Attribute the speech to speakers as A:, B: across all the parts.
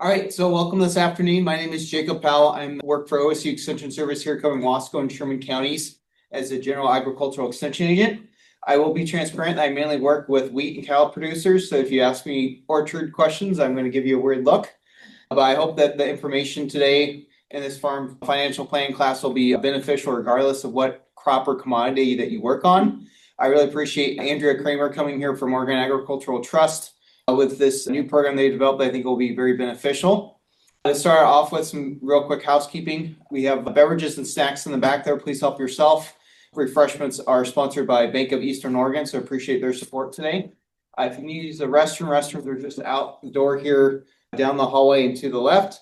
A: All right, so welcome this afternoon. My name is Jacob Powell. I work for OSU Extension Service here covering Wasco and Sherman counties as a general agricultural extension agent. I will be transparent. I mainly work with wheat and cattle producers. So if you ask me orchard questions, I'm going to give you a weird look. But I hope that the information today in this farm financial planning class will be beneficial regardless of what crop or commodity that you work on. I really appreciate Andrea Kramer coming here from Oregon Agricultural Trust with this new program they developed. I think will be very beneficial. To start off with some real quick housekeeping, we have beverages and snacks in the back there. Please help yourself. Refreshments are sponsored by Bank of Eastern Oregon, so appreciate their support today. If you need to use the restrooms are just out the door here, down the hallway and to the left.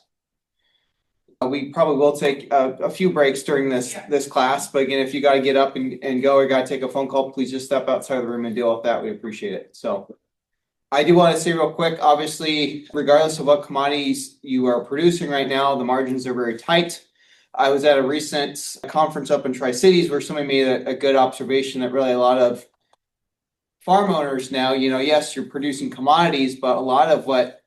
A: We probably will take a few breaks during this class, but again, if you got to get up and go or got to take a phone call, please just step outside the room and deal with that. We appreciate it. So I do want to say real quick, obviously, regardless of what commodities you are producing right now, the margins are very tight. I was at a recent conference up in Tri-Cities where somebody made a good observation that really a lot of farm owners now, yes, you're producing commodities, but a lot of what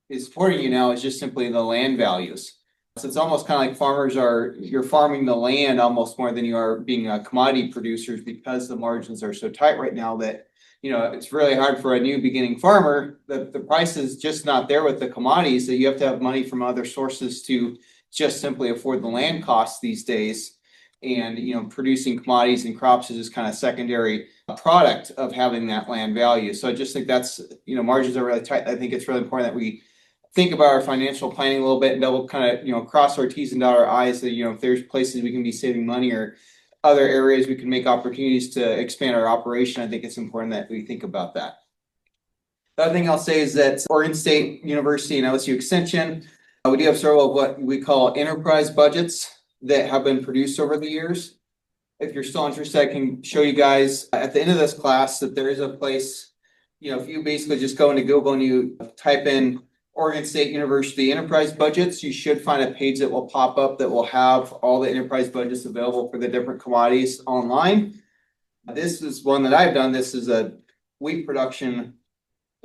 A: is supporting you now is just simply the land values. So it's almost kind of like you're farming the land almost more than you are being commodity producers because the margins are so tight right now that it's really hard for a new beginning farmer. The price is just not there with the commodities, that you have to have money from other sources to just simply afford the land costs these days. And, producing commodities and crops is just kind of secondary product of having that land value. So I just think that's, margins are really tight. I think it's really important that we think about our financial planning a little bit and double kind of, cross our T's and dot our I's that, if there's places we can be saving money or other areas we can make opportunities to expand our operation, I think it's important that we think about that. The other thing I'll say is that Oregon State University and OSU Extension, we do have several of what we call enterprise budgets that have been produced over the years. If you're still interested, I can show you guys at the end of this class that there is a place, if you basically just go into Google and you type in Oregon State University enterprise budgets, you should find a page that will pop up that will have all the enterprise budgets available for the different commodities online. This is one that I've done. This is a wheat production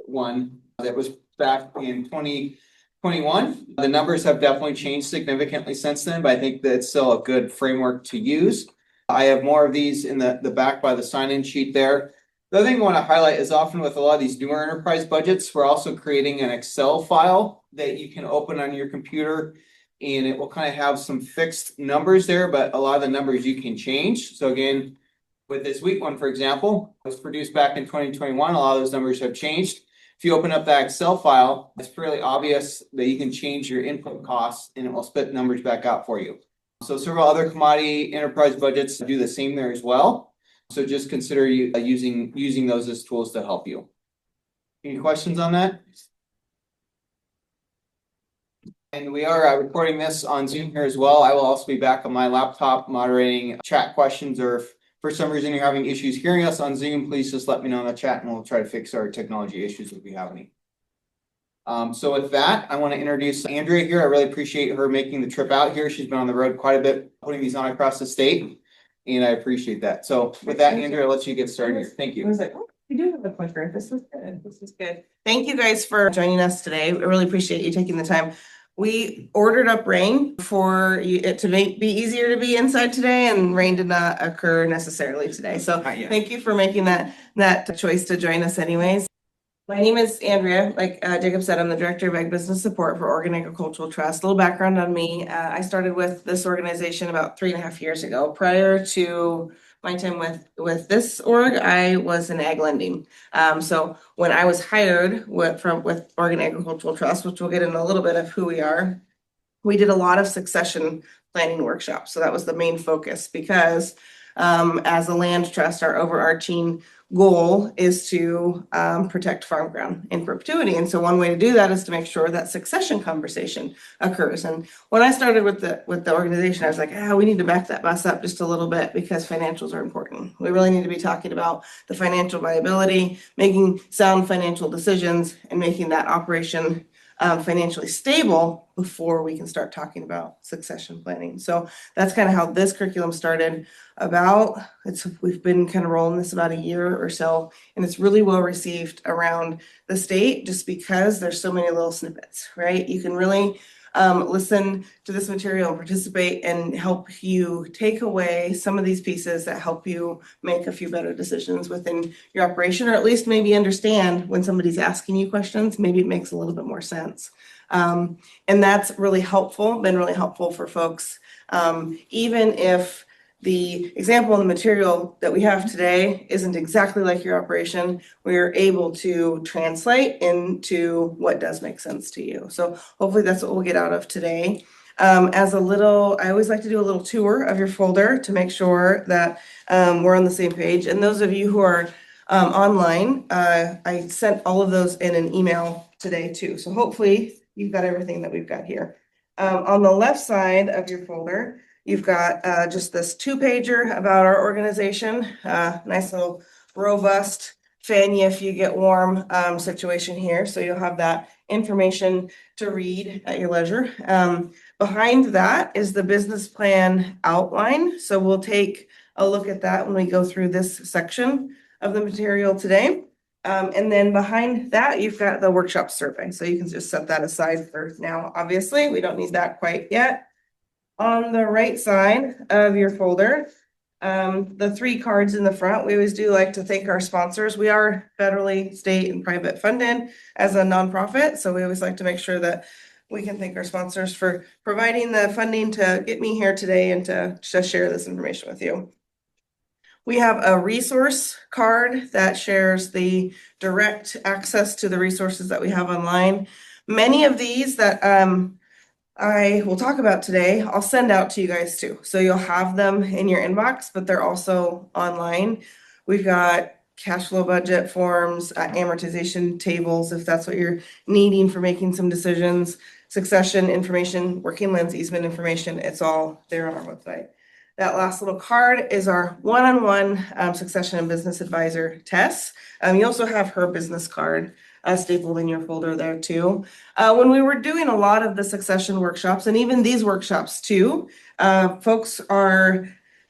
A: one that was back in 2021. The numbers have definitely changed significantly since then, but I think that's still a good framework to use. I have more of these in the back by the sign-in sheet there. The other thing I want to highlight is often with a lot of these newer enterprise budgets, we're also creating an Excel file that you can open on your computer, and it will kind of have some fixed numbers there, but a lot of the numbers you can change. So again, with this wheat one, for example, it was produced back in 2021. A lot of those numbers have changed. If you open up that Excel file, it's fairly obvious that you can change your input costs and it will spit numbers back out for you. So several other commodity enterprise budgets do the same there as well. So just consider using those as tools to help you. Any questions on that? And we are recording this on Zoom here as well. I will also be back on my laptop moderating chat questions, or if for some reason you're having issues hearing us on Zoom, please just let me know in the chat and we'll try to fix our technology issues if we have any. So with that, I want to introduce Andrea here. I really appreciate her making the trip out here. She's been on the road quite a bit, putting these on across the state. And I appreciate that. So with that, Andrea, I'll let you get started here. Thank you.
B: I was like, oh, you do have a clicker. This is good. This is good. Thank you guys for joining us today. I really appreciate you taking the time. We ordered up rain for it to be easier to be inside today, and rain did not occur necessarily today. So thank you for making that choice to join us anyways. My name is Andrea. Like Jacob said, I'm the Director of Ag Business Support for Oregon Agricultural Trust. A little background on me. I started with this organization about 3.5 years ago. Prior to my time with this org, I was in ag lending. So when I was hired with Oregon Agricultural Trust, which we'll get into a little bit of who we are, we did a lot of succession planning workshops. So that was the main focus because as a land trust, our overarching goal is to protect farm ground in perpetuity. And so one way to do that is to make sure that succession conversation occurs. And when I started with the organization, I was like, we need to back that bus up just a little bit because financials are important. We really need to be talking about the financial viability, making sound financial decisions, and making that operation financially stable before we can start talking about succession planning. So that's kind of how this curriculum started. We've been kind of rolling this about a year or so, and it's really well received around the state just because there's so many little snippets, right? You can really listen to this material and participate and help you take away some of these pieces that help you make a few better decisions within your operation, or at least maybe understand when somebody's asking you questions, maybe it makes a little bit more sense. And that's really helpful, been really helpful for folks. Even if the example in the material that we have today isn't exactly like your operation, we're able to translate into what does make sense to you. So hopefully that's what we'll get out of today. I always like to do a little tour of your folder to make sure that we're on the same page. And those of you who are online, I sent all of those in an email today too. So hopefully you've got everything that we've got here. On the left side of your folder, you've got just this 2-pager about our organization, nice little robust fan you if you get warm situation here. So you'll have that information to read at your leisure. Behind that is the business plan outline. So we'll take a look at that when we go through this section of the material today. And then behind that, you've got the workshop survey. So you can just set that aside for now. Obviously, we don't need that quite yet. On the right side of your folder, the 3 cards in the front, we always do like to thank our sponsors. We are federally, state, and private funded as a nonprofit. So we always like to make sure that we can thank our sponsors for providing the funding to get me here today and to share this information with you. We have a resource card that shares the direct access to the resources that we have online. Many of these that I will talk about today, I'll send out to you guys too. So you'll have them in your inbox, but they're also online. We've got cash flow budget forms, amortization tables, if that's what you're needing for making some decisions, succession information, working lens easement information. It's all there on our website. That last little card is our one-on-one succession and business advisor test. You also have her business card stapled in your folder there too. When we were doing a lot of the succession workshops, and even these workshops too, folks are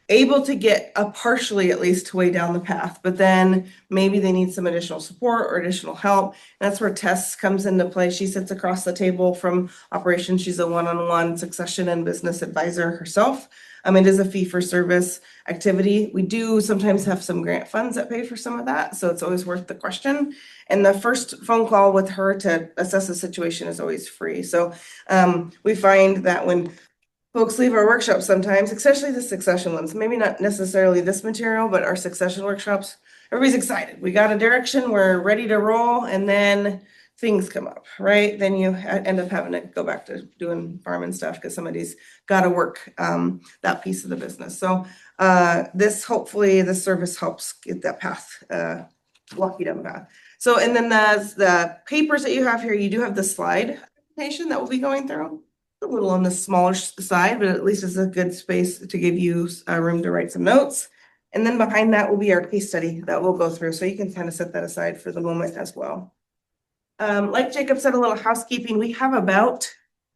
B: able to get partially at least way down the path, but then maybe they need some additional support or additional help. That's where Tess comes into play. She sits across the table from operations. She's a one-on-one succession and business advisor herself. It is a fee-for-service activity. We do sometimes have some grant funds that pay for some of that, so it's always worth the question. And the first phone call with her to assess the situation is always free. So we find that when folks leave our workshops sometimes, especially the succession ones, maybe not necessarily this material, but our succession workshops, everybody's excited. We got a direction, we're ready to roll, and then things come up, right? Then you end up having to go back to doing farming stuff because somebody's got to work that piece of the business. So this service helps get that path, walk you down the path. So, and then the papers that you have here, you do have the slide presentation that we'll be going through. A little on the smaller side, but at least it's a good space to give you room to write some notes. And then behind that will be our case study that we'll go through. So you can kind of set that aside for the moment as well. Like Jacob said, a little housekeeping. We have about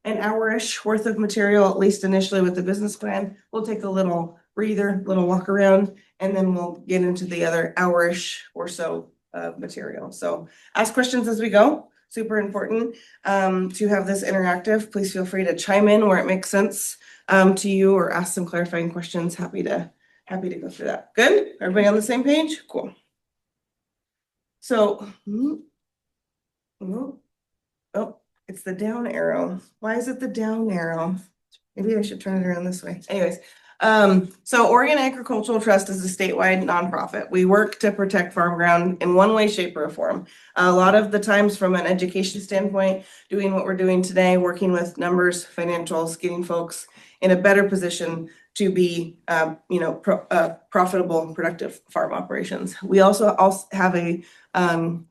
B: an hour-ish worth of material, at least initially with the business plan. We'll take a little breather, little walk around, and then we'll get into the other hour-ish or so of material. So ask questions as we go. Super important to have this interactive. Please feel free to chime in where it makes sense to you or ask some clarifying questions. Happy to go through that. Good? Everybody on the same page? Cool. So, oh, it's the down arrow. Why is it the down arrow? Maybe I should turn it around this way. Anyways, so Oregon Agricultural Trust is a statewide nonprofit. We work to protect farm ground in one way, shape, or form. A lot of the times from an education standpoint, doing what we're doing today, working with numbers, financials, getting folks in a better position to be, profitable, productive farm operations. We also have a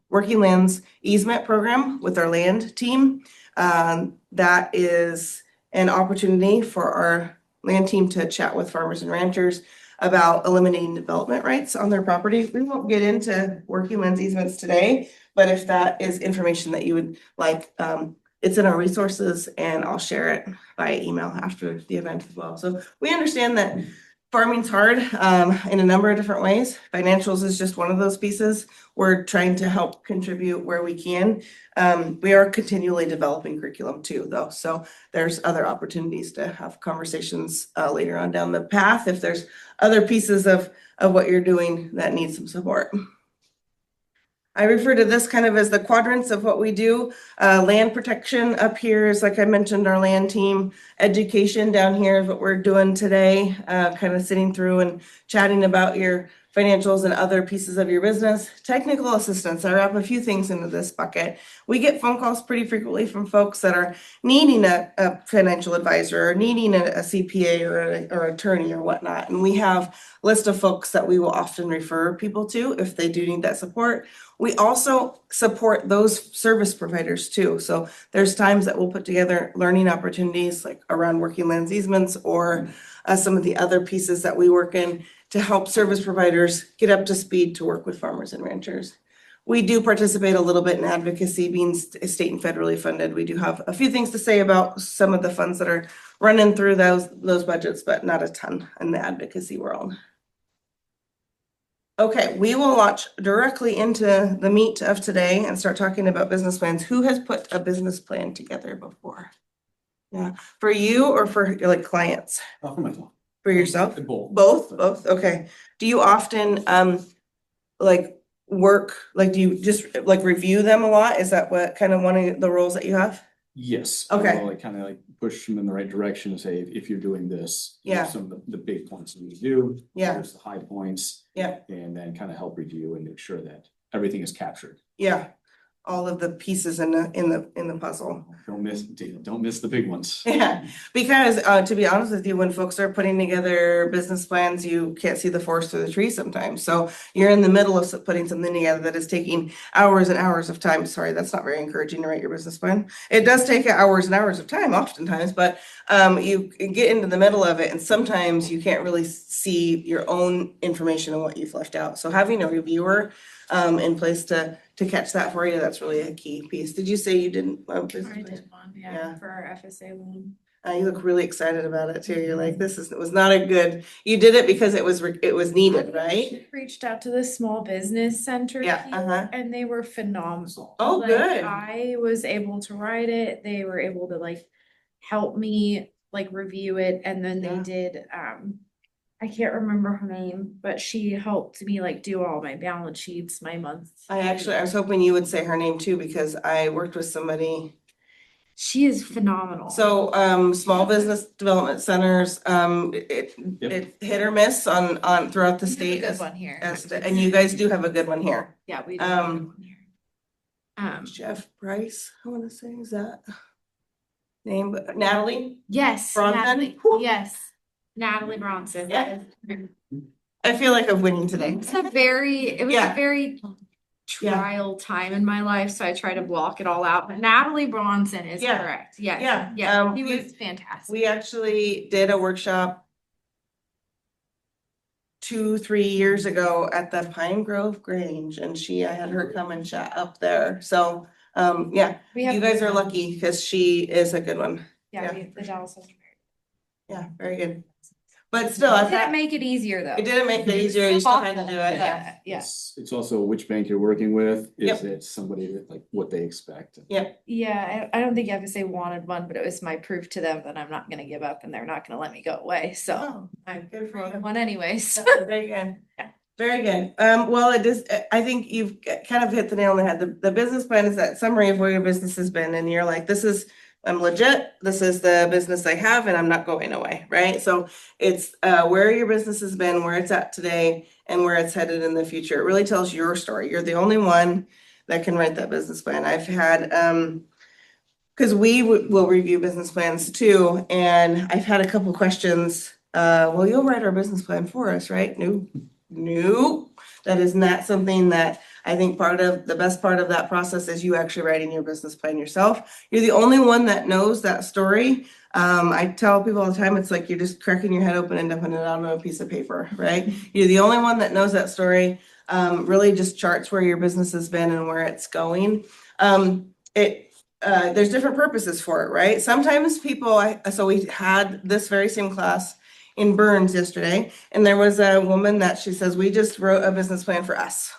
B: working lands easement program with our land team. That is an opportunity for our land team to chat with farmers and ranchers about eliminating development rights on their property. We won't get into working lands easements today, but if that is information that you would like, it's in our resources, and I'll share it by email after the event as well. So we understand that farming's hard in a number of different ways. Financials is just one of those pieces. We're trying to help contribute where we can. We are continually developing curriculum too, though. So there's other opportunities to have conversations later on down the path if there's other pieces of what you're doing that need some support. I refer to this kind of as the quadrants of what we do. Land protection up here is, like I mentioned, our land team. Education down here is what we're doing today, kind of sitting through and chatting about your financials and other pieces of your business. Technical assistance, I wrap a few things into this bucket. We get phone calls pretty frequently from folks that are needing a financial advisor or needing a CPA or attorney or whatnot. And we have a list of folks that we will often refer people to if they do need that support. We also support those service providers too. So there's times that we'll put together learning opportunities like around working lands easements or some of the other pieces that we work in to help service providers get up to speed to work with farmers and ranchers. We do participate a little bit in advocacy, being state and federally funded. We do have a few things to say about some of the funds that are running through those budgets, but not a ton in the advocacy world. Okay, we will launch directly into the meat of today and start talking about business plans. Who has put a business plan together before? Yeah, for you or for like clients?
C: For myself.
B: For yourself?
C: Both.
B: Both, okay. Do you often like work, like do you just like review them a lot? Is that what kind of one of the roles that you have?
C: Yes.
B: Okay.
C: I'll, like kind of like push them in the right direction and say, if you're doing this, here's
B: Yeah.
C: some of the big points that you do.
B: Yeah.
C: Here's the high points.
B: Yeah.
C: And then kind of help review and make sure that everything is captured.
B: Yeah, all of the pieces in the puzzle.
C: Don't miss the big ones.
B: Yeah, because to be honest with you, when folks are putting together business plans, you can't see the forest through the trees sometimes. So you're in the middle of putting something together that is taking hours and hours of time. Sorry, that's not very encouraging to write your business plan. It does take hours and hours of time oftentimes, but you get into the middle of it and sometimes you can't really see your own information and what you've left out. So having a reviewer in place to catch that for you, that's really a key piece. Did you say you didn't?
D: I did one,
B: Yeah.
D: yeah, for our FSA loan.
B: You look really excited about it too. You're like, it was not a good, you did it because it was needed, right?
D: Reached out to the small business center
B: Yeah,
D: here,
B: uh-huh.
D: and they were phenomenal.
B: Oh,
D: Like,
B: good.
D: I was able to write it, they were able to like help me like review it, and then they
B: Yeah.
D: did, I can't remember her name, but she helped me like do all my balance sheets, my months.
B: I was hoping you would say her name too, because I worked with somebody.
D: She is phenomenal.
B: So, small business development centers, it hit or miss on throughout the
D: We have a
B: state.
D: good one here.
B: And you guys do have a good one here.
D: Yeah, we do have a good
B: um,
D: one here.
B: Jeff Price, I wanna say, is that name, but Natalie?
D: Yes,
B: Bronson?
D: Natalie,
B: Whew.
D: yes, Natalie Bronson.
B: Yeah. I feel like I'm winning today.
D: It was a
B: Yeah.
D: very
B: Yeah.
D: trial time in my life, so I try to block it all out. But Natalie Bronson is
B: Yeah.
D: correct. Yes.
B: Yeah.
D: Yeah. He
B: we-
D: was fantastic.
B: We actually did a workshop 2-3 years ago at the Pine Grove Grange, and I had her come and chat up there. So, yeah,
D: We have
B: you guys are lucky because she is a good one.
D: Yeah,
B: yeah.
D: we have the Dallas.
B: Yeah, very good. But still,
D: It didn't make it easier though.
B: it didn't make it easier. You still had to do it.
D: Yeah, yeah.
C: It's also which bank you're working with.
B: Yep.
C: Is it somebody that like what they expect?
D: Yeah, I don't think FSA wanted one, but it was my proof to them that I'm not gonna give up and they're not gonna let me go away. So
B: Oh,
D: I'm
B: good for you.
D: one anyways.
B: Very good. Very good. Well, it is, I think you've kind of hit the nail on the head. The business plan is that summary of where your business has been, and you're like, I'm legit, this is the business I have, and I'm not going away, right? So it's where your business has been, where it's at today, and where it's headed in the future. It really tells your story. You're the only one that can write that business plan. I've had, because we will review business plans too, and I've had a couple questions. Well, you'll write our business plan for us, right? No, that is not something that I think the best part of that process is you actually writing your business plan yourself. You're the only one that knows that story. I tell people all the time, it's like you're just cracking your head open and dumping it out on a piece of paper, right? You're the only one that knows that story. Really just charts where your business has been and where it's going. there's different purposes for it, right? Sometimes so we had this very same class in Burns yesterday, and there was a woman that she says, we just wrote a business plan for us,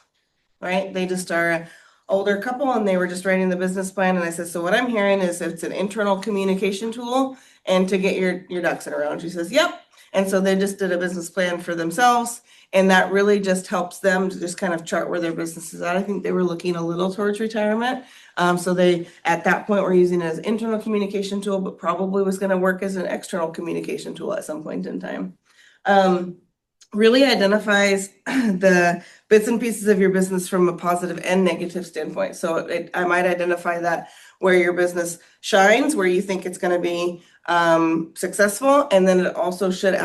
B: right? They just are an older couple and they were just writing the business plan. And I said, so what I'm hearing is it's an internal communication tool and to get your ducks in a row. And she says, yep. And so they just did a business plan for themselves. And that really just helps them to just kind of chart where their business is at. I think they were looking a little towards retirement. So they, at that point, were using it as an internal communication tool, but probably was going to work as an external communication tool at some point in time. Really identifies the bits and pieces of your business from a positive and negative standpoint. So I might identify that where your business shines, where you think it's going to be successful, and then it also should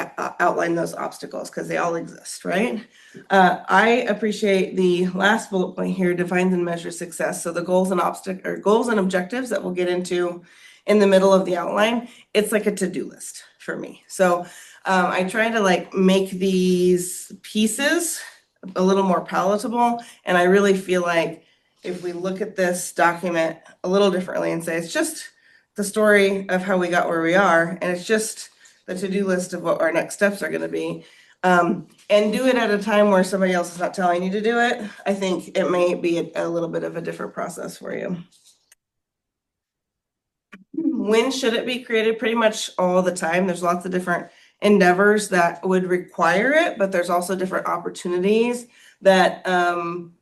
B: outline those obstacles because they all exist, right? I appreciate the last bullet point here, defines and measures success. So the goals and objectives that we'll get into in the middle of the outline, it's like a to-do list for me. So I try to like make these pieces a little more palatable, and I really feel like if we look at this document a little differently and say it's just the story of how we got where we are, and it's just the to-do list of what our next steps are going to be, and do it at a time where somebody else is not telling you to do it, I think it may be a little bit of a different process for you. When should it be created? Pretty much all the time. There's lots of different endeavors that would require it, but there's also different opportunities that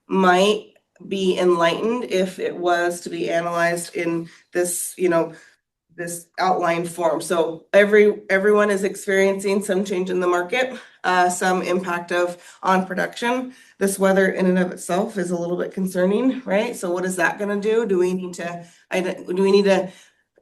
B: might be enlightened if it was to be analyzed in this, this outlined form. So everyone is experiencing some change in the market, some impact on production. This weather in and of itself is a little bit concerning, right? So what is that going to do? Do we need to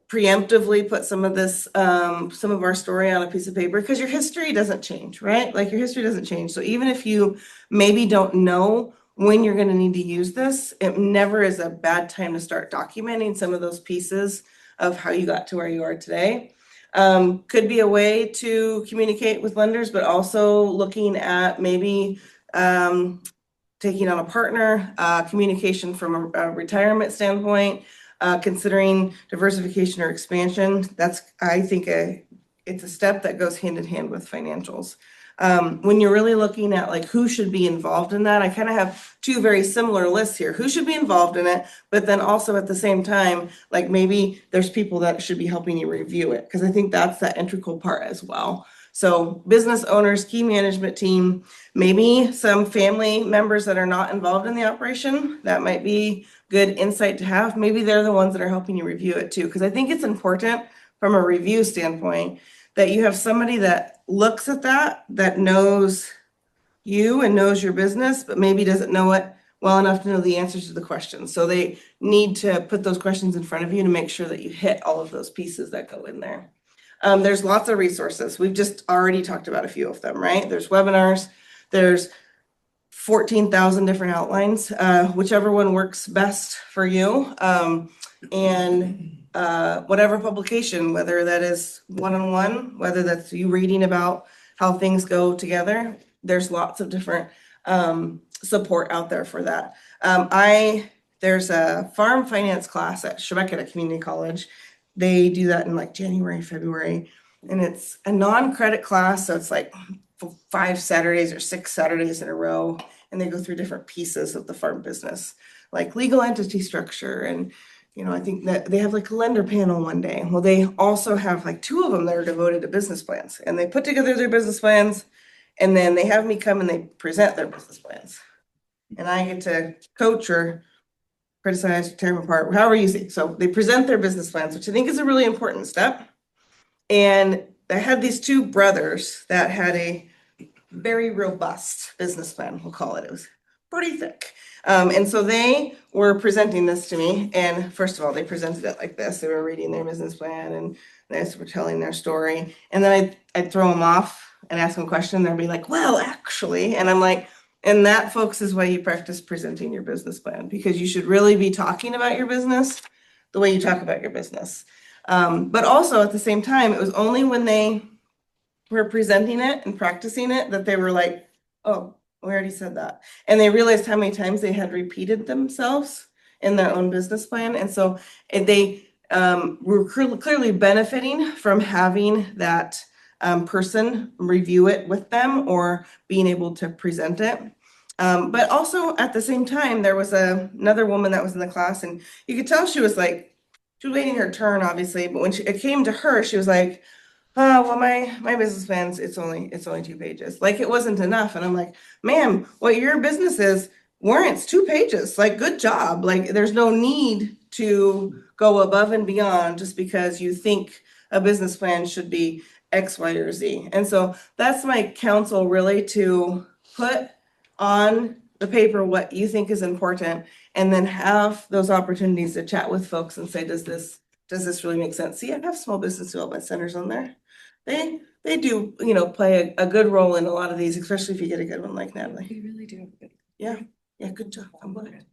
B: preemptively put some of our story on a piece of paper? Because your history doesn't change, right? Like your history doesn't change. So even if you maybe don't know when you're going to need to use this, it never is a bad time to start documenting some of those pieces of how you got to where you are today. Could be a way to communicate with lenders, but also looking at maybe taking on a partner, communication from a retirement standpoint, considering diversification or expansion. That's, I think, it's a step that goes hand in hand with financials. When you're really looking at like who should be involved in that, I kind of have two very similar lists here. Who should be involved in it, but then also at the same time, like maybe there's people that should be helping you review it, because I think that's that integral part as well. So business owners, key management team, maybe some family members that are not involved in the operation, that might be good insight to have. Maybe they're the ones that are helping you review it too, because I think it's important from a review standpoint that you have somebody that looks at that knows you and knows your business, but maybe doesn't know it well enough to know the answers to the questions. So they need to put those questions in front of you to make sure that you hit all of those pieces that go in there. There's lots of resources. We've just already talked about a few of them, right? There's webinars, there's 14,000 different outlines, whichever one works best for you. Whatever publication, whether that is one-on-one, whether that's you reading about how things go together, there's lots of different support out there for that. There's a farm finance class at Chebecca Community College. They do that in like January, February, and it's a non-credit class. So it's like 5 Saturdays or 6 Saturdays in a row. And they go through different pieces of the farm business, like legal entity structure. And, I think that they have like a lender panel one day. Well, they also have like 2 of them that are devoted to business plans, and they put together their business plans, and then they have me come and they present their business plans. And I get to coach or criticize, tear them apart, however you see. So they present their business plans, which I think is a really important step. And I had these 2 brothers that had a very robust business plan, we'll call it. It was pretty thick. And so they were presenting this to me. And first of all, they presented it like this. They were reading their business plan and they were telling their story. And then I'd throw them off and ask them a question. They'd be like, well, actually, and I'm like, and that, folks, is why you practice presenting your business plan, because you should really be talking about your business the way you talk about your business. But also at the same time, it was only when they were presenting it and practicing it that they were like, oh, we already said that. And they realized how many times they had repeated themselves in their own business plan. And so they we're clearly benefiting from having that person review it with them or being able to present it. But also at the same time, there was another woman that was in the class, and you could tell she was waiting her turn, obviously. But when it came to her, she was like, "Oh, well, my business plans, it's only 2 pages." Like it wasn't enough. And I'm like, "Ma'am, what your business is warrants 2 pages. Like, good job. Like, there's no need to go above and beyond just because you think a business plan should be X, Y, or Z." And so that's my counsel, really, to put on the paper what you think is important, and then have those opportunities to chat with folks and say, does this really make sense? See, I have small business development centers on there. They do, play a good role in a lot of these, especially if you get a good one like Natalie.
D: We really do have a good.
B: Yeah, good job. I'm glad.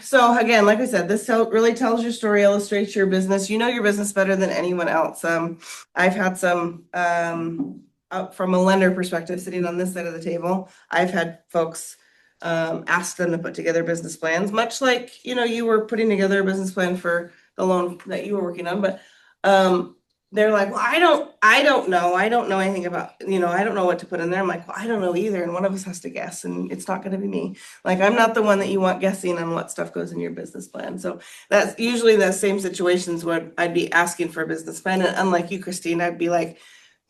B: So again, like I said, this really tells your story, illustrates your business. You know your business better than anyone else. I've had some, from a lender perspective, sitting on this side of the table, I've had folks ask them to put together business plans, much like, you were putting together a business plan for the loan that you were working on, but they're like, "Well, I don't know. I don't know anything about, I don't know what to put in there." I'm like, "Well, I don't know either. And one of us has to guess, and it's not going to be me." Like, I'm not the one that you want guessing on what stuff goes in your business plan. So that's usually the same situations where I'd be asking for a business plan. And unlike you, Christine, I'd be like,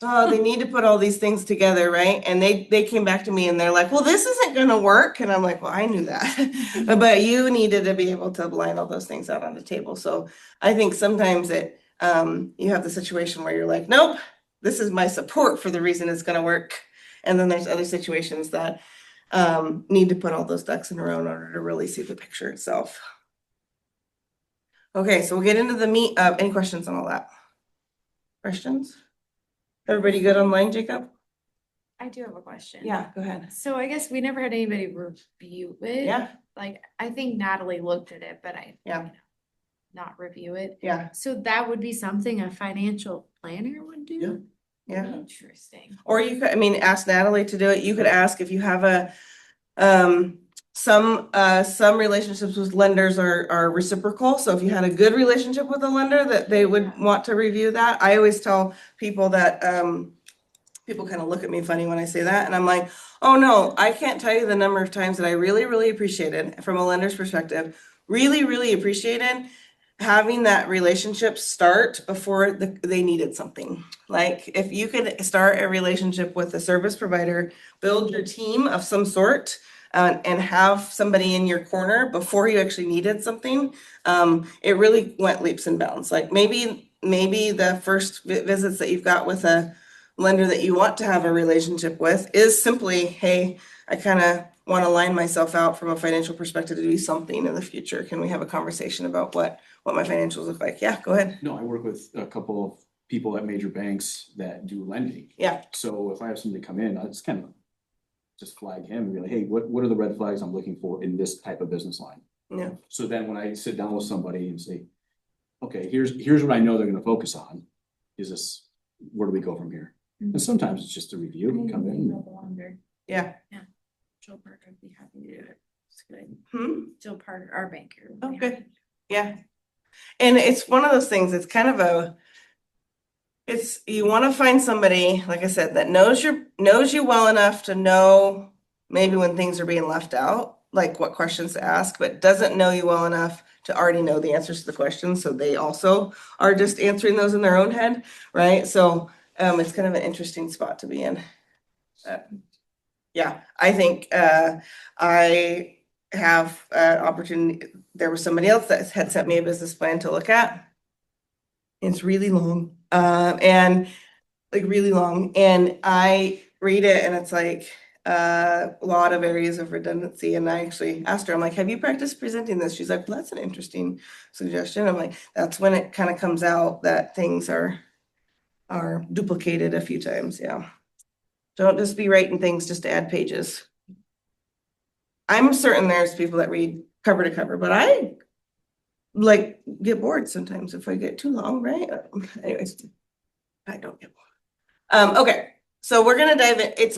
B: "Oh, they need to put all these things together, right?" And they came back to me and they're like, "Well, this isn't going to work." And I'm like, "Well, I knew that." But you needed to be able to line all those things out on the table. So I think sometimes you have the situation where you're like, "Nope, this is my support for the reason it's going to work." And then there's other situations that need to put all those ducks in a row in order to really see the picture itself. Okay, so we'll get into the meat of any questions on all that. Questions? Everybody good online, Jacob?
D: I do have a question.
B: Yeah, go ahead.
D: So I guess we never had anybody review it.
B: Yeah,
D: Like, I think Natalie looked at it, but
B: Yeah.
D: not review it.
B: yeah,
D: So that would be something a financial planner would do?
B: yeah.
D: Interesting.
B: Or you could, ask Natalie to do it. You could ask if you have some relationships with lenders are reciprocal. So if you had a good relationship with a lender, that they would want to review that. I always tell people that, people kind of look at me funny when I say that. And I'm like, "Oh no, I can't tell you the number of times that I really, really appreciated, from a lender's perspective, really, really appreciated having that relationship start before they needed something." Like, if you could start a relationship with a service provider, build your team of some sort, and have somebody in your corner before you actually needed something, it really went leaps and bounds. Like, maybe the first visits that you've got with a lender that you want to have a relationship with is simply, "Hey, I kind of want to line myself out from a financial perspective to do something in the future. Can we have a conversation about what my financials look like?" Yeah, go ahead.
C: No, I work with a couple of people at major banks that do lending.
B: Yeah.
C: So if I have somebody come in, I just kind of just flag him and be like, "Hey, what are the red flags I'm looking for in this type of business line?"
B: Yeah.
C: So then when I sit down with somebody and say, "Okay, here's what I know they're gonna focus on, is this, where do we go from here?" And sometimes it's just a review, you come in.
B: Yeah.
D: Jill Parker would be happy to do it. It's good. Jill Parker, our banker. would
B: Oh,
D: be
B: good.
D: happy.
B: Yeah. And it's one of those things, it's kind of you want to find somebody, like I said, that knows you well enough to know maybe when things are being left out, like what questions to ask, but doesn't know you well enough to already know the answers to the questions. So they also are just answering those in their own head, right? So it's kind of an interesting spot to be in. Yeah, I think I have an opportunity. There was somebody else that had sent me a business plan to look at. It's really long, and like really long, and I read it and it's like a lot of areas of redundancy. And I actually asked her, I'm like, "Have you practiced presenting this?" She's like, "Well, that's an interesting suggestion." I'm like, that's when it kind of comes out that things are duplicated a few times. Yeah. Don't just be writing things just to add pages. I'm certain there's people that read cover to cover, but I get bored sometimes if I get too long, right? Anyways, I don't get bored. Okay, So we're gonna dive in.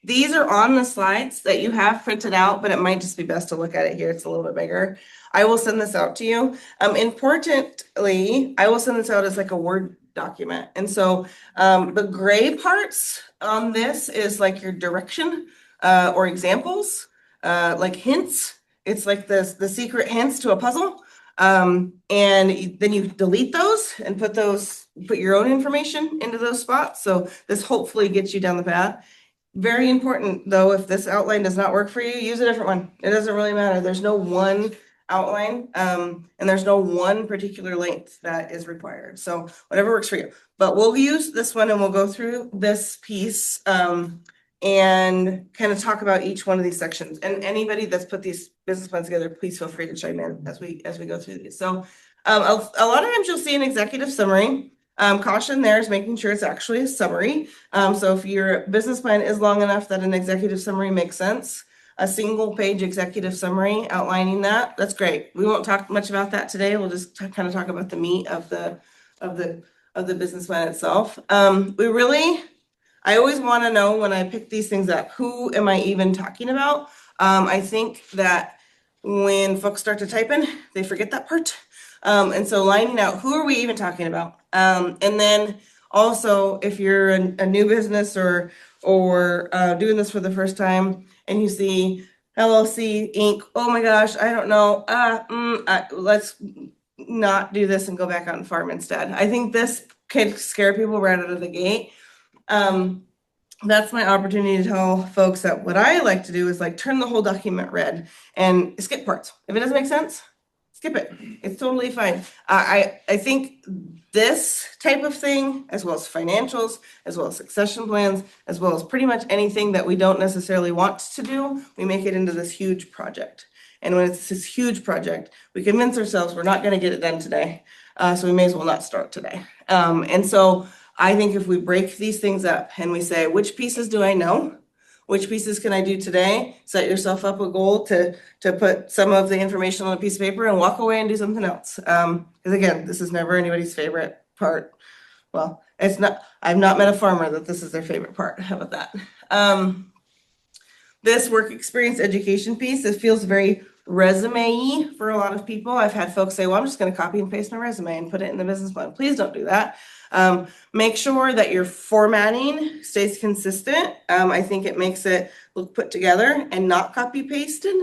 B: These are on the slides that you have printed out, but it might just be best to look at it here. It's a little bit bigger. I will send this out to you. Importantly, I will send this out as like a Word document. And so the gray parts on this is like your direction or examples, like hints. It's like the secret hints to a puzzle. Then you delete those and put your own information into those spots. So this hopefully gets you down the path. Very important though, if this outline does not work for you, use a different one. It doesn't really matter. There's no one outline, and there's no one particular length that is required. So whatever works for you. But we'll use this one and we'll go through this piece, and kind of talk about each one of these sections. And anybody that's put these business plans together, please feel free to chime in as we go through these. So a lot of times you'll see an executive summary. Caution there is making sure it's actually a summary. So if your business plan is long enough that an executive summary makes sense, a single page executive summary outlining that's great. We won't talk much about that today. We'll just kind of talk about the meat of the business plan itself. I always want to know when I pick these things up, who am I even talking about? I think that when folks start to type in, they forget that part. And so lining out, who are we even talking about? And then also, if you're a new business or doing this for the first time and you see LLC Inc., oh my gosh, I don't know. Let's not do this and go back out and farm instead. I think this could scare people right out of the gate. That's my opportunity to tell folks that what I like to do is like turn the whole document red and skip parts. If it doesn't make sense, skip it. It's totally fine. I think this type of thing, as well as financials, as well as succession plans, as well as pretty much anything that we don't necessarily want to do, we make it into this huge project. And when it's this huge project, we convince ourselves we're not going to get it done today. So we may as well not start today. And so I think if we break these things up and we say, which pieces do I know? Which pieces can I do today? Set yourself up a goal to put some of the information on a piece of paper and walk away and do something else. Because again, this is never anybody's favorite part. Well, it's not, I've not met a farmer that this is their favorite part. How about that? This work experience education piece, it feels very resume-y for a lot of people. I've had folks say, well, I'm just going to copy and paste my resume and put it in the business plan. Please don't do that. Make sure that your formatting stays consistent. I think it makes it look put together and not copy pasted.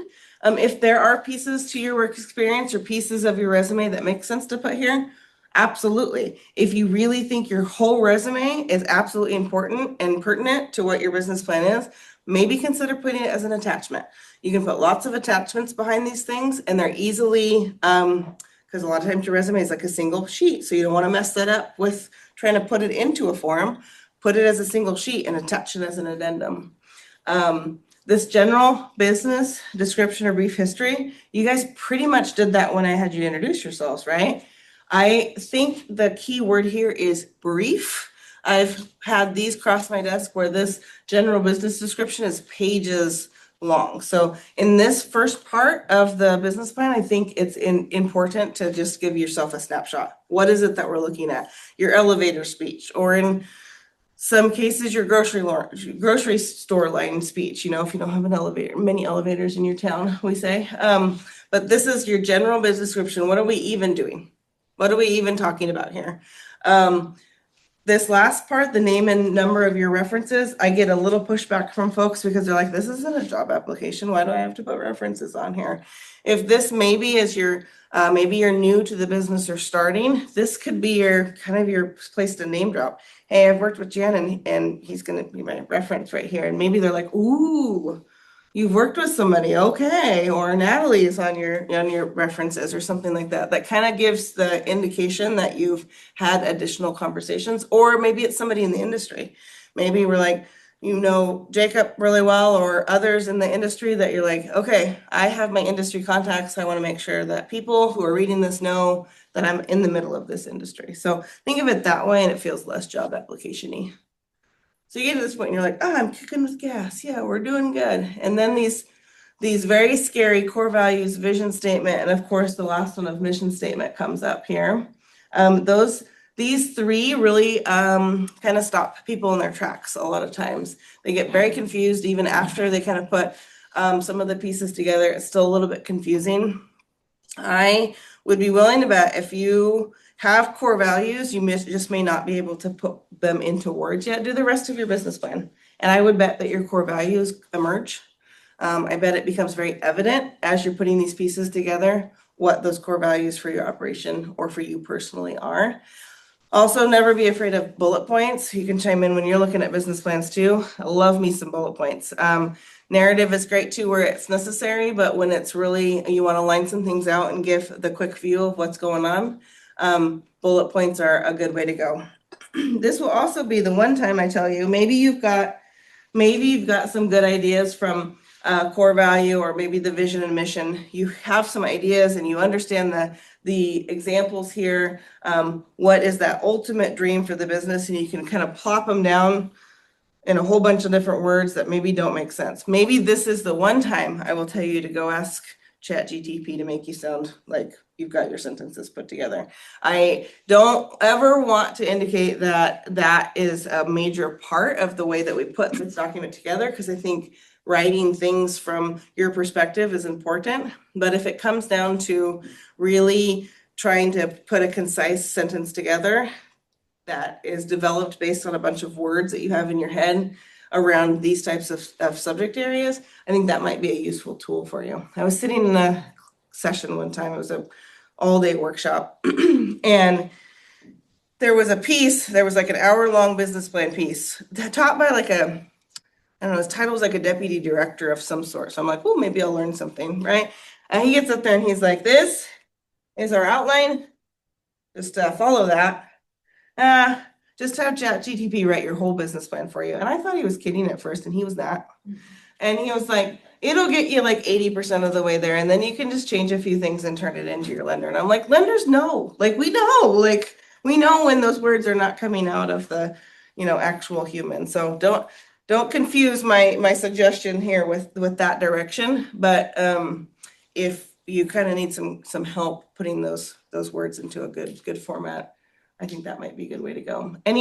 B: If there are pieces to your work experience or pieces of your resume that make sense to put here, absolutely. If you really think your whole resume is absolutely important and pertinent to what your business plan is, maybe consider putting it as an attachment. You can put lots of attachments behind these things and they're easily, because a lot of times your resume is like a single sheet. So you don't want to mess that up with trying to put it into a form. Put it as a single sheet and attach it as an addendum. This general business description or brief history, you guys pretty much did that when I had you introduce yourselves, right? I think the key word here is brief. I've had these cross my desk where this general business description is pages long. So in this first part of the business plan, I think it's important to just give yourself a snapshot. What is it that we're looking at? Your elevator speech, or in some cases, your grocery store line speech. You know, if you don't have an elevator, many elevators in your town, we say. But this is your general business description. What are we even doing? What are we even talking about here? This last part, the name and number of your references, I get a little pushback from folks because they're like, this isn't a job application. Why do I have to put references on here? If this maybe is your, maybe you're new to the business or starting, this could be your kind of your place to name drop. Hey, I've worked with Jan and he's going to be my reference right here. And maybe they're like, ooh, you've worked with somebody, okay, or Natalie is on your references or something like that. That kind of gives the indication that you've had additional conversations, or maybe it's somebody in the industry. Maybe we're like, you know, Jacob really well, or others in the industry that you're like, okay, I have my industry contacts. I want to make sure that people who are reading this know that I'm in the middle of this industry. So think of it that way and it feels less job application-y. So you get to this point and you're like, oh, I'm kicking with gas. Yeah, we're doing good. And then these very scary core values, vision statement, and of course, the last one of mission statement comes up here. Those these three really kind of stop people in their tracks a lot of times. They get very confused even after they kind of put some of the pieces together. It's still a little bit confusing. I would be willing to bet if you have core values, just may not be able to put them into words yet. Do the rest of your business plan. And I would bet that your core values emerge. I bet it becomes very evident as you're putting these pieces together what those core values for your operation or for you personally are. Also, never be afraid of bullet points. You can chime in when you're looking at business plans too. I love me some bullet points. Narrative is great too where it's necessary, but when it's really, you want to line some things out and give the quick view of what's going on, bullet points are a good way to go. This will also be the one time I tell you, maybe you've got some good ideas from core value or maybe the vision and mission. You have some ideas and you understand the examples here. What is that ultimate dream for the business? And you can kind of plop them down in a whole bunch of different words that maybe don't make sense. Maybe this is the one time I will tell you to go ask ChatGPT to make you sound like you've got your sentences put together. I don't ever want to indicate that that is a major part of the way that we put this document together, because I think writing things from your perspective is important. But if it comes down to really trying to put a concise sentence together that is developed based on a bunch of words that you have in your head around these types of subject areas, I think that might be a useful tool for you. I was sitting in a session one time, it was a all-day workshop, and there was like an hour-long business plan piece taught by like I don't know, his title was like a deputy director of some sort. So I'm like, oh, maybe I'll learn something, right? And he gets up there and he's like, this is our outline. Just follow that. Just have ChatGPT write your whole business plan for you. And I thought he was kidding at first, and he was not. And he was like, it'll get you like 80% of the way there. And then you can just change a few things and turn it into your lender. And I'm like, lenders know, like we know when those words are not coming out of the, actual human. So don't confuse my suggestion here with that direction. But if you kind of need some help putting those words into a good format, I think that might be a good way to go. Do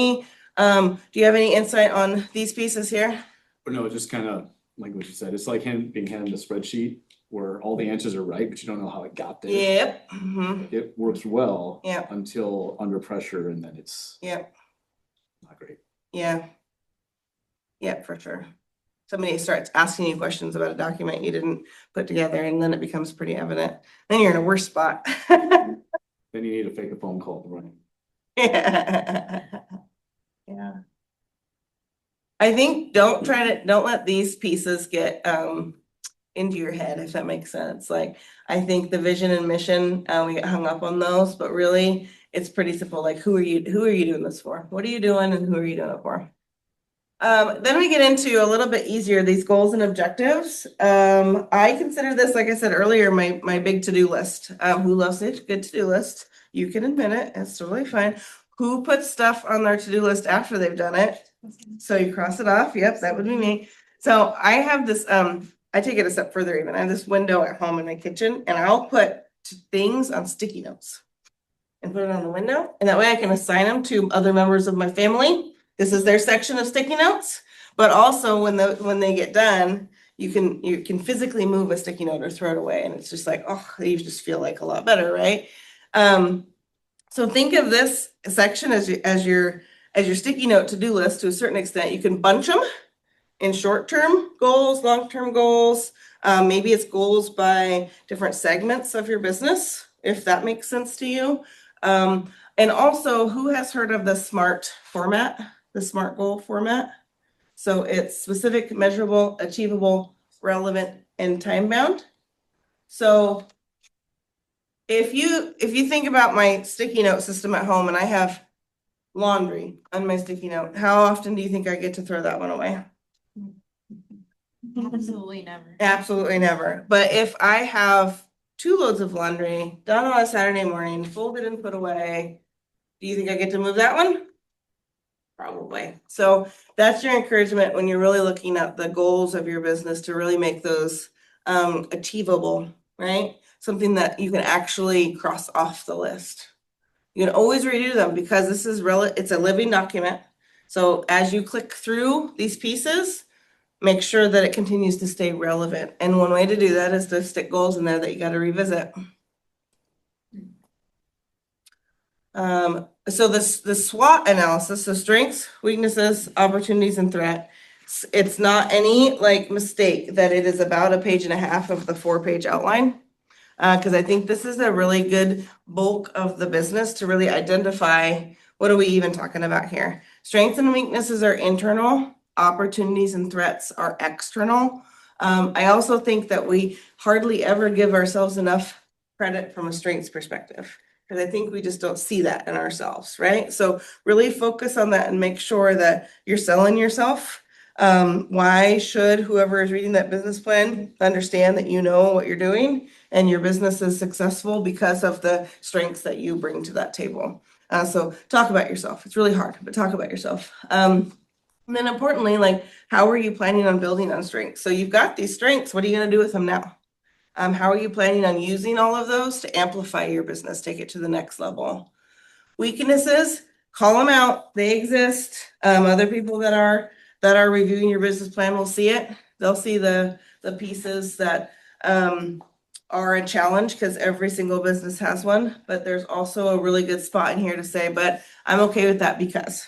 B: you have any insight on these pieces here?
C: But no, just kind of like what you said, it's like being handed a spreadsheet where all the answers are right, but you don't know how it got there.
B: Yep. Mm-hmm.
C: It works well.
B: Yeah.
C: Until under pressure, and then it's
B: Yep.
C: not great.
B: Yeah. Yep, for sure. Somebody starts asking you questions about a document you didn't put together, and then it becomes pretty evident. Then you're in a worse spot.
C: Then you need to fake a phone call to run.
B: Yeah. I think don't let these pieces get into your head, if that makes sense. Like, I think the vision and mission, we get hung up on those, but really it's pretty simple. Like, who are you doing this for? What are you doing and who are you doing it for? Then we get into a little bit easier, these goals and objectives. I consider this, like I said earlier, my big to-do list. Who loves a good to-do list? You can admit it, it's totally fine. Who puts stuff on their to-do list after they've done it? So you cross it off. Yep, that would be me. So I have this, I take it a step further even. I have this window at home in my kitchen, and I'll put things on sticky notes and put it on the window. And that way I can assign them to other members of my family. This is their section of sticky notes. But also when they get done, you can physically move a sticky note or throw it away. And it's just like, oh, you just feel like a lot better, right? So think of this section as your sticky note to-do list to a certain extent. You can bunch them in short-term goals, long-term goals. Maybe it's goals by different segments of your business, if that makes sense to you. And also, who has heard of the SMART format, the SMART goal format? So it's specific, measurable, achievable, relevant, and time-bound. So if you think about my sticky note system at home and I have laundry on my sticky note, how often do you think I get to throw that one away?
D: Absolutely never.
B: Absolutely never. But if I have 2 loads of laundry done on a Saturday morning, folded and put away, do you think I get to move that one? Probably. So that's your encouragement when you're really looking at the goals of your business, to really make those achievable, right? Something that you can actually cross off the list. You can always redo them because this is it's a living document. So as you click through these pieces, make sure that it continues to stay relevant. And one way to do that is to stick goals in there that you got to revisit. So the SWOT analysis, so strengths, weaknesses, opportunities, and threat. It's not any like mistake that it is about a page and a half of the 4-page outline. Because I think this is a really good bulk of the business to really identify what are we even talking about here. Strengths and weaknesses are internal, opportunities and threats are external. I also think that we hardly ever give ourselves enough credit from a strengths perspective. Because I think we just don't see that in ourselves, right? So really focus on that and make sure that you're selling yourself. Why should whoever is reading that business plan understand that you know what you're doing and your business is successful because of the strengths that you bring to that table? So talk about yourself. It's really hard, but talk about yourself. And then importantly, like, how are you planning on building on strengths? So you've got these strengths. What are you going to do with them now? How are you planning on using all of those to amplify your business, take it to the next level? Weaknesses, call them out. They exist. Other people that are reviewing your business plan will see it. They'll see the pieces that are a challenge because every single business has one. But there's also a really good spot in here to say, but I'm okay with that because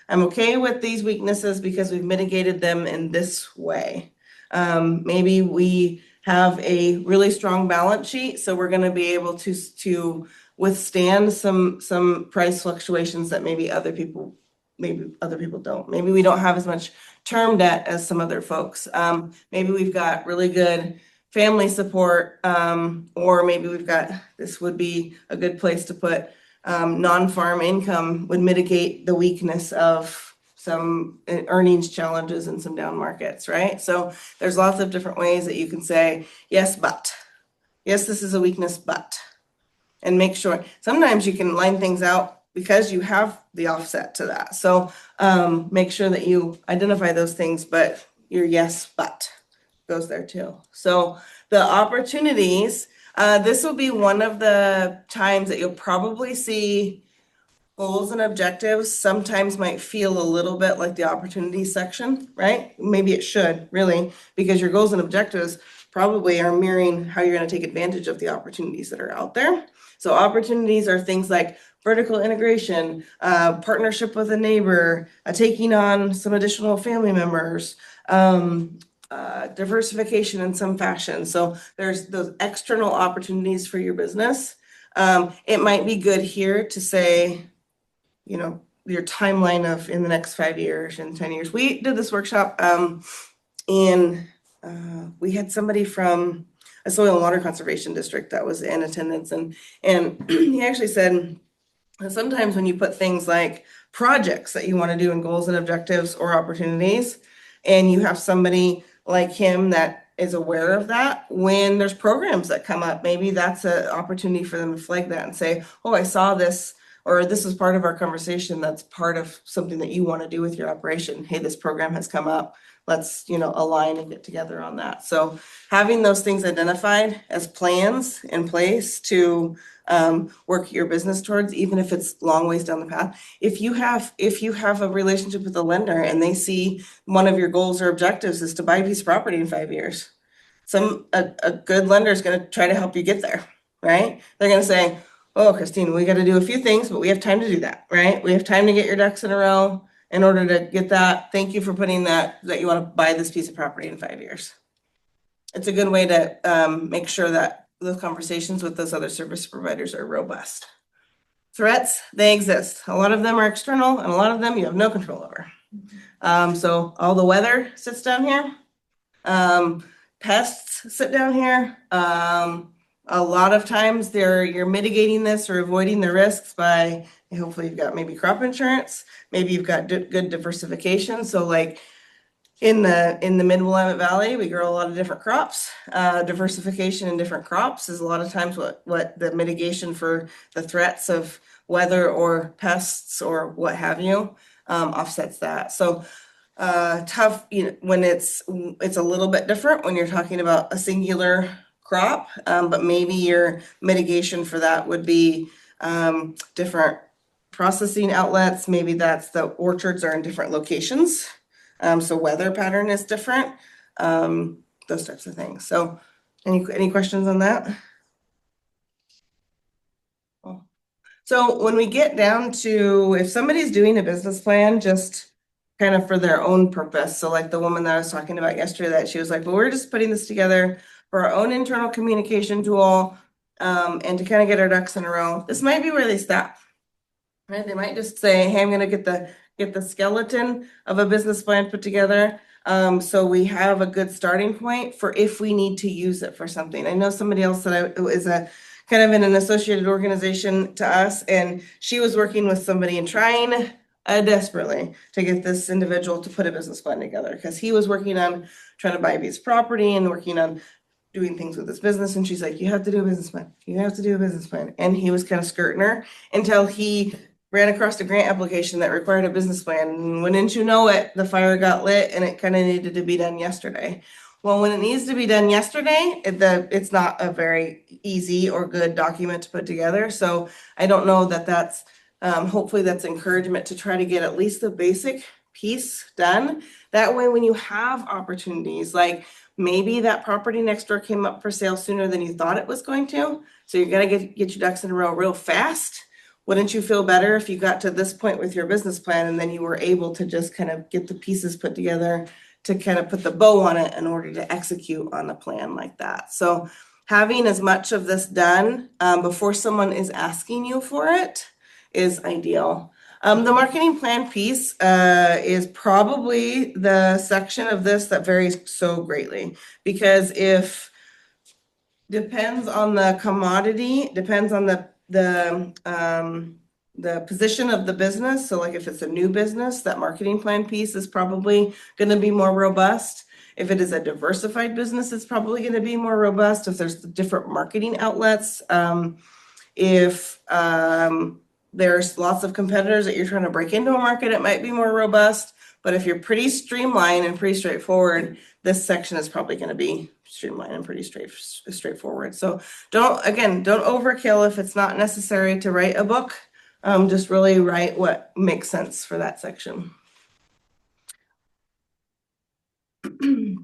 B: I'm okay with these weaknesses because we've mitigated them in this way. Maybe we have a really strong balance sheet, so we're going to be able to withstand some price fluctuations that maybe other people don't. Maybe we don't have as much term debt as some other folks. Maybe we've got really good family support, or maybe this would be a good place to put non-farm income would mitigate the weakness of some earnings challenges in some down markets, right? So there's lots of different ways that you can say, yes, but. Yes, this is a weakness, but. And make sure, sometimes you can line things out because you have the offset to that. So make sure that you identify those things, but your yes, but goes there too. So the opportunities, this will be one of the times that you'll probably see goals and objectives sometimes might feel a little bit like the opportunities section, right? Maybe it should, really, because your goals and objectives probably are mirroring how you're going to take advantage of the opportunities that are out there. So opportunities are things like vertical integration, partnership with a neighbor, taking on some additional family members, diversification in some fashion. So there's those external opportunities for your business. It might be good here to say, your timeline of in the next 5 years and 10 years. We did this workshop and we had somebody from a soil and water conservation district that was in attendance, and he actually said sometimes when you put things like projects that you want to do in goals and objectives or opportunities, and you have somebody like him that is aware of that, when there's programs that come up, maybe that's an opportunity for them to flag that and say, oh, I saw this, or this is part of our conversation that's part of something that you want to do with your operation. Hey, this program has come up. Let's, align and get together on that. So having those things identified as plans in place to work your business towards, even if it's long ways down the path. If you have a relationship with a lender and they see one of your goals or objectives is to buy a piece of property in 5 years, a good lender is going to try to help you get there, right? They're going to say, oh, Christine, we got to do a few things, but we have time to do that, right? We have time to get your ducks in a row in order to get that. Thank you for putting that you want to buy this piece of property in 5 years. It's a good way to make sure that those conversations with those other service providers are robust. Threats, they exist. A lot of them are external and a lot of them you have no control over. So all the weather sits down here. Pests sit down here. A lot of times you're mitigating this or avoiding the risks by, hopefully you've got maybe crop insurance, maybe you've got good diversification. So like in the Mid-Willamette Valley, we grow a lot of different crops. Diversification in different crops is a lot of times what the mitigation for the threats of weather or pests or what have you offsets that. So tough, when it's a little bit different when you're talking about a singular crop, but maybe your mitigation for that would be different processing outlets. Maybe that's the orchards are in different locations. So weather pattern is different, those types of things. So any questions on that? So when we get down to, if somebody's doing a business plan, just kind of for their own purpose. So like the woman that I was talking about yesterday, that she was like, well, we're just putting this together for our own internal communication tool, and to kind of get our ducks in a row. This might be where they stop. Right? They might just say, hey, I'm gonna get the skeleton of a business plan put together. So we have a good starting point for if we need to use it for something. I know somebody else that is a kind of in an associated organization to us, and she was working with somebody and trying desperately to get this individual to put a business plan together because he was working on trying to buy a piece of property and working on doing things with his business. And she's like, you have to do a business plan. You have to do a business plan. And he was kind of skirting her until he ran across a grant application that required a business plan. And wouldn't you know it, the fire got lit and it kind of needed to be done yesterday. Well, when it needs to be done yesterday, it's not a very easy or good document to put together. So I don't know that that's, hopefully that's encouragement to try to get at least the basic piece done. That way, when you have opportunities, like maybe that property next door came up for sale sooner than you thought it was going to. So you're gonna get your ducks in a row real fast. Wouldn't you feel better if you got to this point with your business plan and then you were able to just kind of get the pieces put together to kind of put the bow on it in order to execute on a plan like that? So having as much of this done before someone is asking you for it is ideal. The marketing plan piece is probably the section of this that varies so greatly, because if depends on the commodity, depends on the position of the business. So like if it's a new business, that marketing plan piece is probably going to be more robust. If it is a diversified business, it's probably going to be more robust. If there's different marketing outlets, if there's lots of competitors that you're trying to break into a market, it might be more robust. But if you're pretty streamlined and pretty straightforward, this section is probably going to be streamlined and pretty straightforward. So don't overkill if it's not necessary to write a book. Just really write what makes sense for that section. The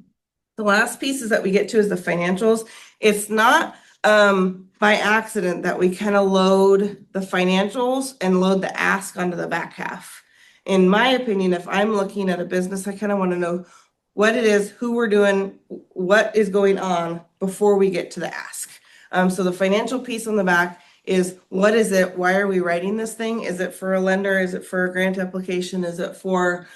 B: last pieces that we get to is the financials. It's not by accident that we kind of load the financials and load the ask onto the back half. In my opinion, if I'm looking at a business, I kind of want to know what it is, who we're doing, what is going on before we get to the ask. So the financial piece on the back is, what is it? Why are we writing this thing? Is it for a lender? Is it for a grant application? Is it for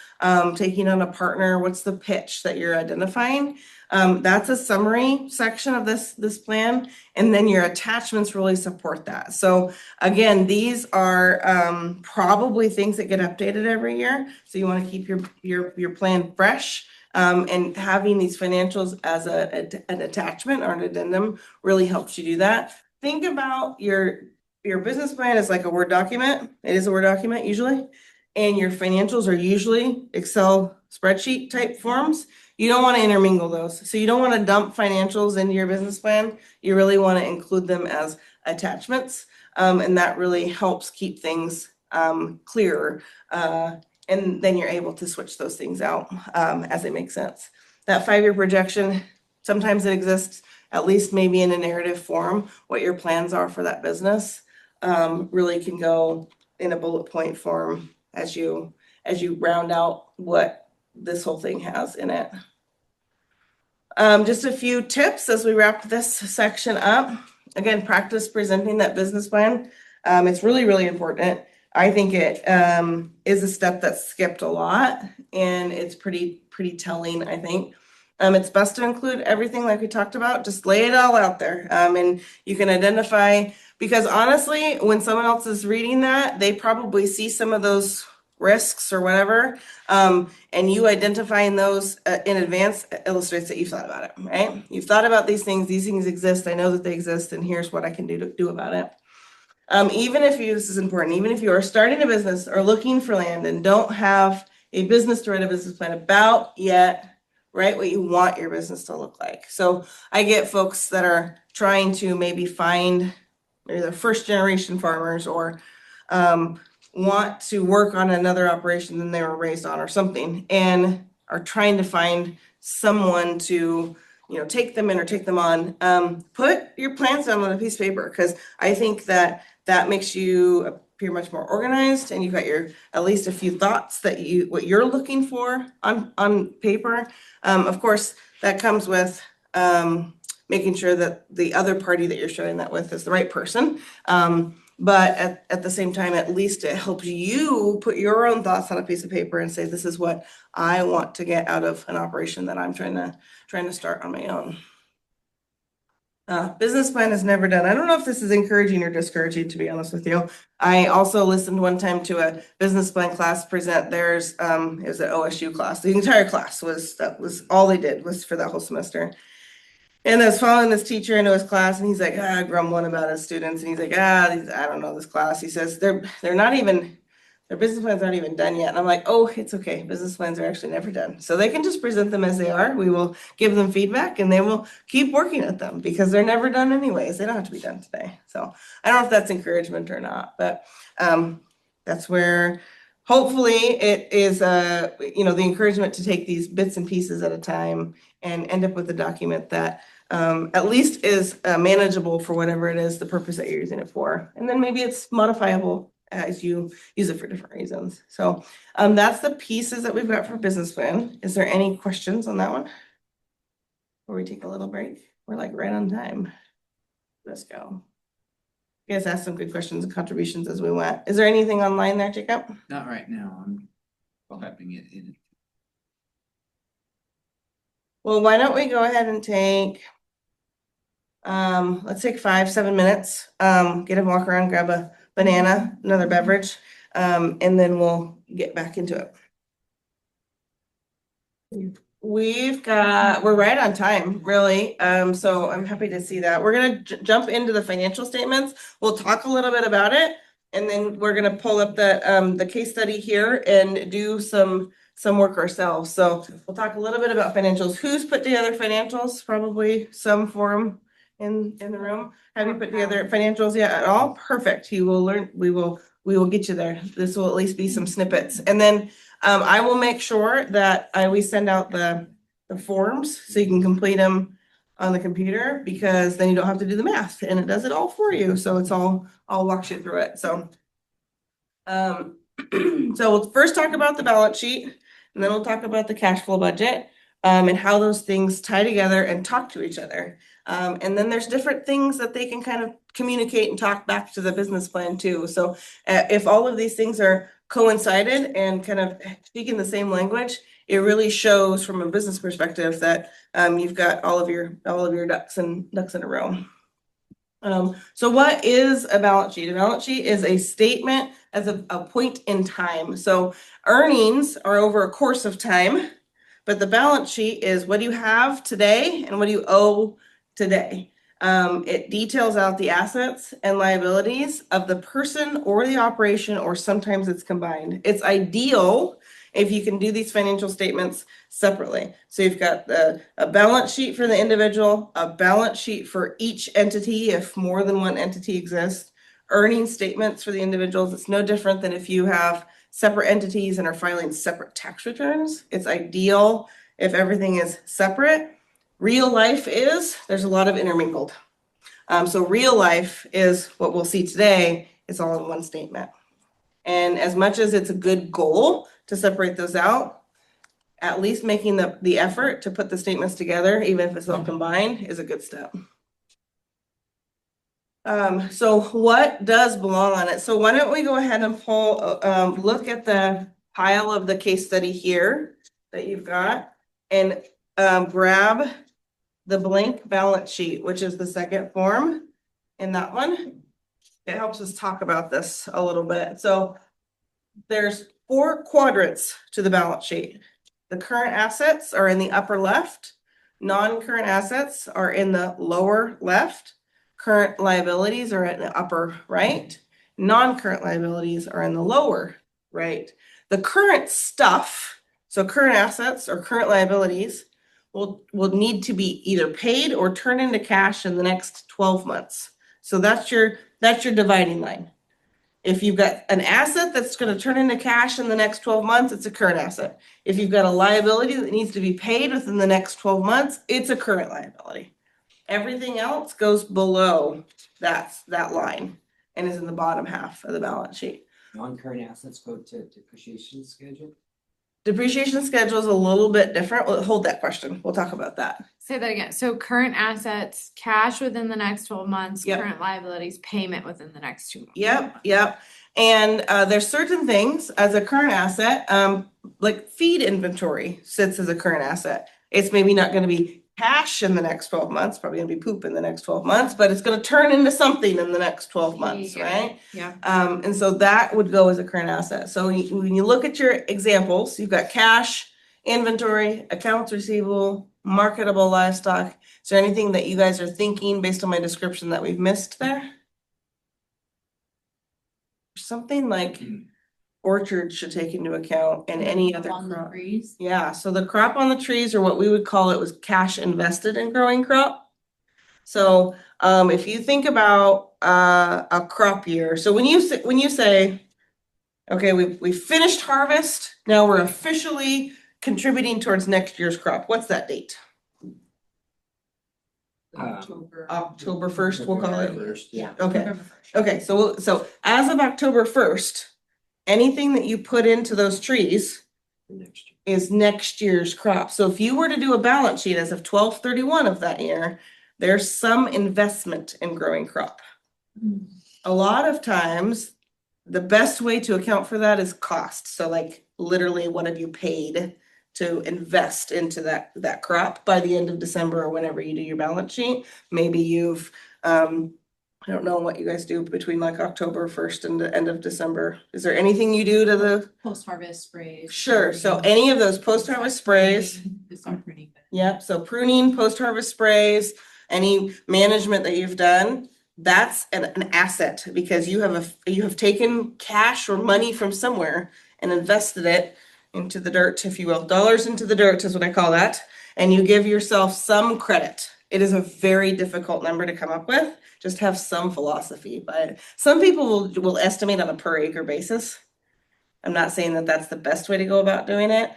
B: taking on a partner? What's the pitch that you're identifying? That's a summary section of this plan. And then your attachments really support that. So again, these are probably things that get updated every year. So you want to keep your plan fresh. And having these financials as an attachment or an addendum really helps you do that. Think about your business plan as like a Word document. It is a Word document usually. And your financials are usually Excel spreadsheet type forms. You don't want to intermingle those. So you don't want to dump financials into your business plan. You really want to include them as attachments. And that really helps keep things clearer. And then you're able to switch those things out as it makes sense. That 5-year projection, sometimes it exists at least maybe in a narrative form, what your plans are for that business. Really can go in a bullet point form as you round out what this whole thing has in it. Just a few tips as we wrap this section up. Again, practice presenting that business plan. It's really, really important. I think it is a step that's skipped a lot, and it's pretty telling, I think. It's best to include everything like we talked about. Just lay it all out there. And you can identify, because honestly, when someone else is reading that, they probably see some of those risks or whatever. And you identifying those in advance illustrates that you've thought about it, right? You've thought about these things exist. I know that they exist, and here's what I can do about it. This is important, even if you are starting a business or looking for land and don't have a business to write a business plan about yet, write what you want your business to look like. So I get folks that are trying to maybe find maybe they're first generation farmers or want to work on another operation than they were raised on or something, and are trying to find someone to, take them in or take them on. Put your plans down on a piece of paper, because I think that makes you appear much more organized, and you've got at least a few thoughts that what you're looking for on paper. Of course, that comes with making sure that the other party that you're sharing that with is the right person. But at the same time, at least it helps you put your own thoughts on a piece of paper and say, this is what I want to get out of an operation that I'm trying to start on my own. Business plan is never done. I don't know if this is encouraging or discouraging, to be honest with you. I also listened one time to a business plan class present theirs. It was an OSU class. The entire class was all they did was for that whole semester. And I was following this teacher into his class, and he's like, grumbling about his students. And he's like, I don't know this class. He says, they're not even, their business plans aren't even done yet. And I'm like, oh, it's okay. Business plans are actually never done. So they can just present them as they are. We will give them feedback, and they will keep working at them because they're never done anyways. They don't have to be done today. So I don't know if that's encouragement or not, but that's where hopefully it is, the encouragement to take these bits and pieces at a time and end up with a document that at least is manageable for whatever it is, the purpose that you're using it for. And then maybe it's modifiable as you use it for different reasons. So that's the pieces that we've got for business plan. Is there any questions on that one? Before we take a little break? We're like right on time. Let's go. You guys asked some good questions and contributions as we went. Is there anything online there, Jacob?
E: Not right now, I'm typing it in.
B: Well, why don't we go ahead and take, let's take 5-7 minutes, get a walk around, grab a banana, another beverage, and then we'll get back into it. We're right on time, really. So I'm happy to see that. We're gonna jump into the financial statements. We'll talk a little bit about it, and then we're gonna pull up the case study here and do some work ourselves. So we'll talk a little bit about financials. Who's put together financials? Probably some form in the room. Have you put together financials yet at all? Perfect. You will learn. We will get you there. This will at least be some snippets, and then I will make sure that we send out the forms so you can complete them on the computer, because then you don't have to do the math, and it does it all for you. So I'll walk you through it. So so we'll first talk about the balance sheet, and then we'll talk about the cash flow budget, and how those things tie together and talk to each other. And then there's different things that they can kind of communicate and talk back to the business plan too. So if all of these things are coincided and kind of speaking the same language, it really shows from a business perspective that you've got all of your ducks in a row. So what is a balance sheet? A balance sheet is a statement as a point in time. So earnings are over a course of time, but the balance sheet is what do you have today and what do you owe today. It details out the assets and liabilities of the person or the operation, or sometimes it's combined. It's ideal if you can do these financial statements separately. So you've got a balance sheet for the individual, a balance sheet for each entity if more than one entity exists, earning statements for the individuals. It's no different than if you have separate entities and are filing separate tax returns. It's ideal if everything is separate. Real life there's a lot of intermingled. So real life is what we'll see today. It's all in one statement. And as much as it's a good goal to separate those out, at least making the effort to put the statements together, even if it's not combined, is a good step. So what does belong on it? So why don't we go ahead and look at the pile of the case study here that you've got, and grab the blank balance sheet, which is the second form in that one. It helps us talk about this a little bit. So there's 4 quadrants to the balance sheet. The current assets are in the upper left. Non-current assets are in the lower left. Current liabilities are in the upper right. Non-current liabilities are in the lower right. The current stuff, so current assets or current liabilities, will need to be either paid or turned into cash in the next 12 months. So that's your That's your dividing line. If you've got an asset that's gonna turn into cash in the next 12 months, it's a current asset. If you've got a liability that needs to be paid within the next 12 months, it's a current liability. Everything else goes below that line and is in the bottom half of the balance sheet.
F: Non-current assets go to depreciation schedule?
B: Depreciation schedule is a little bit different. Well, hold that question. We'll talk about that.
G: Say that again. So current assets, cash within the next 12 months,
B: Yep.
G: current liabilities, payment within the next 2 months.
B: Yep. And there's certain things as a current asset, like feed inventory sits as a current asset. It's maybe not gonna be cash in the next 12 months, probably gonna be poop in the next 12 months, but it's gonna turn into something in the next 12 months,
G: Yeah.
B: right?
G: Yeah.
B: And so that would go as a current asset. So when you look at your examples, you've got cash, inventory, accounts receivable, marketable livestock. Is there anything that you guys are thinking based on my description that we've missed there? Something like orchards should take into account and any other
H: On the
B: crop.
H: trees.
B: Yeah, so the crop on the trees are what we would call it was cash invested in growing crop. So if you think about a crop year, so when you say, okay, we finished harvest, now we're officially contributing towards next year's crop, what's that date? October 1st, we'll call it.
F: First, yeah.
B: Okay.
H: November 1st.
B: Okay, so as of October 1st, anything that you put into those trees
F: For next year.
B: is next year's crop. So if you were to do a balance sheet as of 12/31 of that year, there's some investment in growing crop. A lot of times, the best way to account for that is cost. So like literally what have you paid to invest into that crop by the end of December or whenever you do your balance sheet? Maybe you've I don't know what you guys do between like October 1st and the end of December. Is there anything you do to the?
H: Post-harvest sprays.
B: Sure, so any of those post-harvest sprays,
H: Just start pruning.
B: yep, so pruning, post-harvest sprays, any management that you've done, that's an asset because you have taken cash or money from somewhere and invested it into the dirt, if you will. Dollars into the dirt is what I call that. And you give yourself some credit. It is a very difficult number to come up with. Just have some philosophy, but some people will estimate on a per acre basis. I'm not saying that that's the best way to go about doing it.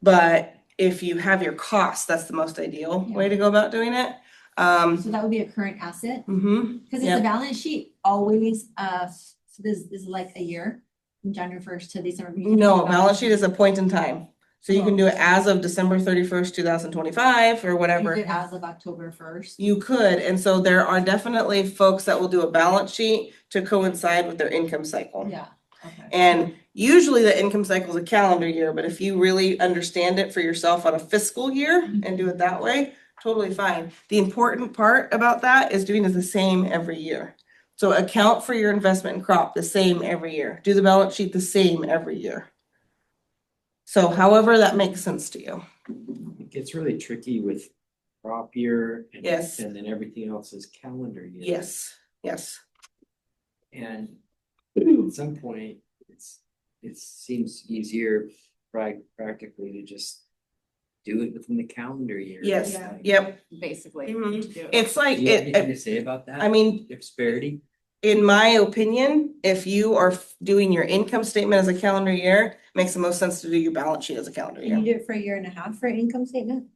B: But if you have your costs, that's the most ideal way to go about doing it.
H: So that would be a current asset,
B: Mhm.
H: because it's
B: Yep.
H: a balance sheet always, so this is like a year, from January 1st to December. You can do
B: No, balance sheet is a point in time. So you can do it
H: Oh.
B: as of December 31st, 2025 or
H: You
B: whatever.
H: did as of October 1st.
B: You could, and so there are definitely folks that will do a balance sheet to coincide with their income cycle.
H: Yeah, okay.
B: And usually the income cycle is a calendar year, but if you really understand it for yourself on a fiscal year and do it that way, totally fine. The important part about that is doing it the same every year. So account for your investment in crop the same every year. Do the balance sheet the same every year. So however that makes sense to you.
F: It gets really tricky with crop year and.
B: Yes.
F: And then everything else is calendar year.
B: Yes.
F: And at some point, it seems easier practically to just do it within the calendar year.
B: Yes,
F: Like,
B: yep.
G: Basically.
B: Mhm.
G: to do it.
B: It's like,
F: Do you have anything to say about that?
B: I mean,
F: Disparity?
B: in my opinion, if you are doing your income statement as a calendar year, makes the most sense to do your balance sheet as a calendar
H: Can you
B: year.
H: do it for a year and a half for an income statement?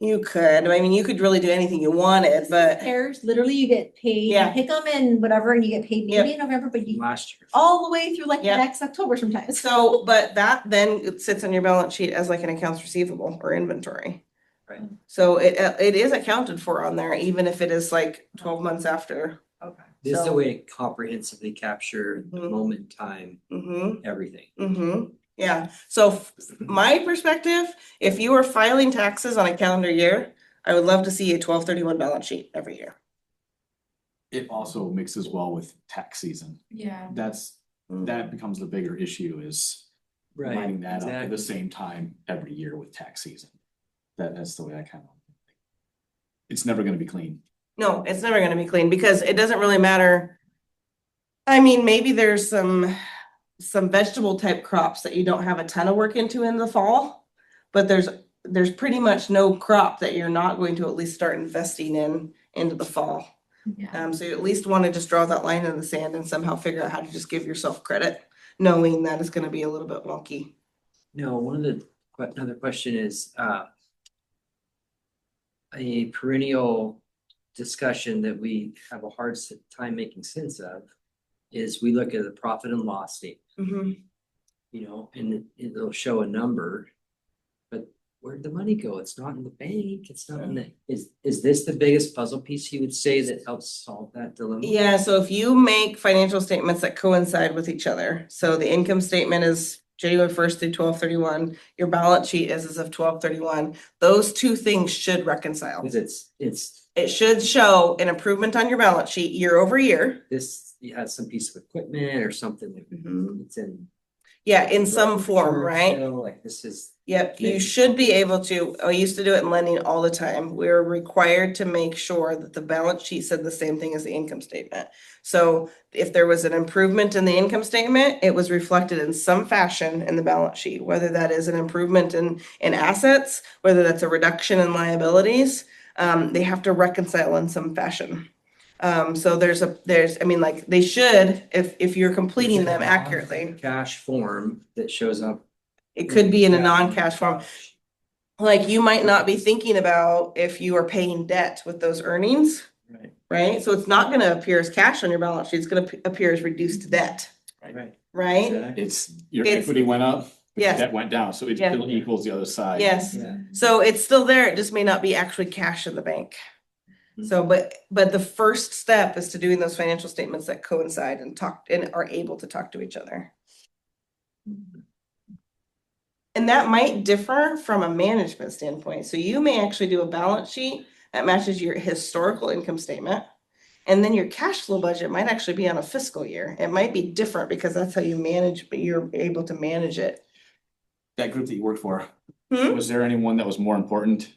B: You could, I mean, you could really do anything you wanted, but
H: Pairs, literally you get paid,
B: Yeah.
H: you pick them and whatever, and you get paid
B: Yep.
H: maybe in November, but you,
F: Last year.
H: all the way through like the
B: Yep.
H: next October sometimes.
B: so, but that then it sits on your balance sheet as like an accounts receivable or inventory.
F: Right.
B: So it is accounted for on there, even if it is like 12 months after.
H: Okay.
F: This is
B: So-
F: a way to comprehensively capture the
B: Mhm.
F: moment in time,
B: Mm-hmm.
F: everything.
B: Mm-hmm, yeah, so my perspective, if you are filing taxes on a calendar year, I would love to see a 12/31 balance sheet every year.
C: It also mixes well with tax season.
G: Yeah.
C: That becomes the bigger issue is lining that up at the same time every year with tax season. That's the way I kind of. It's never gonna be clean.
B: No, it's never gonna be clean because it doesn't really matter. I mean, maybe there's some vegetable type crops that you don't have a ton of work into in the fall. But there's pretty much no crop that you're not going to at least start investing in into the fall.
G: Yeah.
B: So you at least want to just draw that line in the sand and somehow figure out how to just give yourself credit, knowing that it's gonna be a little bit wonky.
F: No, another question is, a perennial discussion that we have a hard time making sense of is we look at the profit and loss statement,
B: Mhm.
F: you know, and it'll show a number. But where'd the money go? It's not in the bank, it's not in the, is this the biggest puzzle piece you would say that helps solve that dilemma?
B: Yeah, so if you make financial statements that coincide with each other, so the income statement is January 1st through 12/31, your balance sheet is as of 12/31, those two things should reconcile.
F: Cause it's,
B: It should show an improvement on your balance sheet year over year.
F: this, you had some piece of equipment or something that
B: Mhm.
F: it's in.
B: Yeah, in some form, right?
F: Still, like this is,
B: Yep, you
F: Maybe.
B: should be able to, I used to do it in lending all the time. We're required to make sure that the balance sheet said the same thing as the income statement. So if there was an improvement in the income statement, it was reflected in some fashion in the balance sheet, whether that is an improvement in assets, whether that's a reduction in liabilities. They have to reconcile in some fashion. So I mean, like, they should, if you're completing them accurately.
F: cash form that shows up.
B: It could be in a non-cash form. Like, you might not be thinking about if you are paying debt with those earnings,
F: Right,
B: right? So it's not gonna appear as cash on your balance sheet, it's gonna appear as reduced debt,
F: right.
B: right?
C: It's, your
B: It's-
C: equity went up, but your
B: Yes.
C: debt went down, so it
B: Yeah.
C: still equals the other side.
B: Yes,
F: Yeah.
B: so it's still there, it just may not be actually cash in the bank. So, but the first step is to doing those financial statements that coincide and talk, and are able to talk to each other. And that might differ from a management standpoint. So you may actually do a balance sheet that matches your historical income statement. And then your cash flow budget might actually be on a fiscal year. It might be different because that's how you manage, but you're able to manage it.
C: That group that you worked for,
B: Hmm?
C: was there anyone that was more important?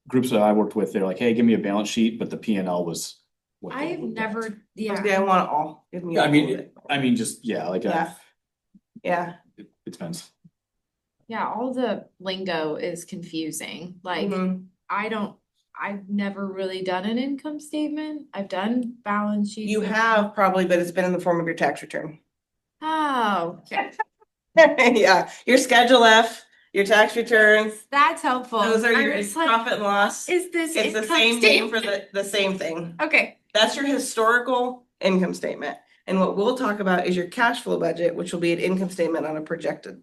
C: Groups that I worked with, they're like, hey, give me a balance sheet, but the P and L was. what they
G: I've
C: looked at.
G: never,
B: Okay,
G: yeah,
B: I want it all. Give me
C: Yeah, I
B: all
C: mean,
B: of it.
C: just, yeah, like,
B: Yeah. Yeah.
C: it depends.
G: yeah, all the lingo is confusing. Like,
B: Mhm.
G: I've never really done an income statement. I've done balance sheets.
B: You have probably, but it's been in the form of your tax return.
G: Oh, okay.
B: Yeah, your Schedule F, your tax returns,
G: That's helpful.
B: those are
G: I
B: your
G: was like,
B: profit and loss.
G: is this
B: It's the
G: income
B: same name for
G: statement?
B: the same thing.
G: Okay,
B: That's your historical income statement. And what we'll talk about is your cash flow budget, which will be an income statement on a projected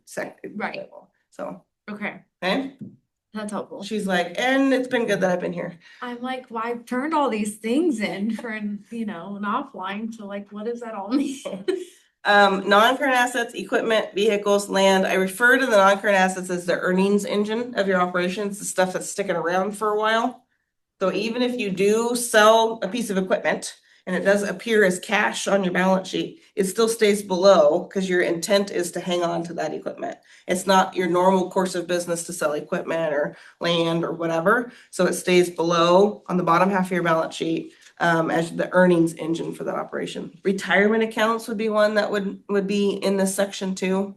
G: Right.
B: level. So,
G: okay,
B: okay,
G: that's helpful.
B: she's like, and it's been good that I've been here.
G: I'm like, well, I've turned all these things in for, an offline, so like, what does that all mean?
B: Non-current assets, equipment, vehicles, land. I refer to the non-current assets as the earnings engine of your operations, the stuff that's sticking around for a while. So even if you do sell a piece of equipment and it does appear as cash on your balance sheet, it still stays below because your intent is to hang on to that equipment. It's not your normal course of business to sell equipment or land or whatever. So it stays below on the bottom half of your balance sheet as the earnings engine for that operation. Retirement accounts would be one that would be in this section too.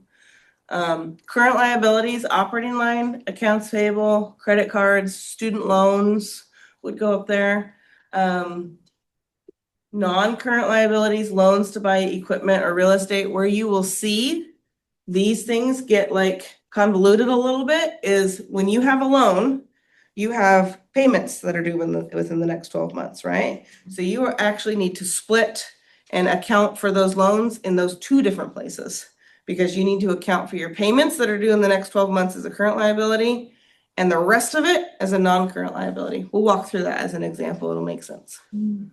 B: Current liabilities, operating line, accounts payable, credit cards, student loans would go up there. Non-current liabilities, loans to buy equipment or real estate, where you will see these things get like convoluted a little bit is when you have a loan, you have payments that are due within the next 12 months, right? So you actually need to split and account for those loans in those two different places. Because you need to account for your payments that are due in the next 12 months as a current liability and the rest of it as a non-current liability. We'll walk through that as an example. It'll make sense. Sound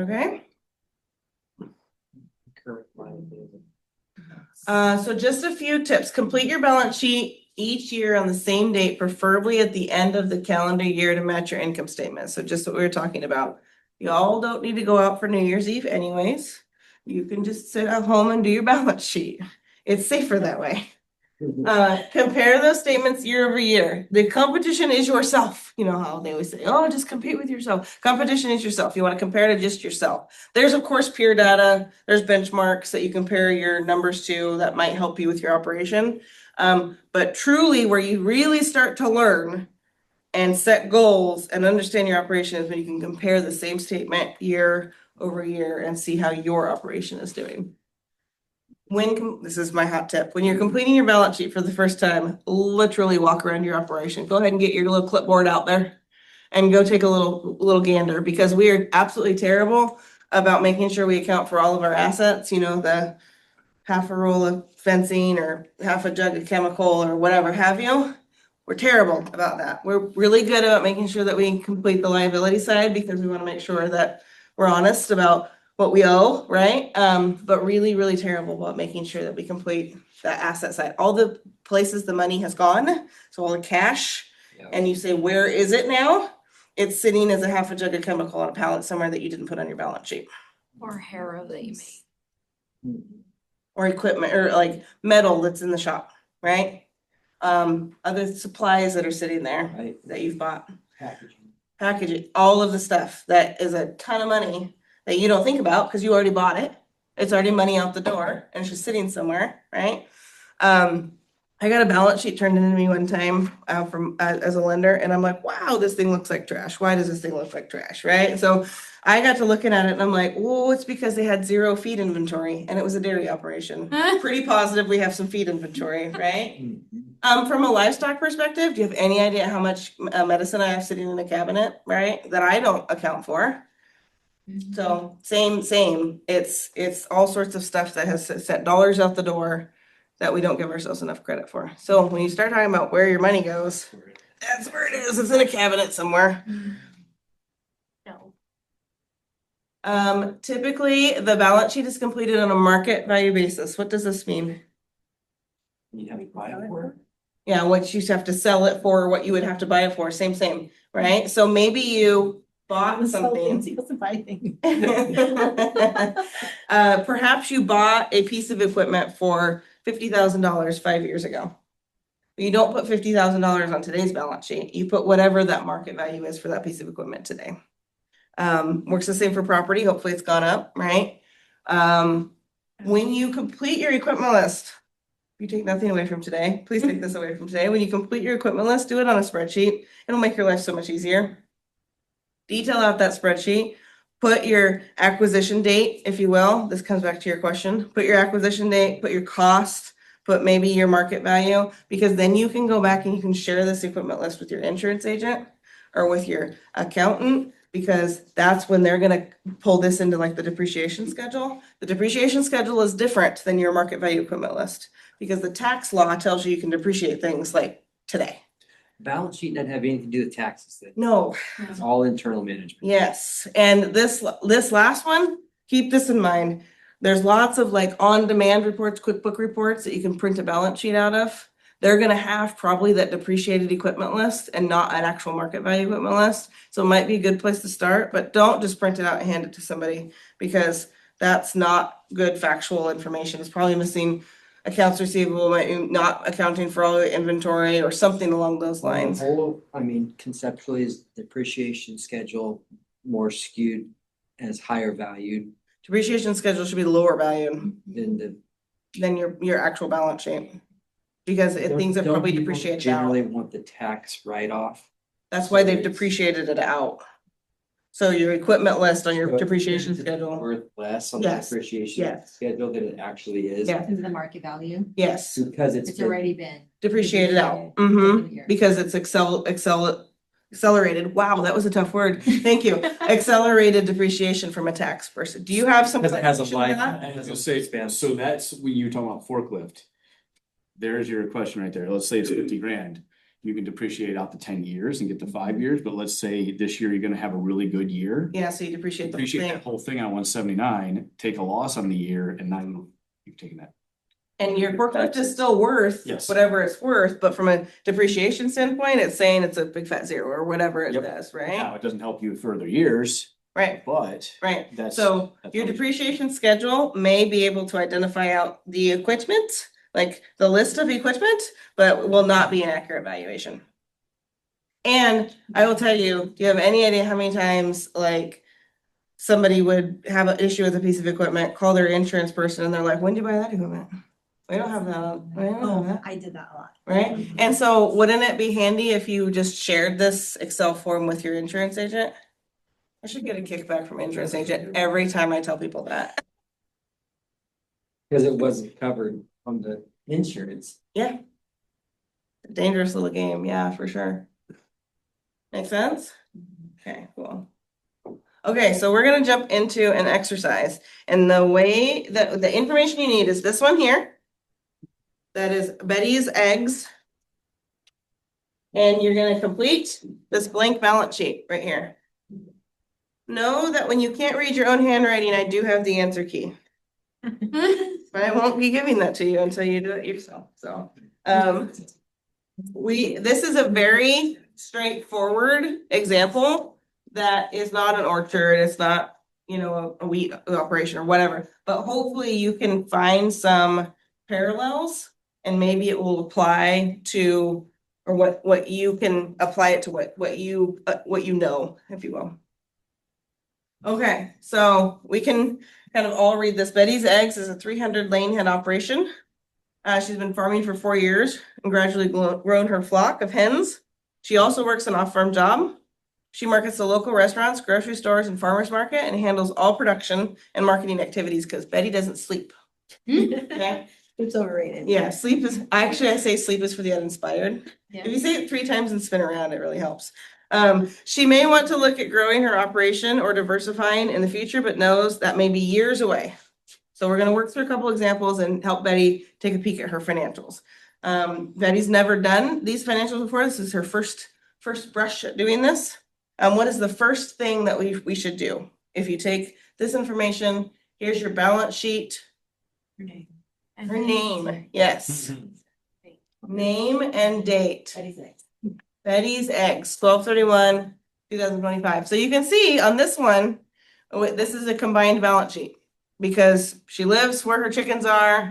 B: okay?
F: Current liability.
B: So just a few tips. Complete your balance sheet each year on the same date, preferably at the end of the calendar year to match your income statement. So just what we were talking about. Y'all don't need to go out for New Year's Eve anyways. You can just sit at home and do your balance sheet. It's safer that way. Compare those statements year over year. The competition is yourself. You know how they always say, oh, just compete with yourself. Competition is yourself. You want to compare to just yourself. There's of course peer data. There's benchmarks that you compare your numbers to that might help you with your operation. But truly where you really start to learn and set goals and understand your operation is when you can compare the same statement year over year and see how your operation is doing. This is my hot tip, when you're completing your balance sheet for the first time, literally walk around your operation. Go ahead and get your little clipboard out there and go take a little gander, because we are absolutely terrible about making sure we account for all of our assets, you know, the half a roll of fencing or half a jug of chemical or whatever have you. We're terrible about that. We're really good about making sure that we complete the liability side, because we want to make sure that we're honest about what we owe, right? But really, really terrible about making sure that we complete that asset side. All the places the money has gone, so all the cash,
F: Yeah.
B: and you say, where is it now? It's sitting as a half a jug of chemical on a pallet somewhere that you didn't put on your balance sheet.
G: Or Harrow that you made.
B: Or equipment, or like metal that's in the shop, right? Other supplies that are sitting there
F: Right,
B: that you've bought.
F: packaging.
B: Packaging, all of the stuff that is a ton of money that you don't think about because you already bought it. It's already money out the door and it's just sitting somewhere, right? I got a balance sheet turned into me one time from as a lender, and I'm like, wow, this thing looks like trash. Why does this thing look like trash, right? So I got to looking at it and I'm like, whoa, it's because they had 0 feed inventory and it was a dairy operation. Pretty positive we have some feed inventory, right? From a livestock perspective, do you have any idea how much medicine I have sitting in a cabinet, right? That I don't account for. So same. It's all sorts of stuff that has sent dollars out the door that we don't give ourselves enough credit for. So when you start talking about where your money goes, that's where it is. It's in a cabinet somewhere.
G: No.
B: Typically the balance sheet is completed on a market value basis. What does this mean?
F: You have to buy it for it?
B: Yeah, what you have to sell it for, or what you would have to buy it for, same, right? So maybe you bought something. Perhaps you bought a piece of equipment for $50,000 5 years ago. You don't put $50,000 on today's balance sheet. You put whatever that market value is for that piece of equipment today. Works the same for property. Hopefully it's gone up, right? When you complete your equipment list, you take nothing away from today. Please take this away from today. When you complete your equipment list, do it on a spreadsheet. It'll make your life so much easier. Detail out that spreadsheet. Put your acquisition date, if you will. This comes back to your question. Put your acquisition date, put your cost, put maybe your market value, because then you can go back and you can share this equipment list with your insurance agent or with your accountant, because that's when they're gonna pull this into like the depreciation schedule. The depreciation schedule is different than your market value equipment list, because the tax law tells you can depreciate things like today.
F: Balance sheet doesn't have anything to do with taxes, then.
B: No,
F: It's all internal management.
B: yes, and this last one, keep this in mind. There's lots of like on-demand reports, QuickBook reports that you can print a balance sheet out of. They're gonna have probably that depreciated equipment list and not an actual market value equipment list. So it might be a good place to start, but don't just print it out and hand it to somebody, because that's not good factual information. It's probably missing accounts receivable, not accounting for all the inventory or something along those lines.
F: I mean, conceptually, is depreciation schedule more skewed as higher valued
B: Depreciation schedule should be lower value
F: than the.
B: than your actual balance sheet. Because things have
F: Don't
B: probably
F: people
B: depreciated
F: Generally
B: out.
F: want the tax write-off.
B: That's why they've
F: it's-
B: depreciated it out. So your equipment list on
F: So
B: your
F: it's
B: depreciation
F: Worth
B: schedule,
F: less on the
B: Yes,
F: depreciation
B: yes.
F: schedule than it actually is.
B: Yeah.
H: Is the market value?
B: yes,
F: Because
H: It's already been.
B: depreciated out.
H: Depreciated.
B: Because it's accelerated. Wow, that was a tough word. Thank you. Accelerated depreciation from a tax person. Do you have some?
F: Because it has a
B: clarification
F: life.
B: on that?
C: I was gonna say, so that's when you're talking about forklift. There's your question right there. Let's say it's 50 grand. You can depreciate out the 10 years and get the 5 years, but let's say this year you're gonna have a really good year.
B: Yeah, so you depreciate the whole
C: Depreciate
B: thing.
C: that whole thing on 179, take a loss on the year, and now you've taken that.
B: And your forklift is still worth
C: Yes.
B: whatever it's worth, but from a depreciation standpoint, it's saying it's a big fat zero or whatever it
C: Yep.
B: does,
C: Now,
B: right?
C: it doesn't help you further years,
B: Right,
C: but
B: right.
C: that's.
B: So
C: that's
B: your
C: how we-
B: depreciation schedule may be able to identify out the equipment, like the list of equipment, but will not be an accurate valuation. And I will tell you, do you have any idea how many times like somebody would have an issue with a piece of equipment, call their insurance person and they're like, when did you buy that equipment? We don't have that on, we don't have
H: Oh,
B: that,
H: I did that a lot.
B: right? And so wouldn't it be handy if you just shared this Excel form with your insurance agent? I should get a kickback from insurance agent every time I tell people that.
F: Cause it wasn't covered on the insurance.
B: Yeah. Dangerous little game, yeah, for sure. Make sense? Okay, cool. Okay, so we're gonna jump into an exercise, and the way that the information you need is this one here. That is Betty's eggs. And you're gonna complete this blank balance sheet right here. Know that when you can't read your own handwriting, I do have the answer key. But I won't be giving that to you until you do it yourself, so. This is a very straightforward example that is not an orchard, it's not, you know, a wheat operation or whatever. But hopefully you can find some parallels and maybe it will apply to, or what you can apply it to what you know, if you will. Okay, so we can kind of all read this. Betty's Eggs is a 300 lane hen operation. She's been farming for 4 years and gradually grown her flock of hens. She also works an off-farm job. She markets to local restaurants, grocery stores, and farmers market, and handles all production and marketing activities because Betty doesn't sleep. Okay?
H: It's overrated.
B: Yeah, sleep is, I say sleep is for the uninspired.
D: Yeah.
B: If you say it 3 times and spin around, it really helps. She may want to look at growing her operation or diversifying in the future, but knows that may be years away. So we're gonna work through a couple examples and help Betty take a peek at her financials. Betty's never done these financials before. This is her first brush at doing this. What is the first thing that we should do? If you take this information, here's your balance sheet. Her name, yes. Name and date. Betty's Eggs, 12/31/2025. So you can see on this one, this is a combined balance sheet because she lives where her chickens are.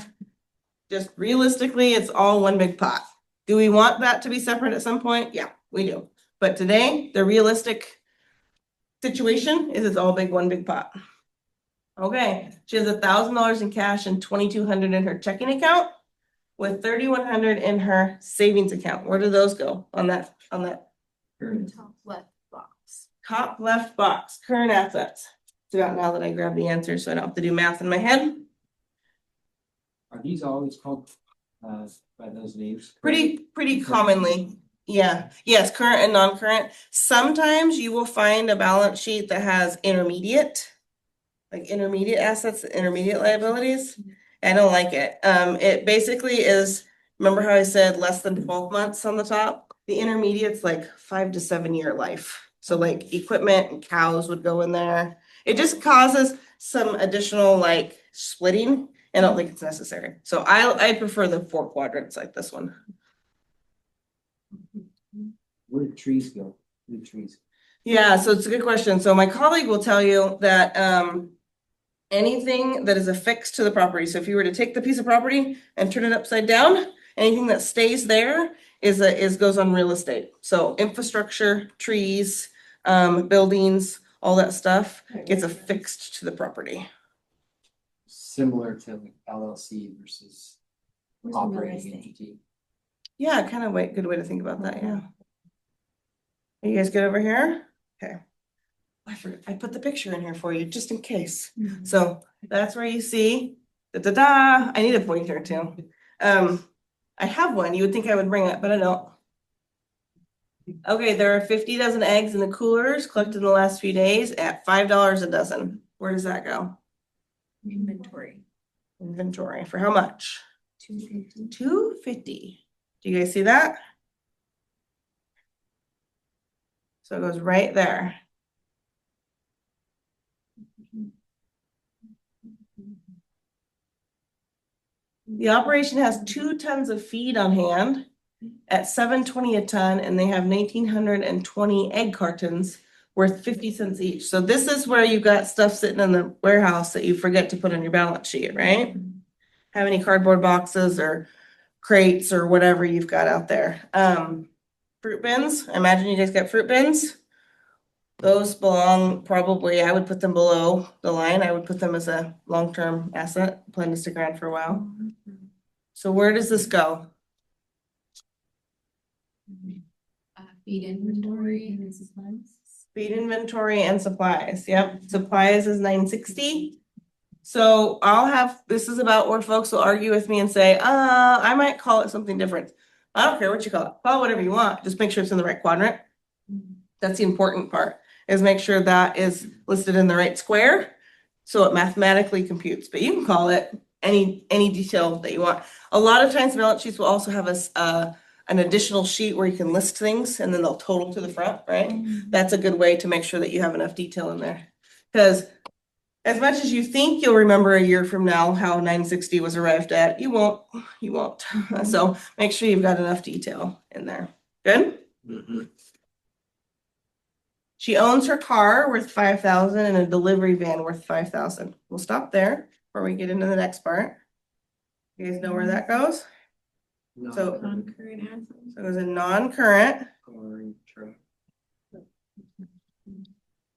B: Just realistically, it's all one big pot. Do we want that to be separate at some point? Yeah, we do. But today, the realistic situation is it's all one big pot. Okay, she has $1,000 in cash and $2,200 in her checking account with $3,100 in her savings account. Where do those go on that
D: Top left box.
B: top left box? Current assets. It's about now that I grab the answer, so I don't have to do math in my head.
F: Are these always called by those names?
B: Pretty commonly. Yeah, yes, current and non-current. Sometimes you will find a balance sheet that has intermediate assets, intermediate liabilities. I don't like it. It basically is, remember how I said less than 12 months on the top? The intermediate's like 5 to 7 year life. So like equipment and cows would go in there. It just causes some additional like splitting. I don't think it's necessary. So I prefer the 4 quadrants like this one.
F: Where do trees go? Where do trees?
B: Yeah, so it's a good question. So my colleague will tell you that anything that is affixed to the property, so if you were to take the piece of property and turn it upside down, anything that stays there goes on real estate. So infrastructure, trees, buildings, all that stuff gets affixed to the property.
F: Similar to like LLC versus operating entity.
B: Yeah, kind of good way to think about that, yeah. Are you guys good over here? Okay. I forgot, I put the picture in here for you, just in case. So that's where you see, I need a pointer too. I have one, you would think I would bring it, but I don't. Okay, there are 50 dozen eggs in the coolers collected in the last few days at $5 a dozen. Where does that go?
D: Inventory.
B: Inventory, for how much?
D: $250.
B: $250. Do you guys see that? So it goes right there. The operation has 2 tons of feed on hand at $7.20 a ton, and they have 1,920 egg cartons worth 50 cents each. So this is where you got stuff sitting in the warehouse that you forget to put on your balance sheet, right? Have any cardboard boxes or crates or whatever you've got out there. Fruit bins, I imagine you guys got fruit bins. Those belong probably, I would put them below the line. I would put them as a long-term asset, plan to stick around for a while. So where does this go?
G: Feed inventory.
B: Feed inventory and supplies, yep, supplies is 960. So I'll have, this is about where folks will argue with me and say, I might call it something different. I don't care what you call it, call it whatever you want, just make sure it's in the right quadrant. That's the important part, is make sure that is listed in the right square. So it mathematically computes, but you can call it any detail that you want. A lot of times balance sheets will also have an additional sheet where you can list things and then they'll total to the front, right? That's a good way to make sure that you have enough detail in there. Because as much as you think you'll remember a year from now how 960 was arrived at, you won't. So make sure you've got enough detail in there. Good?
F: Mhm.
B: She owns her car worth 5,000 and a delivery van worth 5,000. We'll stop there before we get into the next part. You guys know where that goes? So-
G: Non-current assets.
B: So it was a non-current.
F: Car and truck.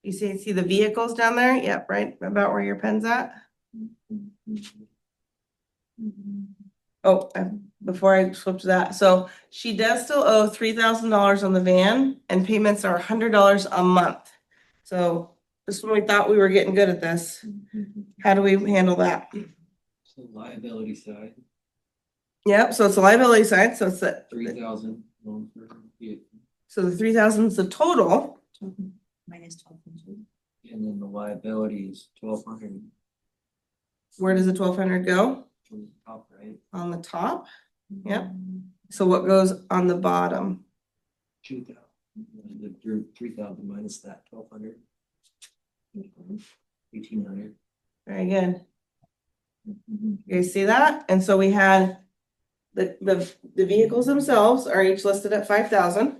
B: You see the vehicles down there? Yep, right about where your pen's at. Oh, before I flip to that, so she does still owe $3,000 on the van and payments are $100 a month. So this is when we thought we were getting good at this. How do we handle that?
F: So liability side,
B: Yep, so it's a liability side, so it's the,
F: 3,000 loan for vehicle,
B: so the 3,000 is the total.
H: Minus 1200.
F: and then the liability is 1,200
B: Where does the 1,200 go?
F: from the top, right?
B: On the top? Yep. So what goes on the bottom?
F: 2,000. The 3,000 minus that 1,200. 1,800.
B: Very good. You guys see that? And so we had the vehicles themselves are each listed at 5,000,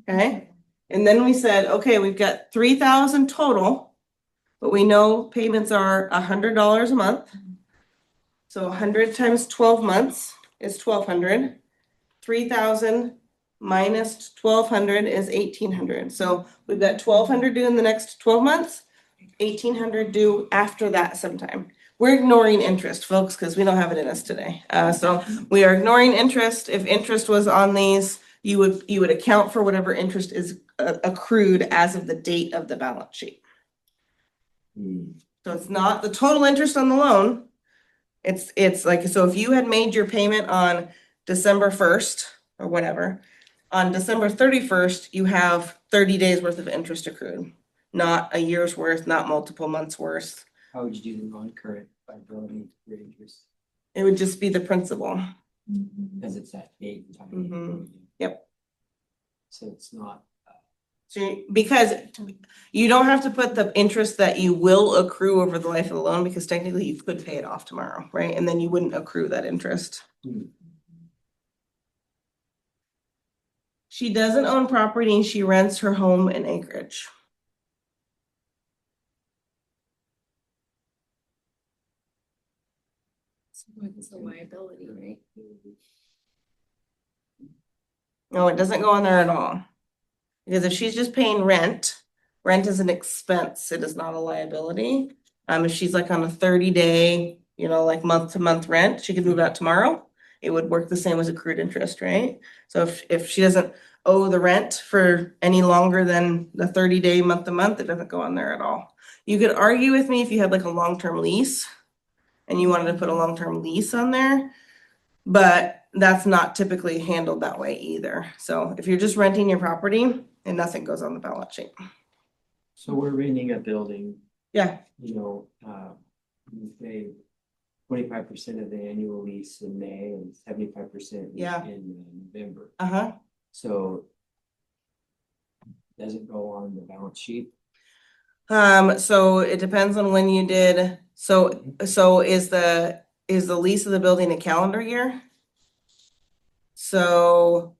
B: okay? And then we said, okay, we've got 3,000 total, but we know payments are $100 a month. So 100 times 12 months is 1,200. 3,000 minus 1,200 is 1,800. So we've got 1,200 due in the next 12 months, 1,800 due after that sometime. We're ignoring interest, folks, because we don't have it in us today. So we are ignoring interest. If interest was on these, you would account for whatever interest is accrued as of the date of the balance sheet. So it's not the total interest on the loan. It's like, so if you had made your payment on December 1st or whatever, on December 31st, you have 30 days worth of interest accrued, not a year's worth, not multiple months worth.
F: How would you do the non-current liability for interest?
B: It would just be the principal.
F: Because it's that date and time.
B: Mhm. Yep.
F: So it's not,
B: Because you don't have to put the interest that you will accrue over the life of the loan, because technically you could pay it off tomorrow, right? And then you wouldn't accrue that interest. She doesn't own property and she rents her home in Anchorage.
G: It's a liability, right?
B: No, it doesn't go on there at all. Because if she's just paying rent, rent is an expense, it is not a liability. If she's like on a 30-day, like month to month rent, she could move out tomorrow. It would work the same as accrued interest, right? So if she doesn't owe the rent for any longer than the 30-day month to month, it doesn't go on there at all. You could argue with me if you had like a long-term lease and you wanted to put a long-term lease on there, but that's not typically handled that way either. So if you're just renting your property, and nothing goes on the balance sheet.
F: so we're renting a building,
B: Yeah,
F: you pay 25% of the annual lease in May and 75%
B: Yeah.
F: in November.
B: uh-huh.
F: So does it go on the balance sheet?
B: So it depends on when you did, so is the lease of the building a calendar year? So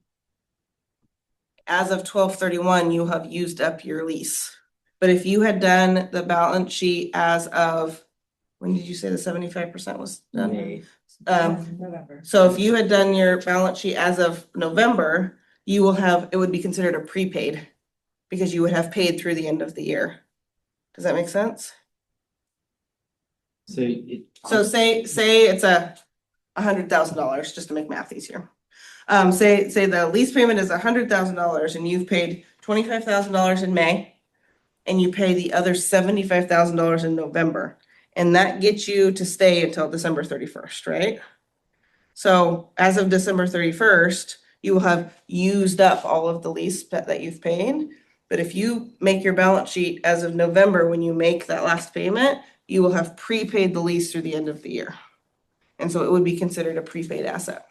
B: as of 12/31, you have used up your lease. But if you had done the balance sheet as of, when did you say the 75% was done?
F: May.
B: November. So if you had done your balance sheet as of November, it would be considered a prepaid because you would have paid through the end of the year. Does that make sense?
F: So it.
B: So say it's a $100,000, just to make math easier. Say the lease payment is $100,000 and you've paid $25,000 in May. And you pay the other $75,000 in November. And that gets you to stay until December 31st, right? So as of December 31st, you will have used up all of the lease that you've paid. But if you make your balance sheet as of November, when you make that last payment, you will have prepaid the lease through the end of the year. And so it would be considered a prepaid asset.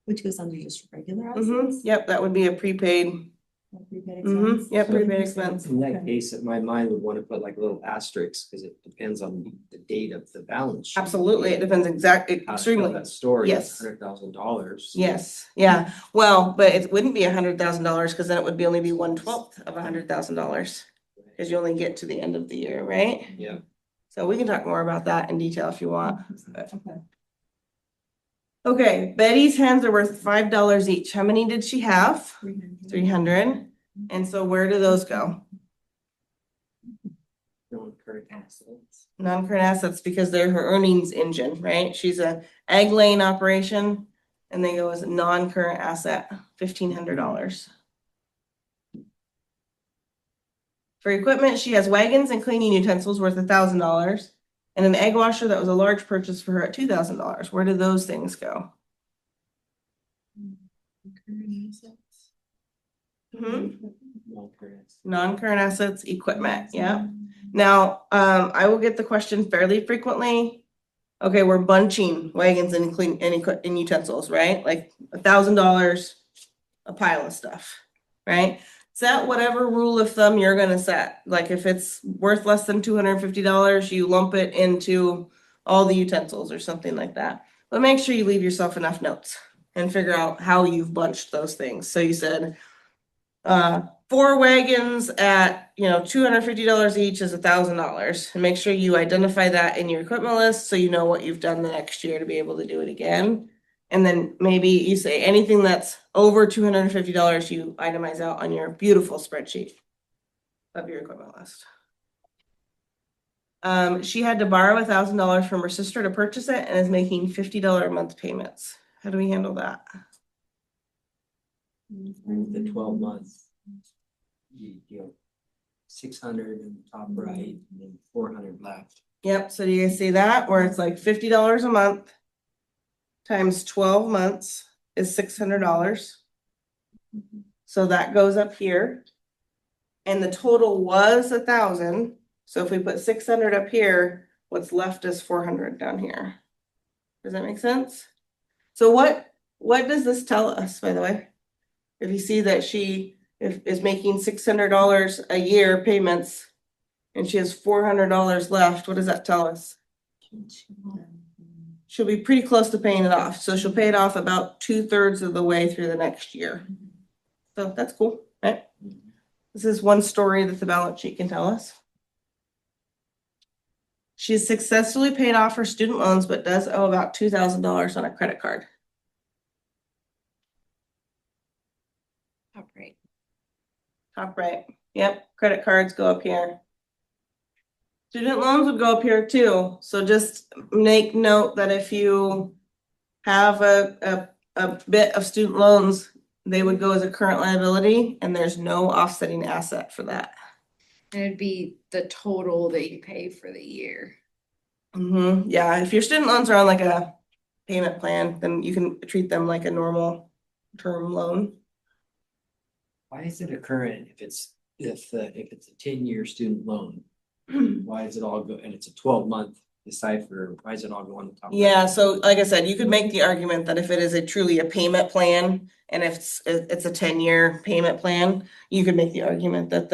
H: Which goes under just regular
B: Mhm,
H: assets?
B: yep, that would be a prepaid,
H: Prepaid
B: mhm,
H: expense?
B: yep, prepaid expense.
F: In that case, in my mind would want to put like a little asterisk, because it depends on the date of the balance. sheet.
B: Absolutely, it depends
F: How to tell
B: extremely.
F: that story,
B: Yes.
F: $100,000.
B: Yes, yeah, well, but it wouldn't be $100,000 because then it would be only be 1/12 of $100,000. Cause you only get to the end of the year, right?
F: Yeah.
B: So we can talk more about that in detail if you want.
H: Okay.
B: Okay, Betty's hens are worth $5 each. How many did she have?
H: 300.
B: 300. And so where do those go?
F: Non-current assets.
B: Non-current assets because they're her earnings engine, right? She's a egg laying operation and they go as a non-current asset, $1,500. For equipment, she has wagons and cleaning utensils worth $1,000 and an egg washer that was a large purchase for her at $2,000. Where do those things go? Mhm.
F: Non-current.
B: Non-current assets, equipment, yeah. Now, I will get the question fairly frequently. Okay, we're bunching wagons and and utensils, right? Like $1,000 a pile of stuff, right? Set whatever rule of thumb you're gonna set. Like if it's worth less than $250, you lump it into all the utensils or something like that. But make sure you leave yourself enough notes and figure out how you've bunched those things. So you said 4 wagons at, $250 each is $1,000. And make sure you identify that in your equipment list so you know what you've done the next year to be able to do it again. And then maybe you say anything that's over $250, you itemize out on your beautiful spreadsheet of your equipment list. She had to borrow $1,000 from her sister to purchase it and is making $50 a month payments. How do we handle that?
F: The 12 months. You know, 600 in the top right and then 400 left.
B: Yep, so do you guys see that, where it's like $50 a month times 12 months is $600. So that goes up here. And the total was 1,000, so if we put 600 up here, what's left is 400 down here. Does that make sense? So what does this tell us, by the way? If you see that she is making $600 a year payments and she has $400 left, what does that tell us? She'll be pretty close to paying it off. So she'll pay it off about 2/3 of the way through the next year. So that's cool, right? This is one story that the balance sheet can tell us. She's successfully paid off her student loans, but does owe about $2,000 on a credit card.
D: Top right.
B: Top right. Yep, credit cards go up here. Student loans would go up here too. So just make note that if you have a bit of student loans, they would go as a current liability and there's no offsetting asset for that.
D: And it'd be the total that you pay for the year.
B: Yeah, if your student loans are on like a payment plan, then you can treat them like a normal term loan.
F: Why is it a current if it's a 10-year student loan? Why is it all go, and it's a 12-month decipher, why does it all go on the top?
B: Yeah, so like I said, you could make the argument that if it is truly a payment plan and if it's a 10-year payment plan, you could make the argument that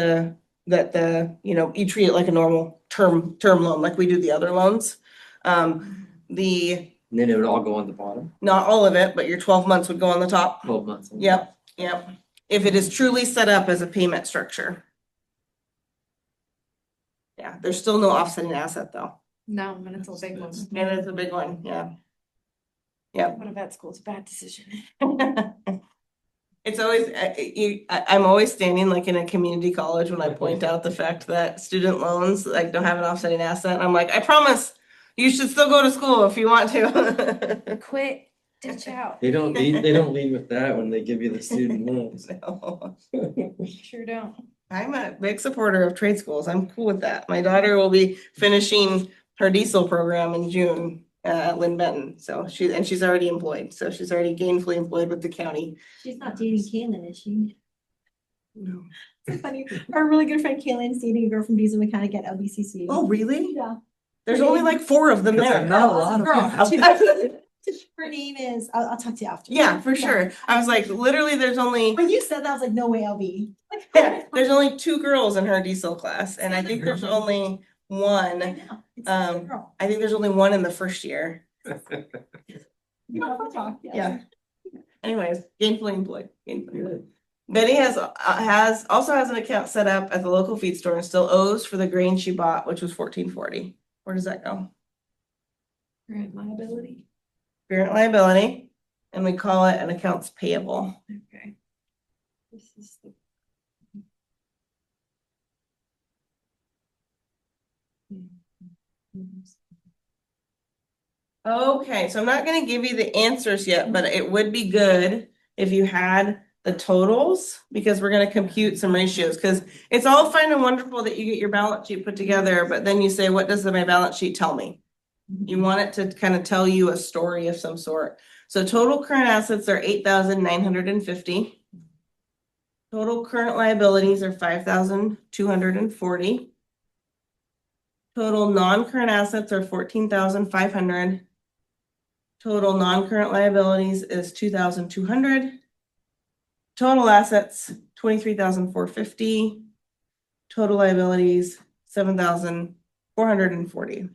B: you treat it like a normal term loan, like we do the other loans.
F: And then it would all go on the bottom,
B: Not all of it, but your 12 months would go on the top.
F: 12 months.
B: Yep. If it is truly set up as a payment structure. Yeah, there's still no offsetting asset though.
D: No, and it's a big one.
B: And it's a big one, yeah. Yep.
D: What a vet school, it's a bad decision.
B: It's always, I'm always standing like in a community college when I point out the fact that student loans like don't have an offsetting asset. And I'm like, I promise You should still go to school if you want to.
D: Quit, ditch out.
F: They don't lead with that when they give you the student loans.
B: No.
D: Sure don't.
B: I'm a big supporter of trade schools. I'm cool with that. My daughter will be finishing her diesel program in June at Lynn Benton. So she's already employed. So she's already gainfully employed with the county.
H: She's not dating Kaylin, is she?
B: No.
H: It's funny. Our really good friend Kaylin is dating a girl from Diesel Mechanic at LBCC.
B: Oh, really?
H: Yeah.
B: There's only like 4 of them there.
F: Not a lot of
H: Girl. Her name is, I'll talk to you after.
B: Yeah, for sure. I was like, literally, there's only
H: When you said that, I was like, no way, LB.
B: yeah, there's only 2 girls in her diesel class, and I think there's only
H: I
B: one.
H: know. It's a
B: Um,
H: girl.
B: I think there's only one in the first year.
H: We'll have to talk,
B: Yeah. Anyways, gainfully employed. Betty also has an account set up at the local feed store and still owes for the grain she bought, which was $14.40. Where does that go?
D: Grant liability.
B: Parent liability, and we call it an accounts payable.
D: Okay. This is the.
B: Okay, so I'm not gonna give you the answers yet, but it would be good if you had the totals, because we're gonna compute some ratios, because it's all fine and wonderful that you get your balance sheet put together, but then you say, what does my balance sheet tell me? You want it to kind of tell you a story of some sort. So total current assets are 8,950. Total current liabilities are 5,240. Total non-current assets are 14,500. Total non-current liabilities is 2,200. Total assets, 23,450. Total liabilities, 7,440.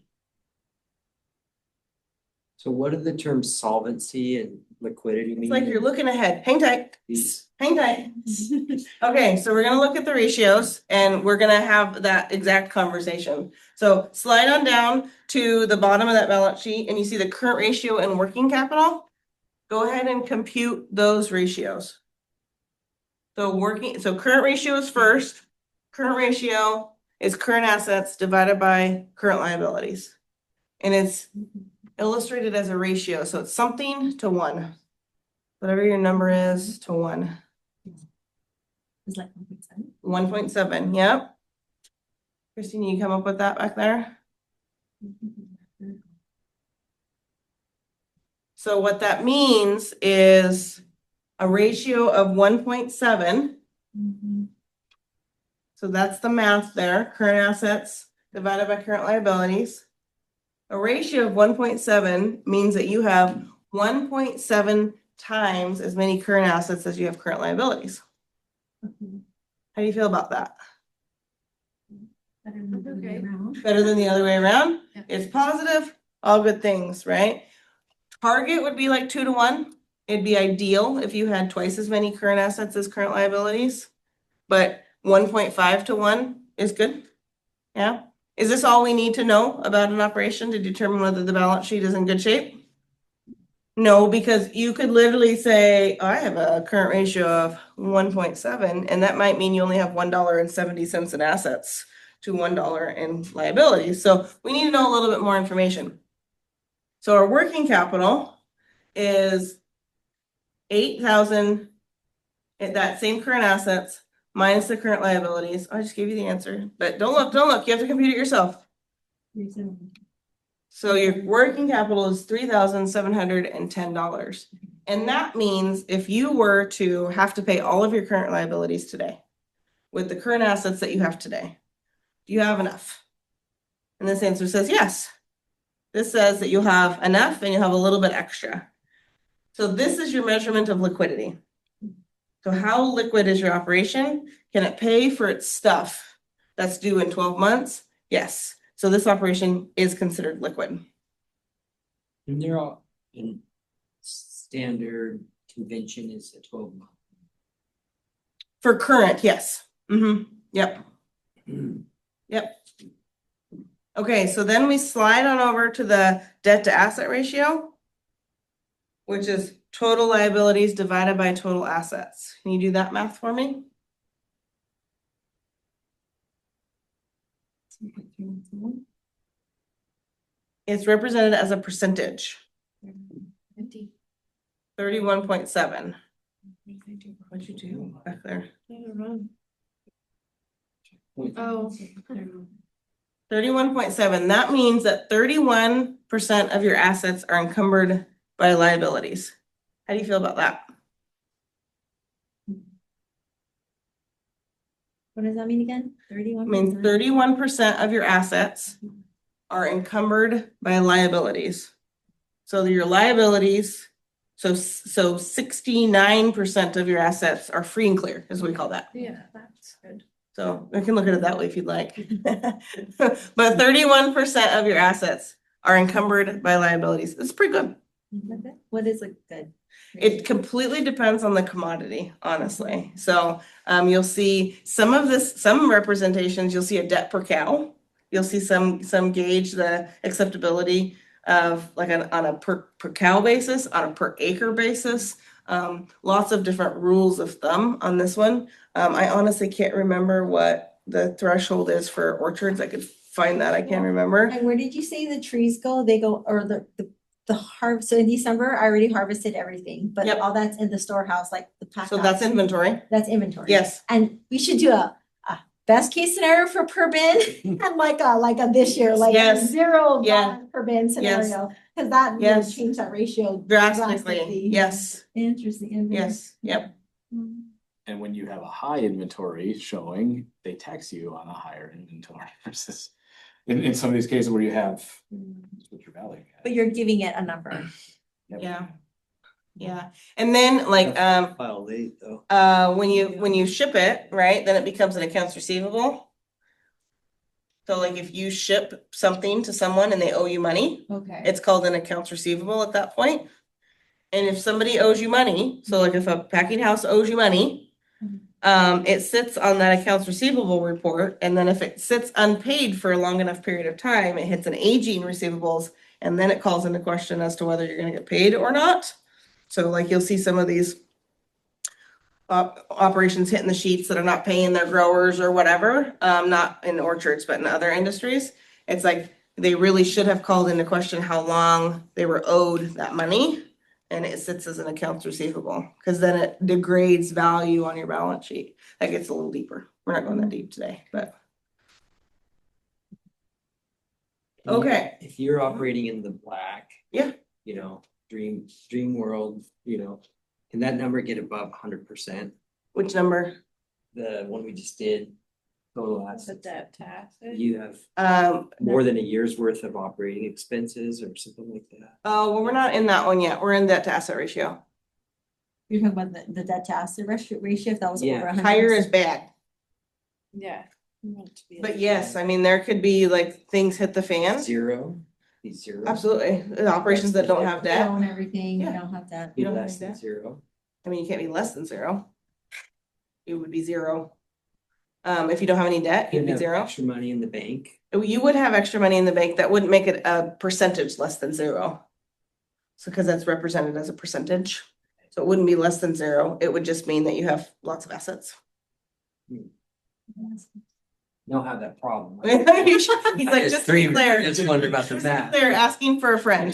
F: So what do the terms solvency and liquidity mean?
B: It's like you're looking ahead. Hang tight.
F: These-
B: Hang tight. Okay, so we're gonna look at the ratios and we're gonna have that exact conversation. So slide on down to the bottom of that balance sheet and you see the current ratio and working capital. Go ahead and compute those ratios. So current ratio is first. Current ratio is current assets divided by current liabilities. And it's illustrated as a ratio, so it's something to 1. Whatever your number is to 1.
H: It's like 1.7.
B: 1.7, yep. Christine, you come up with that back there? So what that means is a ratio of 1.7. So that's the math there, current assets divided by current liabilities. A ratio of 1.7 means that you have 1.7 times as many current assets as you have current liabilities. How do you feel about that?
H: Better than the other way
D: Okay.
H: around.
B: Better than the other way around?
D: Yeah.
B: It's positive, all good things, right? Target would be like 2 to 1. It'd be ideal if you had twice as many current assets as current liabilities. But 1.5 to 1 is good. Yeah. Is this all we need to know about an operation to determine whether the balance sheet is in good shape? No, because you could literally say, I have a current ratio of 1.7, and that might mean you only have $1.70 in assets to $1 in liabilities. So we need to know a little bit more information. So our working capital is 8,000 at that same current assets minus the current liabilities. I just gave you the answer, but don't look, you have to compute it yourself. So your working capital is $3,710. And that means if you were to have to pay all of your current liabilities today with the current assets that you have today, do you have enough? And this answer says yes. This says that you'll have enough and you'll have a little bit extra. So this is your measurement of liquidity. So how liquid is your operation? Can it pay for its stuff that's due in 12 months? Yes. So this operation is considered liquid.
F: And they're all in standard convention is a 12-month.
B: For current, yes. Yep. Yep. Okay, so then we slide on over to the debt to asset ratio, which is total liabilities divided by total assets. Can you do that math for me? It's represented as a percentage,
G: 50.
B: 31.7. What'd you do back there?
G: Oh.
B: 31.7, that means that 31% of your assets are encumbered by liabilities. How do you feel about that?
H: What does that mean again?
B: I
H: 31?
B: mean, 31% of your assets are encumbered by liabilities. So your liabilities, so 69% of your assets are free and clear, is what we call that.
G: Yeah, that's good.
B: So I can look at it that way if you'd like. But 31% of your assets are encumbered by liabilities. It's pretty good.
H: What is a good?
B: It completely depends on the commodity, honestly. So you'll see some representations, you'll see a debt per cow. You'll see some gauge the acceptability of like on a per cow basis, on a per acre basis. Lots of different rules of thumb on this one. I honestly can't remember what the threshold is for orchards. I could find that. I can't remember.
H: And where did you say the trees go? They go, or the harvest, so in December, I already harvested everything, but
B: Yep.
H: all that's in the storehouse, like the pack.
B: So that's inventory.
H: That's inventory.
B: Yes.
H: And we should do a best case scenario for per bin and like a this year, like a
B: Yes.
H: 0
B: Yeah.
H: per bin scenario. Cause that would
B: Yes.
H: change that ratio
B: Drastically. Yes.
H: Interesting.
B: Yes. Yep.
C: And when you have a high inventory showing, they tax you on a higher inventory versus in some of these cases where you have what you're valuing at.
H: But you're giving it a number.
C: Yep.
B: Yeah. Yeah. And then like
F: File late though.
B: when you ship it, right, then it becomes an accounts receivable. So like if you ship something to someone and they owe you money,
H: Okay.
B: it's called an accounts receivable at that point. And if somebody owes you money, so like if a packing house owes you money, it sits on that accounts receivable report, and then if it sits unpaid for a long enough period of time, it hits an aging receivables, and then it calls into question as to whether you're gonna get paid or not. So like you'll see some of these operations hitting the sheets that are not paying their growers or whatever, not in orchards, but in other industries. It's like they really should have called into question how long they were owed that money. And it sits as an accounts receivable, because then it degrades value on your balance sheet. That gets a little deeper. We're not going that deep today, but okay.
F: If you're operating in the black.
B: Yeah.
F: You know, dream world, you know, can that number get above 100%?
B: Which number?
F: The one we just did, total
G: The
F: assets.
G: debt tax.
F: You have more than a year's worth of operating expenses or something like that.
B: Oh, well, we're not in that one yet. We're in debt to asset ratio.
H: You're talking about the debt to asset ratio, if that was
F: Yeah.
H: over 100%.
B: Higher is bad.
G: Yeah. We want it to be
B: But
G: like
B: yes,
G: that.
B: I mean, there could be like things hit the fan.
F: Zero, be zero.
B: Absolutely. The operations that don't have
H: You
B: debt.
H: own everything, you
B: Yeah.
H: don't have that.
F: Be
B: You don't have
F: less than
B: that?
F: zero.
B: I mean, you can't be less than zero. It would be zero. If you don't have any debt,
F: You
B: you'd be
F: have
B: zero.
F: extra money in the bank.
B: You would have extra money in the bank. That wouldn't make it a percentage less than zero. So, because that's represented as a percentage. So it wouldn't be less than zero. It would just mean that you have lots of assets.
F: Don't have that problem.
B: He's like, just to be clear.
F: Just wonder about the math.
B: They're asking for a friend.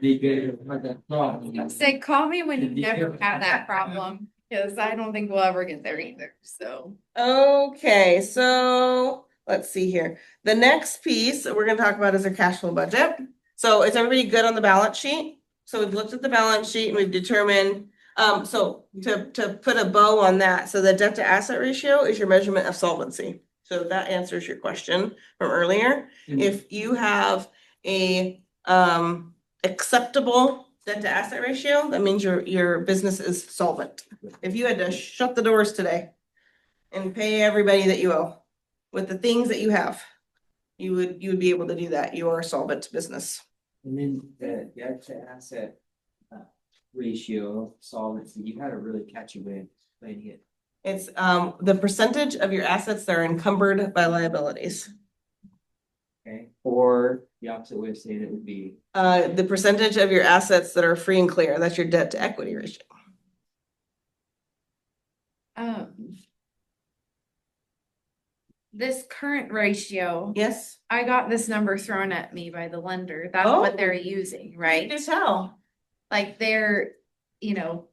F: Be good about that problem.
D: Say, call me when you
F: Be
D: never
F: careful.
D: had that problem, because I don't think we'll ever get there either, so.
B: Okay, so let's see here. The next piece that we're gonna talk about is our cash flow budget. So is everybody good on the balance sheet? So we've looked at the balance sheet and we've determined, so to put a bow on that, so the debt to asset ratio is your measurement of solvency. So that answers your question from earlier. If you have a acceptable debt to asset ratio, that means your business is solvent. If you had to shut the doors today and pay everybody that you owe with the things that you have, you would be able to do that. You are a solvent business.
F: And then the debt to asset ratio solvency, you had a really catchy way of explaining it.
B: It's the percentage of your assets that are encumbered by liabilities.
F: Okay, or the opposite way of saying it would be,
B: The percentage of your assets that are free and clear, that's your debt to equity ratio.
D: this current ratio,
B: Yes?
D: I got this number thrown at me by the lender. That's
B: Oh.
D: what they're using, right?
B: You tell.
D: Like they're, you know,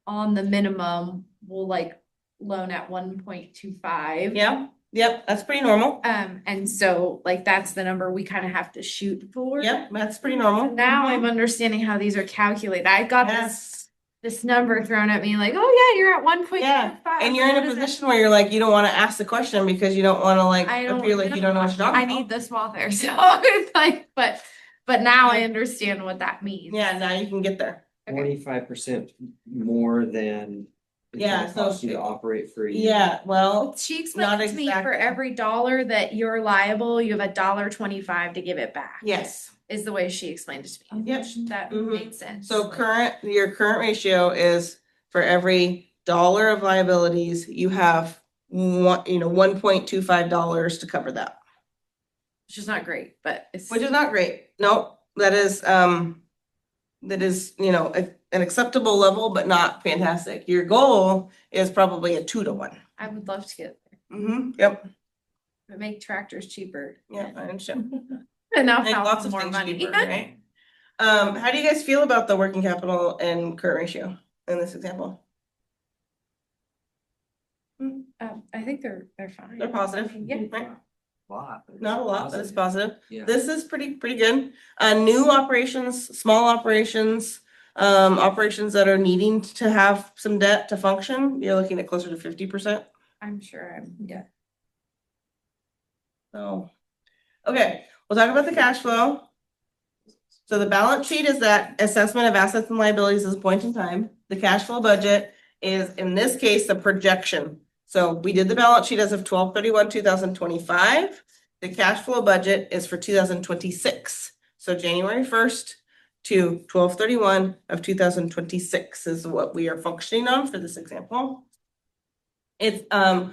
D: on the minimum will like loan at 1.25.
B: Yeah, yep, that's pretty normal.
D: And so like that's the number we kind of have to shoot for.
B: Yep, that's pretty normal.
D: Now I'm understanding how these are calculated. I got
B: Yes.
D: this number thrown at me like, oh yeah, you're at 1.25.
B: Yeah, and you're in a position where you're like, you don't wanna ask the question because you don't wanna like
D: I don't
B: appear like you don't know what you're talking
D: I
B: about.
D: need the small there, so it's like, but now I understand what that means.
B: Yeah, now you can get there.
F: 25% more than. it's
B: Yeah,
F: gonna
B: so-
F: cost you to operate for a year.
B: Yeah, well,
D: She
B: Not
D: explained it to me for
B: exactly.
D: every dollar that you're liable, you have $1.25 to give it back.
B: yes.
D: Is the way she explained it to me.
B: Yep.
D: That
B: Mhm.
D: made sense.
B: So your current ratio is for every dollar of liabilities, you have $1.25 to cover that.
D: Which is not great, but it's.
B: Which is not great. Nope, that is, an acceptable level, but not fantastic. Your goal is probably a 2-to-1.
D: I would love to get there,
B: Yep,
D: but make tractors cheaper.
B: yeah, I understand.
D: Enough
B: Make lots
D: house
B: of
D: more
B: things
D: money.
B: cheaper, right? How do you guys feel about the working capital and current ratio in this example?
D: I think they're fine.
B: They're positive,
D: Yeah.
B: right?
F: Lot. but it's
B: Not a lot, but it's positive.
F: Yeah.
B: This is pretty good. New operations, small operations, operations that are needing to have some debt to function, you're looking at closer to 50%.
D: I'm sure yeah.
B: So, okay, we'll talk about the cash flow. So the balance sheet is that assessment of assets and liabilities at a point in time. The cash flow budget is, in this case, the projection. So we did the balance sheet as of 12/31/2025. The cash flow budget is for 2026. So January 1st to 12/31/2026 is what we are functioning on for this example. It's a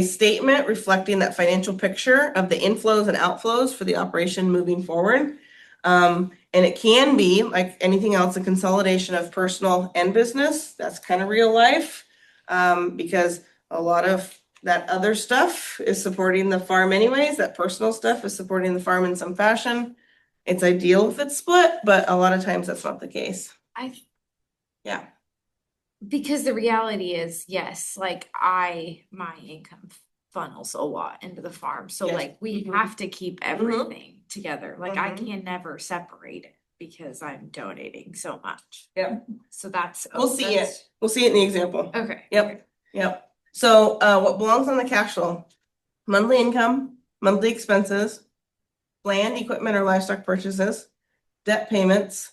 B: statement reflecting that financial picture of the inflows and outflows for the operation moving forward. And it can be, like anything else, a consolidation of personal and business. That's kind of real life. Because a lot of that other stuff is supporting the farm anyways. That personal stuff is supporting the farm in some fashion. It's ideal if it's split, but a lot of times that's not the case. Yeah.
D: Because the reality is, yes, like my income funnels a lot into the farm. So
B: Yes.
D: like we
B: Mhm.
D: have to keep everything together. Like I
B: Mhm.
D: can never separate it because I'm donating so much.
B: Yep.
D: So that's.
B: We'll see it. We'll see it in the example.
D: Okay.
B: Yep. Yep. So what belongs on the cash flow? Monthly income, monthly expenses, land, equipment, or livestock purchases, debt payments,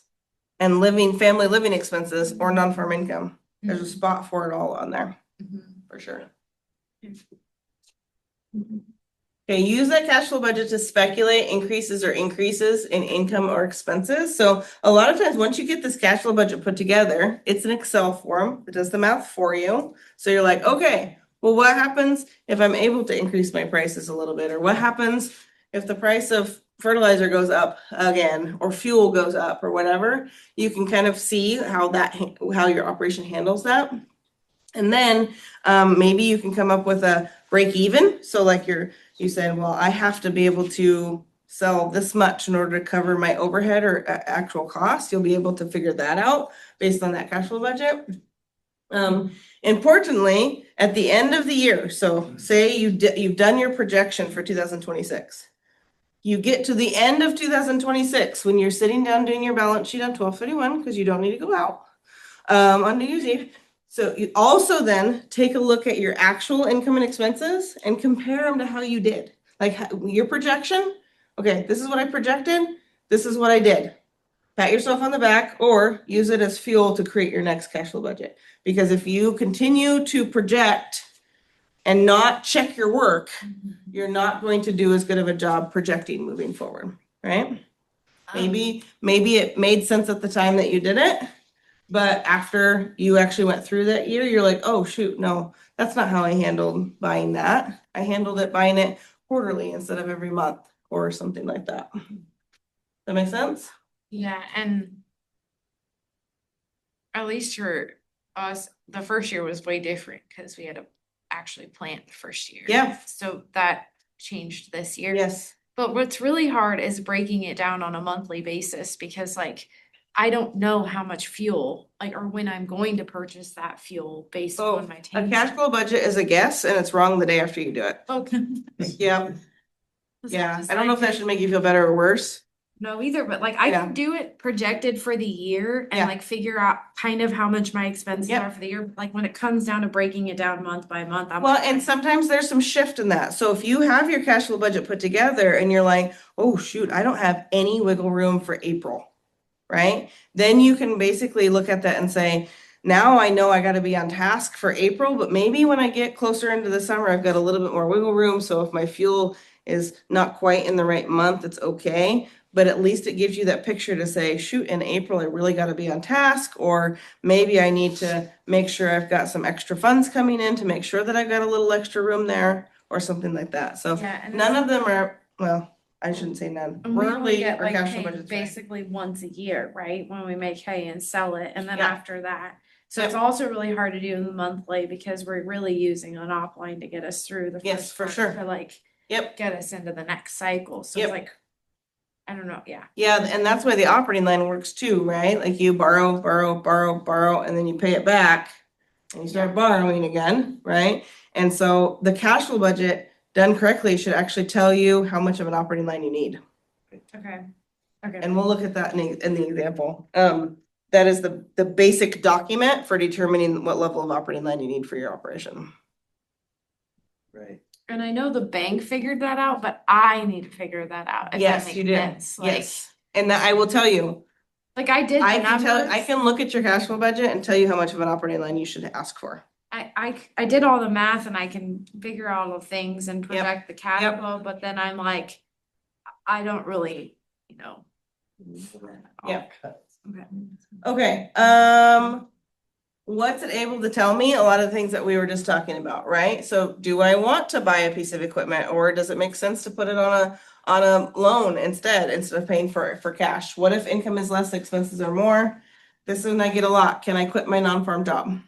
B: and family living expenses or non-farm income. There's a spot for it all on there,
D: Mhm.
B: for sure. Okay, use that cash flow budget to speculate increases in income or expenses. So a lot of times, once you get this cash flow budget put together, it's an Excel form that does the math for you. So you're like, okay, well, what happens if I'm able to increase my prices a little bit? Or what happens if the price of fertilizer goes up again, or fuel goes up, or whatever? You can kind of see how your operation handles that. And then maybe you can come up with a break even. So like you said, well, I have to be able to sell this much in order to cover my overhead or actual cost. You'll be able to figure that out based on that cash flow budget. Importantly, at the end of the year, so say you've done your projection for 2026. You get to the end of 2026 when you're sitting down doing your balance sheet on 12/31 because you don't need to go out on New Year's Eve. So you also then take a look at your actual income and expenses and compare them to how you did. Like your projection, okay, this is what I projected, this is what I did. Pat yourself on the back or use it as fuel to create your next cash flow budget. Because if you continue to project and not check your work, you're not going to do as good of a job projecting moving forward, right? Maybe it made sense at the time that you did it. But after you actually went through that year, you're like, oh, shoot, no, that's not how I handled buying that. I handled it buying it quarterly instead of every month or something like that. That make sense?
D: Yeah, and at least for us, the first year was way different because we had to
G: actually plant the first year.
B: Yeah.
G: So that changed this year.
B: Yes.
G: But what's really hard is breaking it down on a monthly basis because like I don't know how much fuel, like, or when I'm going to purchase that fuel based
B: So
G: on my
B: a
G: tank.
B: cash flow budget is a guess and it's wrong the day after you do it.
G: Okay.
B: Yeah,
G: So
B: yeah.
G: it's
B: I don't know if that
G: like-
B: should make you feel better or worse.
G: No, either, but like I
B: Yeah.
G: can do it projected for the year and
B: Yeah.
G: like figure out kind of how much my expenses
B: Yep.
G: are for the year. Like when it comes down to breaking it down month by month, I'm
B: Well,
G: like,
B: and sometimes there's some shift in that. So if you have your cash flow budget put together and you're like, oh, shoot, I don't have any wiggle room for April, right? Then you can basically look at that and say, now I know I gotta be on task for April, but maybe when I get closer into the summer, I've got a little bit more wiggle room. So if my fuel is not quite in the right month, it's okay. But at least it gives you that picture to say, shoot, in April, I really gotta be on task, or maybe I need to make sure I've got some extra funds coming in to make sure that I've got a little extra room there, or something like that. So
G: yeah, and
B: none of them are, well, I shouldn't say none.
G: and we only
B: Rarely
G: get
B: are
G: like
B: cash flow
G: paid
B: budgets right.
G: basically once a year, right? When we make hay and sell it, and then
B: Yeah.
G: after that. So
B: Yep.
G: it's also really hard to do in the monthly because we're really using an offline to get us through the
B: Yes,
G: first
B: for
G: part
B: sure.
G: to like
B: Yep.
G: get us into the next cycle. So
B: Yep.
G: it's like, I don't know, yeah.
B: Yeah, and that's why the operating line works too, right? Like you borrow, and then you pay it back. And you start borrowing again, right? And so the cash flow budget done correctly should actually tell you how much of an operating line you need.
G: Okay. Okay.
B: And we'll look at that in the example. That is the basic document for determining what level of operating line you need for your operation.
F: Right.
G: And I know the bank figured that out, but I need to figure that out. if that
B: Yes,
G: makes
B: you do.
G: sense. Like,
B: Yes. And that I will tell you,
G: like I did
B: I
G: the
B: can tell, I
G: numbers.
B: can look at your cash flow budget and tell you how much of an operating line you should ask for.
G: I did all the math and I can figure out all the things and project the cash
B: Yep.
G: flow, but then I'm like, I don't really, you know.
B: Yep.
G: Okay.
B: Okay, what's it able to tell me? A lot of the things that we were just talking about, right? So do I want to buy a piece of equipment, or does it make sense to put it on a loan instead of paying for cash? What if income is less, expenses are more? This is when I get a lot. Can I quit my non-farm job?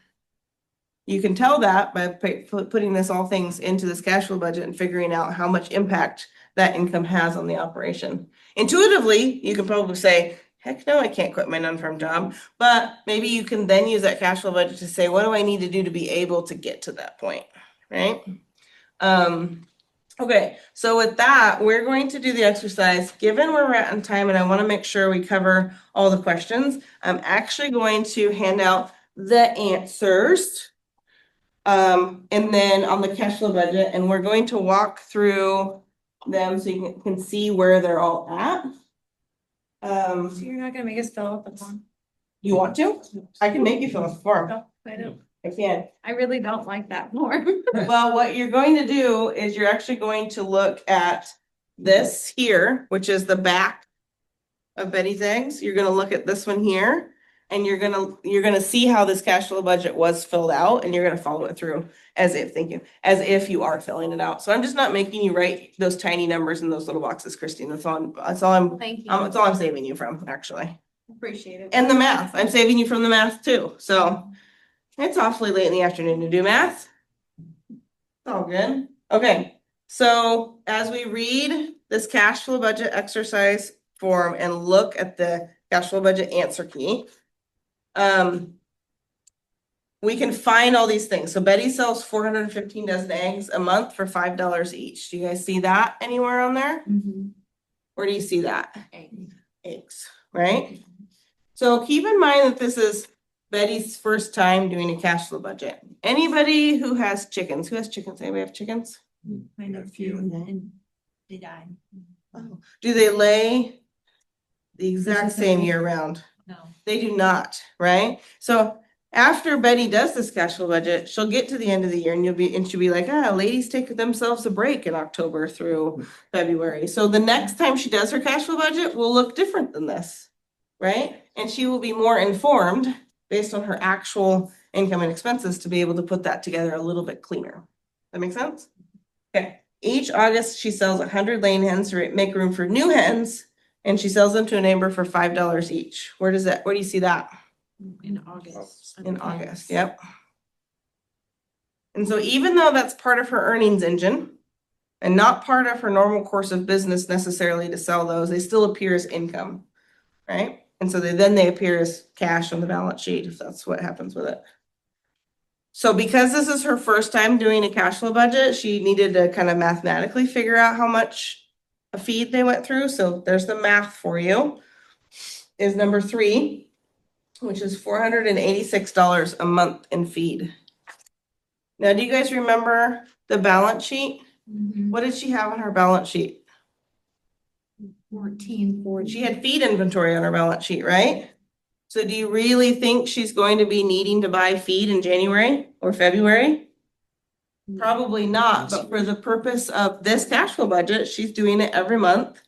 B: You can tell that by putting this all things into this cash flow budget and figuring out how much impact that income has on the operation. Intuitively, you can probably say, heck no, I can't quit my non-farm job. But maybe you can then use that cash flow budget to say, what do I need to do to be able to get to that point, right? Okay, so with that, we're going to do the exercise. Given where we're at in time, and I want to make sure we cover all the questions, I'm actually going to hand out the answers. And then on the cash flow budget, and we're going to walk through them so you can see where they're all at.
G: So you're not gonna make us fill out the form?
B: You want to? I can make you fill out the form.
G: No, I don't.
B: I can.
G: I really don't like that form.
B: Well, what you're going to do is you're actually going to look at this here, which is the back of Betty's eggs. You're gonna look at this one here, and you're gonna see how this cash flow budget was filled out, and you're gonna follow it through as if you are filling it out. So I'm just not making you write those tiny numbers in those little boxes, Christine. That's all I'm
G: Thank you.
B: that's all I'm saving you from, actually.
G: Appreciate it.
B: And the math, I'm saving you from the math too. So it's awfully late in the afternoon to do math. It's all good. Okay, so as we read this cash flow budget exercise form and look at the cash flow budget answer key, we can find all these things. So Betty sells 415 dozen eggs a month for $5 each. Do you guys see that anywhere on there?
G: Mhm.
B: Where do you see that?
G: Okay.
B: Eggs, right? So keep in mind that this is Betty's first time doing a cash flow budget. Anybody who has chickens, Anybody have chickens?
H: I know a few and they died.
B: Do they lay the exact same year round?
H: No.
B: They do not, right? So after Betty does this cash flow budget, she'll get to the end of the year and she'll be like, ladies take themselves a break in October through February. So the next time she does her cash flow budget will look different than this, right? And she will be more informed based on her actual income and expenses to be able to put that together a little bit cleaner. That make sense? Okay. Each August, she sells 100 laying hens to make room for new hens, and she sells them to a neighbor for $5 each. Where do you see that?
G: In August.
B: In August, yep. And so even though that's part of her earnings engine and not part of her normal course of business necessarily to sell those, they still appear as income, right? And so they appear as cash on the balance sheet if that's what happens with it. So because this is her first time doing a cash flow budget, she needed to kind of mathematically figure out how much a feed they went through. So there's the math for you. Is number 3, which is $486 a month in feed. Now, do you guys remember the balance sheet?
D: Mhm.
B: What did she have on her balance sheet?
D: 1440.
B: She had feed inventory on her balance sheet, right? So do you really think she's going to be needing to buy feed in January or February? Probably not, but for the purpose of this cash flow budget, she's doing it every month.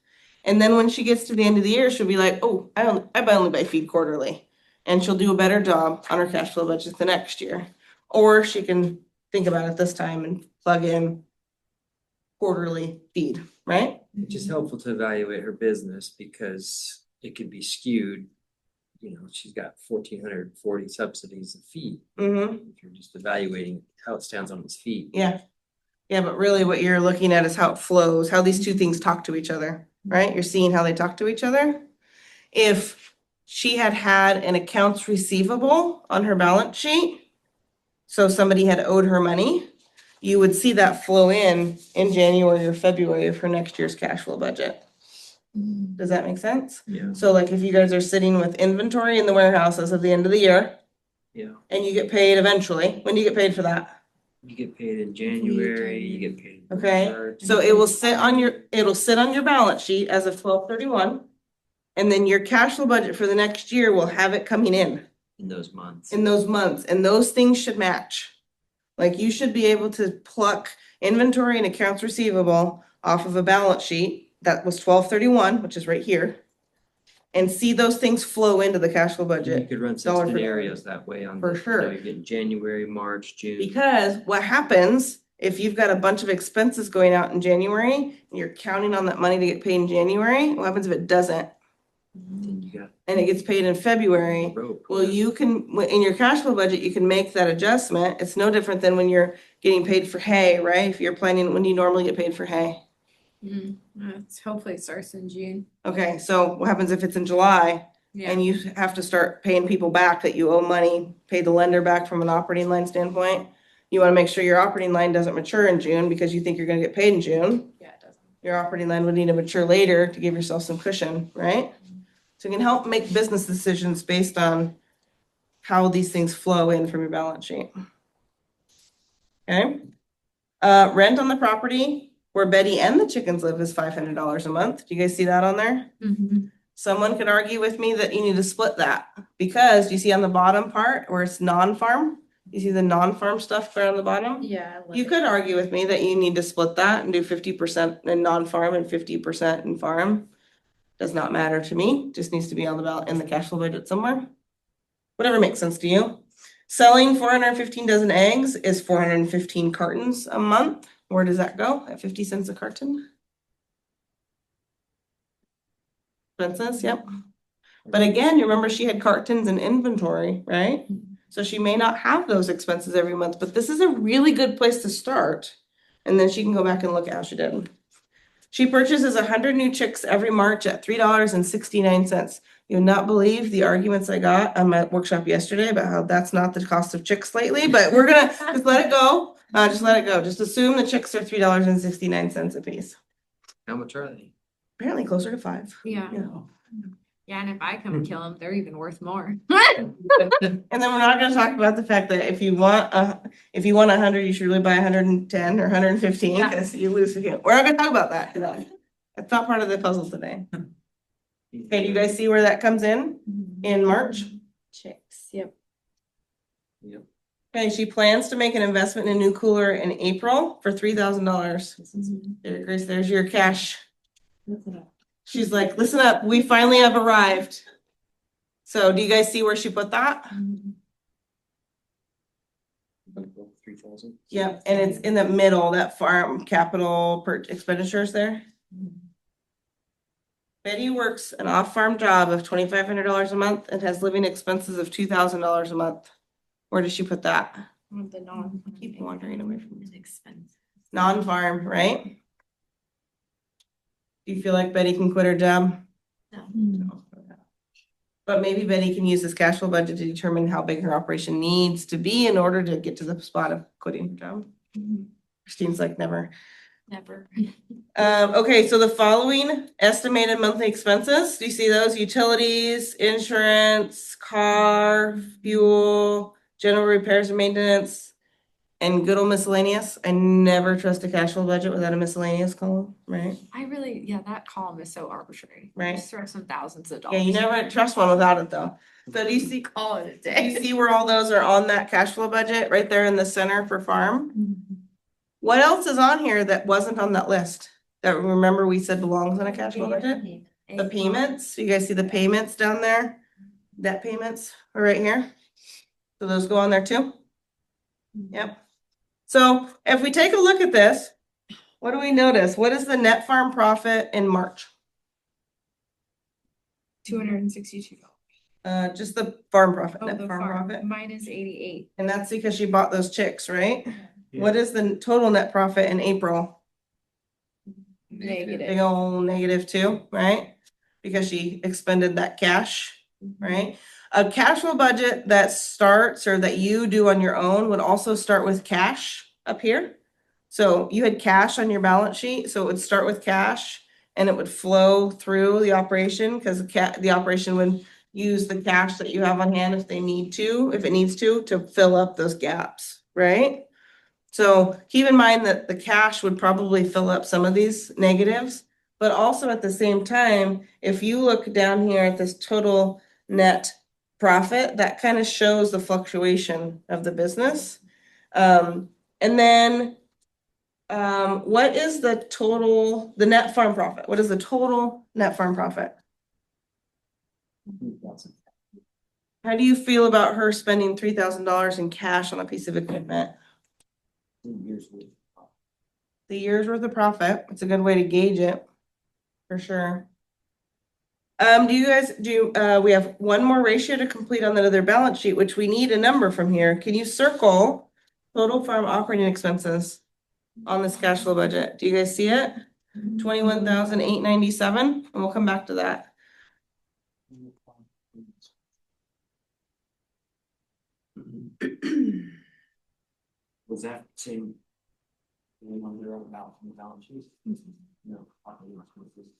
B: And then when she gets to the end of the year, she'll be like, oh, I only buy feed quarterly. And she'll do a better job on her cash flow budget the next year. Or she can think about it this time and plug in quarterly feed, right?
F: It's just helpful to evaluate her business because it could be skewed. You know, she's got 1,440 subsidies of feed.
B: Mm-hmm.
F: If you're just evaluating how it stands on its feet.
B: Yeah. Yeah, but really what you're looking at is how it flows, how these two things talk to each other, right? You're seeing how they talk to each other. If she had had an accounts receivable on her balance sheet, so somebody had owed her money, you would see that flow in January or February of her next year's cash flow budget. Does that make sense?
F: Yeah.
B: So like if you guys are sitting with inventory in the warehouse as of the end of the year
F: Yeah.
B: and you get paid eventually, when do you get paid for that?
F: You get paid in January, you get paid. in
B: Okay,
F: March.
B: so it'll sit on your balance sheet as of 12/31. And then your cash flow budget for the next year will have it coming in
F: those months.
B: in those months, and those things should match. Like you should be able to pluck inventory and accounts receivable off of a balance sheet that was 12/31, which is right here. And see those things flow into the cash flow
F: You
B: budget.
F: could run some
B: dollar for dollar.
F: scenarios that way on.
B: For
F: the- you
B: sure.
F: know, You're getting January, March, June.
B: Because what happens if you've got a bunch of expenses going out in January and you're counting on that money to get paid in January, what happens if it doesn't
F: Then you got
B: and it gets paid in February?
F: rope.
B: Well, you can, in your cash flow budget, you can make that adjustment. It's no different than when you're getting paid for hay, right? If you're planning, when do you normally get paid for hay?
G: Hopefully it starts in June.
B: Okay, so what happens if it's in July
G: Yeah.
B: and you have to start paying people back that you owe money, pay the lender back from an operating line standpoint? You wanna make sure your operating line doesn't mature in June because you think you're gonna get paid in June.
G: Yeah, it doesn't.
B: Your operating line would need to mature later to give yourself some cushion, right? So it can help make business decisions based on how these things flow in from your balance sheet. Okay? Rent on the property where Betty and the chickens live is $500 a month. Do you guys see that on there? Someone could argue with me that you need to split that because you see on the bottom part where it's non-farm, you see the non-farm stuff there on the bottom?
G: Yeah.
B: You could argue with me that you need to split that and do 50% in non-farm and 50% in farm. Does not matter to me, just needs to be on the ballot in the cash flow budget somewhere. Whatever makes sense to you. Selling 415 dozen eggs is 415 cartons a month. Where does that go? At 50 cents a carton? Expenses, yep. But again, you remember she had cartons in inventory, right? So she may not have those expenses every month, but this is a really good place to start. And then she can go back and look at how she did. She purchases 100 new chicks every March at $3.69. You'll not believe the arguments I got on my workshop yesterday about how that's not the cost of chicks lately, but we're gonna just let it go. Just let it go. Just assume the chicks are $3.69 a piece.
F: How much are they?
B: Apparently closer to $5.
G: Yeah.
B: Yeah.
G: Yeah, and if I come and kill them, they're even worth more.
B: And then we're not gonna talk about the fact that if you want 100, you should really buy 110 or 115
G: Yeah.
B: because you lose again. We're not gonna talk about that today. That's not part of the puzzle today. Okay, do you guys see where that comes in March?
G: Chicks, yep.
F: Yep.
B: Okay, she plans to make an investment in a new cooler in April for $3,000. There, Grace, there's your cash. She's like, listen up, we finally have arrived. So do you guys see where she put that?
F: 3,000.
B: Yep, and it's in the middle, that farm capital per expenditures there. Betty works an off-farm job of $2,500 a month and has living expenses of $2,000 a month. Where does she put that?
G: On the non.
B: Keep wandering away from this.
G: Expense.
B: Non-farm, right? Do you feel like Betty can quit her job?
G: No.
B: But maybe Betty can use this cash flow budget to determine how big her operation needs to be in order to get to the spot of quitting her job. Christine's like, never.
G: Never.
B: Okay, so the following estimated monthly expenses, do you see those? Utilities, insurance, car, fuel, general repairs and maintenance, and good old miscellaneous. I never trust a cash flow budget without a miscellaneous column, right?
G: I really, yeah, that column is so arbitrary.
B: Right.
G: Just throw some thousands of
B: Yeah,
G: dollars.
B: you never trust one without it though. So do you see,
G: Call it a
B: do you
G: day.
B: see where all those are on that cash flow budget right there in the center for farm? What else is on here that wasn't on that list? That remember we said belongs on a cash flow budget? The payments, you guys see the payments down there? Debt payments are right here. So those go on there too? Yep. So if we take a look at this, what do we notice? What is the net farm profit in March?
G: $262.
B: Just the farm profit,
G: Oh,
B: net
G: the
B: farm
G: farm,
B: profit.
G: mine is 88.
B: And that's because she bought those chicks, right?
C: Yeah.
B: What is the total net profit in April? Big
G: Negative.
B: ol' -2, right? Because she expended that cash, right? A cash flow budget that starts or that you do on your own would also start with cash up here. So you had cash on your balance sheet, so it would start with cash and it would flow through the operation because the operation would use the cash that you have on hand if they need to, if it needs to fill up those gaps, right? So keep in mind that the cash would probably fill up some of these negatives, but also at the same time, if you look down here at this total net profit, that kind of shows the fluctuation of the business. And then what is the total, the net farm profit? What is the total net farm profit? How do you feel about her spending $3,000 in cash on a piece of equipment? The year's worth of profit. It's a good way to gauge it, for sure. Do you guys we have one more ratio to complete on that other balance sheet, which we need a number from here. Can you circle total farm operating expenses on this cash flow budget? Do you guys see it? 21,897, and we'll come back to that.
F: Was that same? On their own balance sheet? No.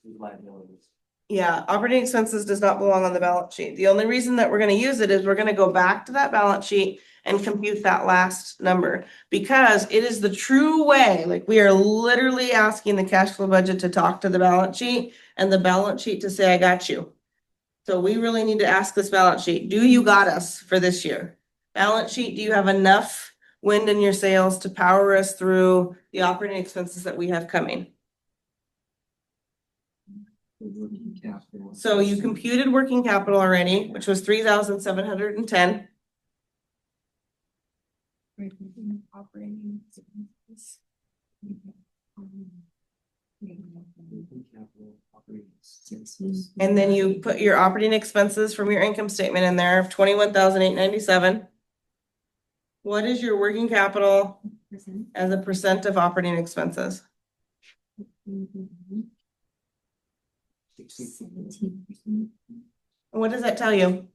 F: Liabilities.
B: Yeah, operating expenses does not belong on the balance sheet. The only reason that we're gonna use it is we're gonna go back to that balance sheet and compute that last number. Because it is the true way, like we are literally asking the cash flow budget to talk to the balance sheet and the balance sheet to say, I got you. So we really need to ask this balance sheet, do you got us for this year? Balance sheet, do you have enough wind in your sails to power us through the operating expenses that we have coming? So you computed working capital already, which was 3,710.
G: Operating.
B: And then you put your operating expenses from your income statement in there of 21,897. What is your working capital as a percent of operating expenses?
H: 17%.
B: What does that tell you?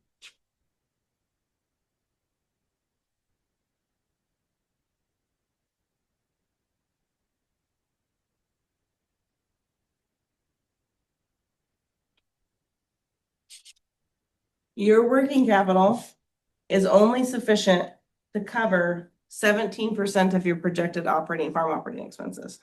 B: Your working capital is only sufficient to cover 17% of your projected farm operating expenses.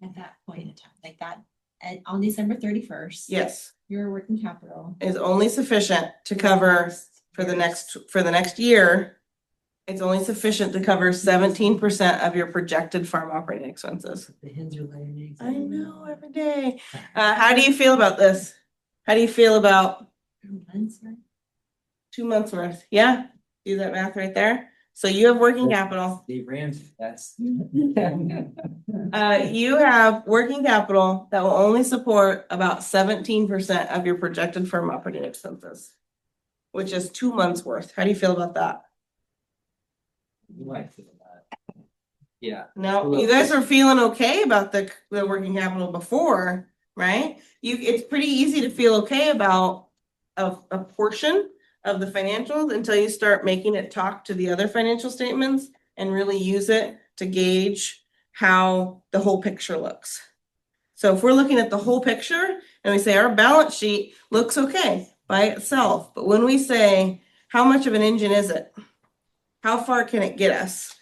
H: At that point in time, like that, and on December 31st.
B: Yes,
H: Your working capital.
B: is only sufficient to cover for the next year. It's only sufficient to cover 17% of your projected farm operating expenses.
F: The hens are laying eggs.
B: I know, every day. How do you feel about this? How do you feel about 2 months worth? Yeah, do that math right there. So you have working capital.
F: Dave Ramsey, that's.
B: You have working capital that will only support about 17% of your projected farm operating expenses, which is 2 months worth. How do you feel about that?
F: I feel that. Yeah.
B: No, you guys are feeling okay about the working capital before, right? It's pretty easy to feel okay about a portion of the financials until you start making it talk to the other financial statements and really use it to gauge how the whole picture looks. So if we're looking at the whole picture and we say our balance sheet looks okay by itself, but when we say, how much of an engine is it? How far can it get us?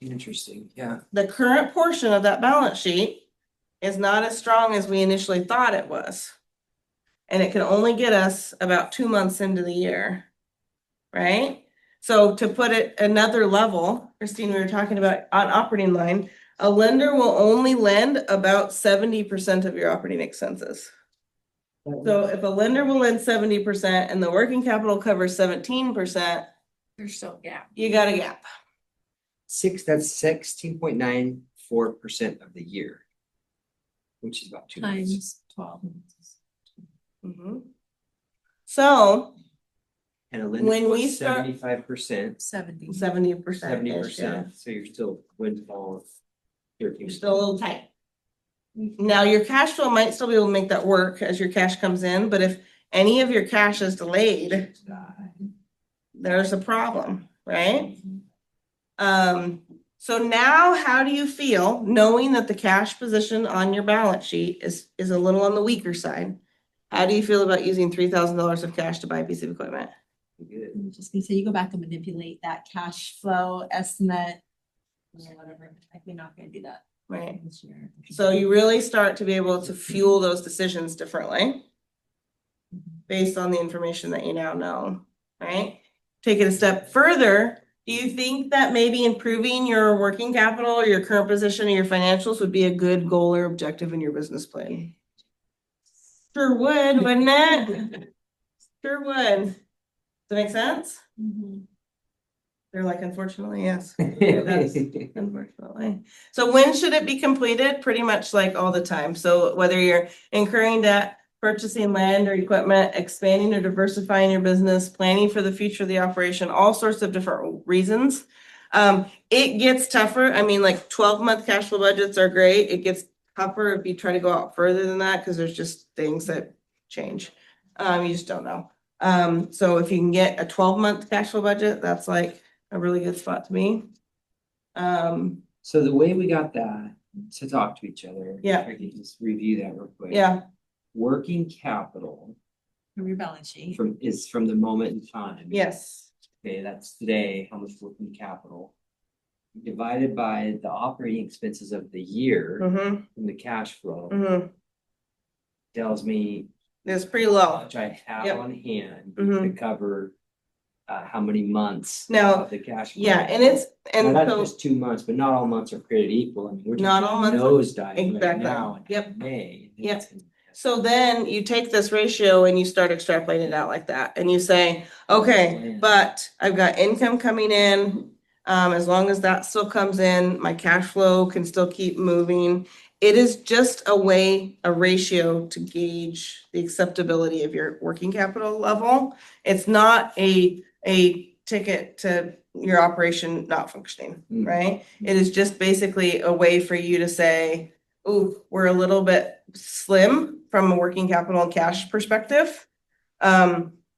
F: Interesting, yeah.
B: The current portion of that balance sheet is not as strong as we initially thought it was. And it can only get us about 2 months into the year, right? So to put it another level, Christine, we were talking about on operating line, a lender will only lend about 70% of your operating expenses. So if a lender will lend 70% and the working capital covers 17%,
G: There's still a gap.
B: you got a gap.
F: That's 16.94% of the year. Which is about 2 months.
H: Times 12.
B: Mhm. So
F: And a lender
B: when we
F: was
B: start-
F: 75%,
H: 70.
B: 70%.
F: 70%, so you're still windfall of 13.
B: You're still a little tight. Now, your cash flow might still be able to make that work as your cash comes in, but if any of your cash is delayed, there's a problem, right? So now how do you feel knowing that the cash position on your balance sheet is a little on the weaker side? How do you feel about using $3,000 of cash to buy a piece of equipment?
F: Good.
H: I'm just gonna say, you go back and manipulate that cash flow estimate. Or whatever, like, we're not gonna do that
B: Right.
H: this year.
B: So you really start to be able to fuel those decisions differently based on the information that you now know, right? Take it a step further. Do you think that maybe improving your working capital or your current position or your financials would be a good goal or objective in your business plan? Sure would, wouldn't it? Sure would. Does that make sense? They're like, unfortunately, yes. It does, unfortunately. So when should it be completed? Pretty much like all the time. So whether you're incurring debt, purchasing land or equipment, expanding or diversifying your business, planning for the future of the operation, all sorts of different reasons. It gets tougher. I mean, like 12-month cash flow budgets are great. It gets tougher if you try to go out further than that because there's just things that change. You just don't know. So if you can get a 12-month cash flow budget, that's like a really good spot to be.
F: So the way we got that to talk to each other.
B: Yeah.
F: If I could just review that real quick.
B: Yeah,
F: Working capital
H: From your balance sheet.
F: is from the moment in time.
B: yes.
F: Okay, that's today, how much working capital. Divided by the operating expenses of the year
B: Mm-hmm,
F: from the cash flow
B: mm-hmm.
F: tells me
B: It's pretty
F: how
B: low.
F: much I have
B: Yep.
F: on hand
B: Mhm.
F: to cover how many months
B: Now,
F: of the cash. flow.
B: Yeah, and
F: Now, that's
B: so,
F: just 2 months, but not all months are created equal. I mean, we're
B: Not all months are-
F: nosedive right
B: exactly.
F: now in
B: Yep.
F: May.
B: Yep.
F: It's-
B: so then you take this ratio and you start extrapolating it out like that, and you say, okay, but I've got income coming in. As long as that still comes in, my cash flow can still keep moving. It is just a ratio to gauge the acceptability of your working capital level. It's not a ticket to your operation not functioning,
F: Mm.
B: right? It is just basically a way for you to say, ooh, we're a little bit slim from a working capital and cash perspective.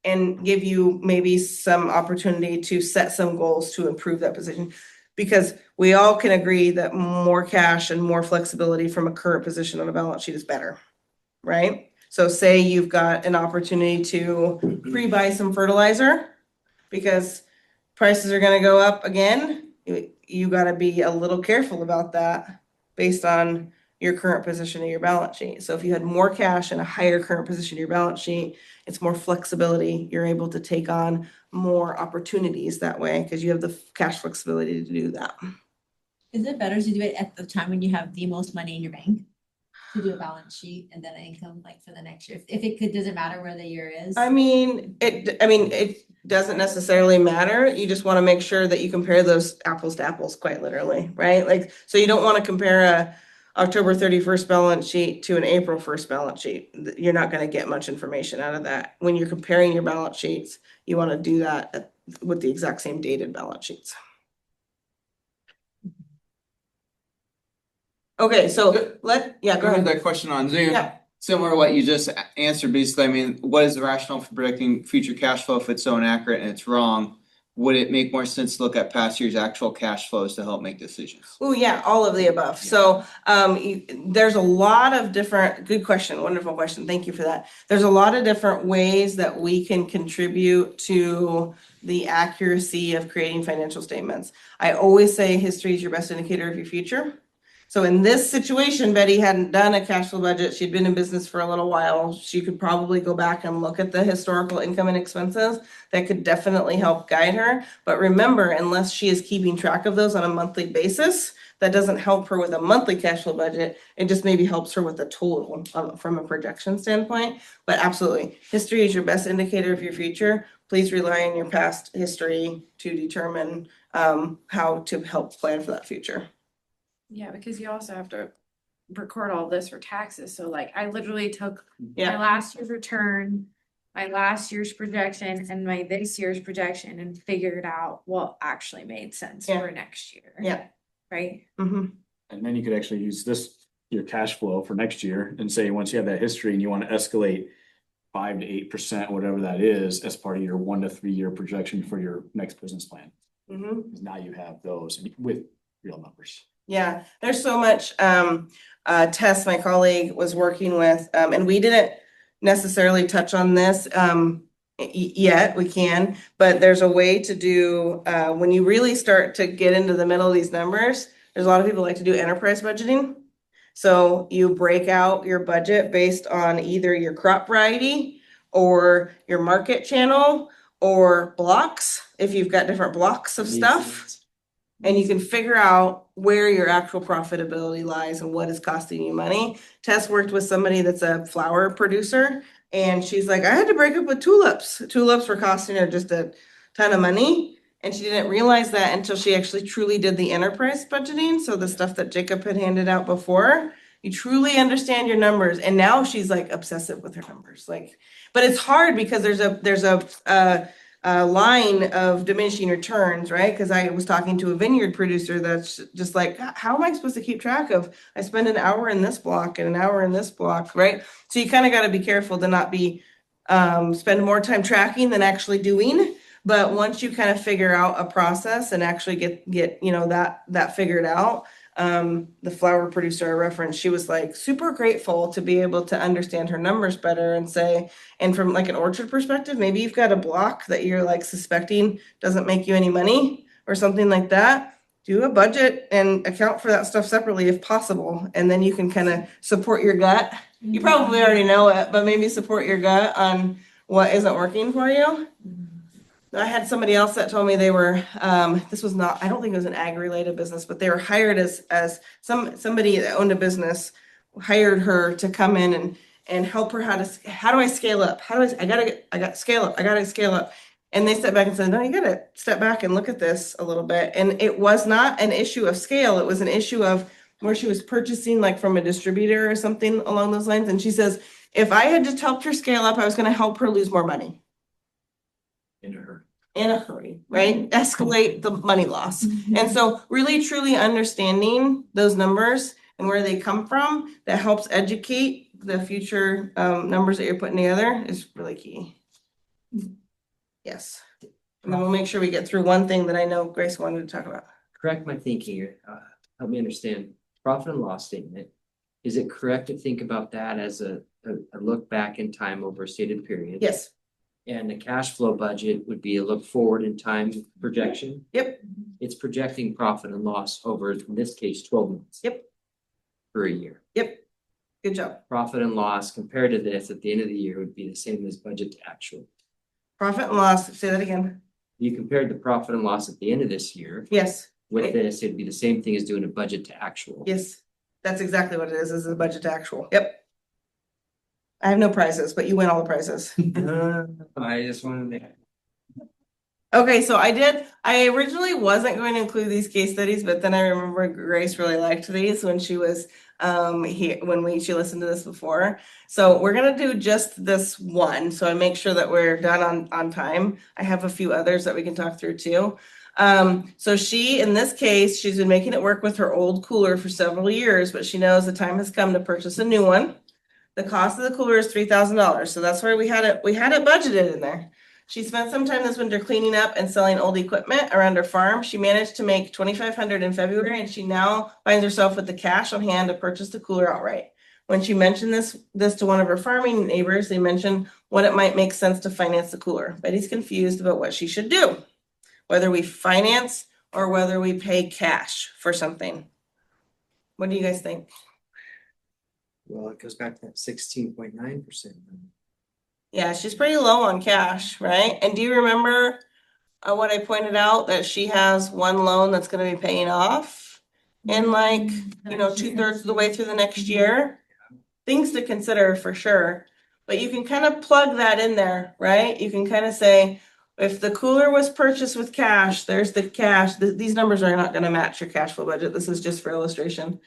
B: And give you maybe some opportunity to set some goals to improve that position. Because we all can agree that more cash and more flexibility from a current position on a balance sheet is better, right? So say you've got an opportunity to pre-buy some fertilizer because prices are gonna go up again. You gotta be a little careful about that based on your current position in your balance sheet. So if you had more cash and a higher current position in your balance sheet, it's more flexibility. You're able to take on more opportunities that way because you have the cash flexibility to do that.
H: Is it better to do it at the time when you have the most money in your bank? To do a balance sheet and then an income like for the next year? If it could, does it matter where the year is?
B: I mean, it doesn't necessarily matter. You just want to make sure that you compare those apples to apples, quite literally, right? Like, so you don't want to compare a October 31st balance sheet to an April 1st balance sheet. You're not going to get much information out of that. When you're comparing your balance sheets, you want to do that with the exact same dated balance sheets. Okay, so yeah, go
A: I had
B: ahead.
A: that question on Zoom.
B: Yeah.
A: Similar to what you just answered, basically, I mean, what is the rationale for predicting future cash flow if it's so inaccurate and it's wrong? Would it make more sense to look at past year's actual cash flows to help make decisions?
B: Oh, yeah, all of the above. So, there's a lot of different, good question, wonderful question. Thank you for that. There's a lot of different ways that we can contribute to the accuracy of creating financial statements. I always say history is your best indicator of your future. So in this situation, Betty hadn't done a cash flow budget. She'd been in business for a little while. She could probably go back and look at the historical income and expenses. That could definitely help guide her. But remember, unless she is keeping track of those on a monthly basis, that doesn't help her with a monthly cash flow budget. It just maybe helps her with the total from a projection standpoint. But absolutely, history is your best indicator of your future. Please rely on your past history to determine how to help plan for that future.
G: Yeah, because you also have to record all this for taxes. So like I literally took
B: Yeah.
G: my last year's return, my last year's projection and my this year's projection and figured out what actually made sense
B: Yeah.
G: for next year.
B: Yeah.
G: Right?
B: Mm-hmm.
C: And then you could actually use your cash flow for next year and say, once you have that history and you want to escalate 5 to 8%, whatever that is, as part of your 1 to 3 year projection for your next business plan.
B: Mm-hmm.
C: Because now you have those with real numbers.
B: Yeah, there's so much, Tess, my colleague, was working with, and we didn't necessarily touch on this, yet, we can, but there's a way to do, when you really start to get into the middle of these numbers, there's a lot of people like to do enterprise budgeting. So you break out your budget based on either your crop variety or your market channel or blocks, if you've got different blocks of stuff. And you can figure out where your actual profitability lies and what is costing you money. Tess worked with somebody that's a flower producer, and she's like, I had to break up with tulips. Tulips were costing her just a ton of money. And she didn't realize that until she actually truly did the enterprise budgeting. So the stuff that Jacob had handed out before, you truly understand your numbers. And now she's like obsessive with her numbers. Like, but it's hard because there's a line of diminishing returns, right? Because I was talking to a vineyard producer that's just like, how am I supposed to keep track of? I spend an hour in this block and an hour in this block, right? So you kind of got to be careful to not be spend more time tracking than actually doing. But once you kind of figure out a process and actually get that figured out, the flower producer I referenced, she was like super grateful to be able to understand her numbers better and say, and from like an orchard perspective, maybe you've got a block that you're like suspecting doesn't make you any money or something like that. Do a budget and account for that stuff separately if possible. And then you can kind of support your gut. You probably already know it, but maybe support your gut on what isn't working for you. I had somebody else that told me they were, this was not, I don't think it was an ag related business, but they were hired as somebody that owned a business hired her to come in and help her how do I scale up? I gotta scale up. And they stepped back and said, no, you gotta step back and look at this a little bit. And it was not an issue of scale. It was an issue of where she was purchasing like from a distributor or something along those lines. And she says, if I had just helped her scale up, I was gonna help her lose more money. In a hurry, right? Escalate the money loss. And so really truly understanding those numbers and where they come from, that helps educate the future numbers that you're putting together is really key. Yes. And then we'll make sure we get through one thing that I know Grace wanted to talk about.
F: Correct my thinking here, help me understand, profit and loss statement. Is it correct to think about that as a look back in time over a stated period?
B: Yes.
F: And the cash flow budget would be a look forward in time projection?
B: Yep.
F: It's projecting profit and loss over, in this case, 12 months.
B: Yep.
F: For a year.
B: Yep. Good job.
F: Profit and loss compared to this at the end of the year would be the same as budget to actual.
B: Profit and loss, say that again.
F: You compared the profit and loss at the end of this year
B: Yes.
F: with this, it'd be the same thing as doing a budget to actual.
B: Yes. That's exactly what it is a budget to actual. Yep. I have no prizes, but you win all the prizes.
F: I just wanted to.
B: Okay, so I originally wasn't going to include these case studies, but then I remember Grace really liked these when she was here, she listened to this before. So we're gonna do just this one, so I make sure that we're done on time. I have a few others that we can talk through too. So she, in this case, she's been making it work with her old cooler for several years, but she knows the time has come to purchase a new one. The cost of the cooler is $3,000, so that's where we had it budgeted in there. She spent some time this winter cleaning up and selling old equipment around her farm. She managed to make $2,500 in February, and she now finds herself with the cash on hand to purchase the cooler outright. When she mentioned this to one of her farming neighbors, they mentioned what it might make sense to finance the cooler. Betty's confused about what she should do, whether we finance or whether we pay cash for something. What do you guys think?
F: Well, it goes back to that 16.9%.
B: Yeah, she's pretty low on cash, right? And do you remember what I pointed out, that she has one loan that's gonna be paying off in like, 2/3 of the way through the next year? Things to consider for sure, but you can kind of plug that in there, right? You can kind of say, if the cooler was purchased with cash, there's the cash. These numbers are not gonna match your cash flow budget. This is just for illustration.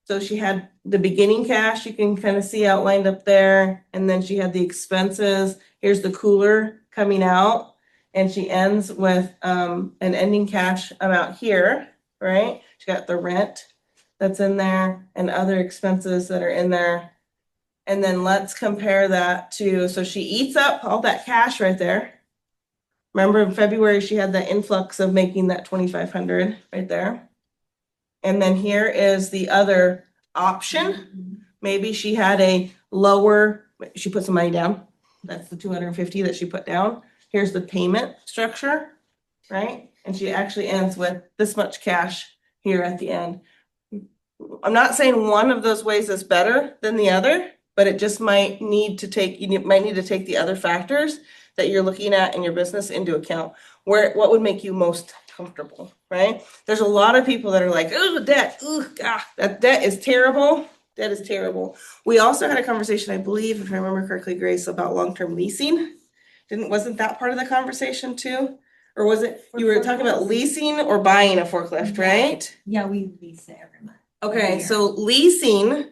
B: So she had the beginning cash, you can kind of see outlined up there, and then she had the expenses. Here's the cooler coming out, and she ends with an ending cash amount here, right? She got the rent that's in there and other expenses that are in there. And then let's compare that to, so she eats up all that cash right there. Remember in February, she had that influx of making that $2,500 right there. And then here is the other option. Maybe she had a lower, she put some money down. That's the 250 that she put down. Here's the payment structure, right? And she actually ends with this much cash here at the end. I'm not saying one of those ways is better than the other, but it just might need to take, might need to take the other factors that you're looking at in your business into account. What would make you most comfortable, right? There's a lot of people that are like, oh, debt, that debt is terrible. Debt is terrible. We also had a conversation, I believe, if I remember correctly, Grace, about long-term leasing. Wasn't that part of the conversation too? Or was it, you were talking about leasing or buying a forklift, right?
H: Yeah, we lease it every month.
B: Okay, so leasing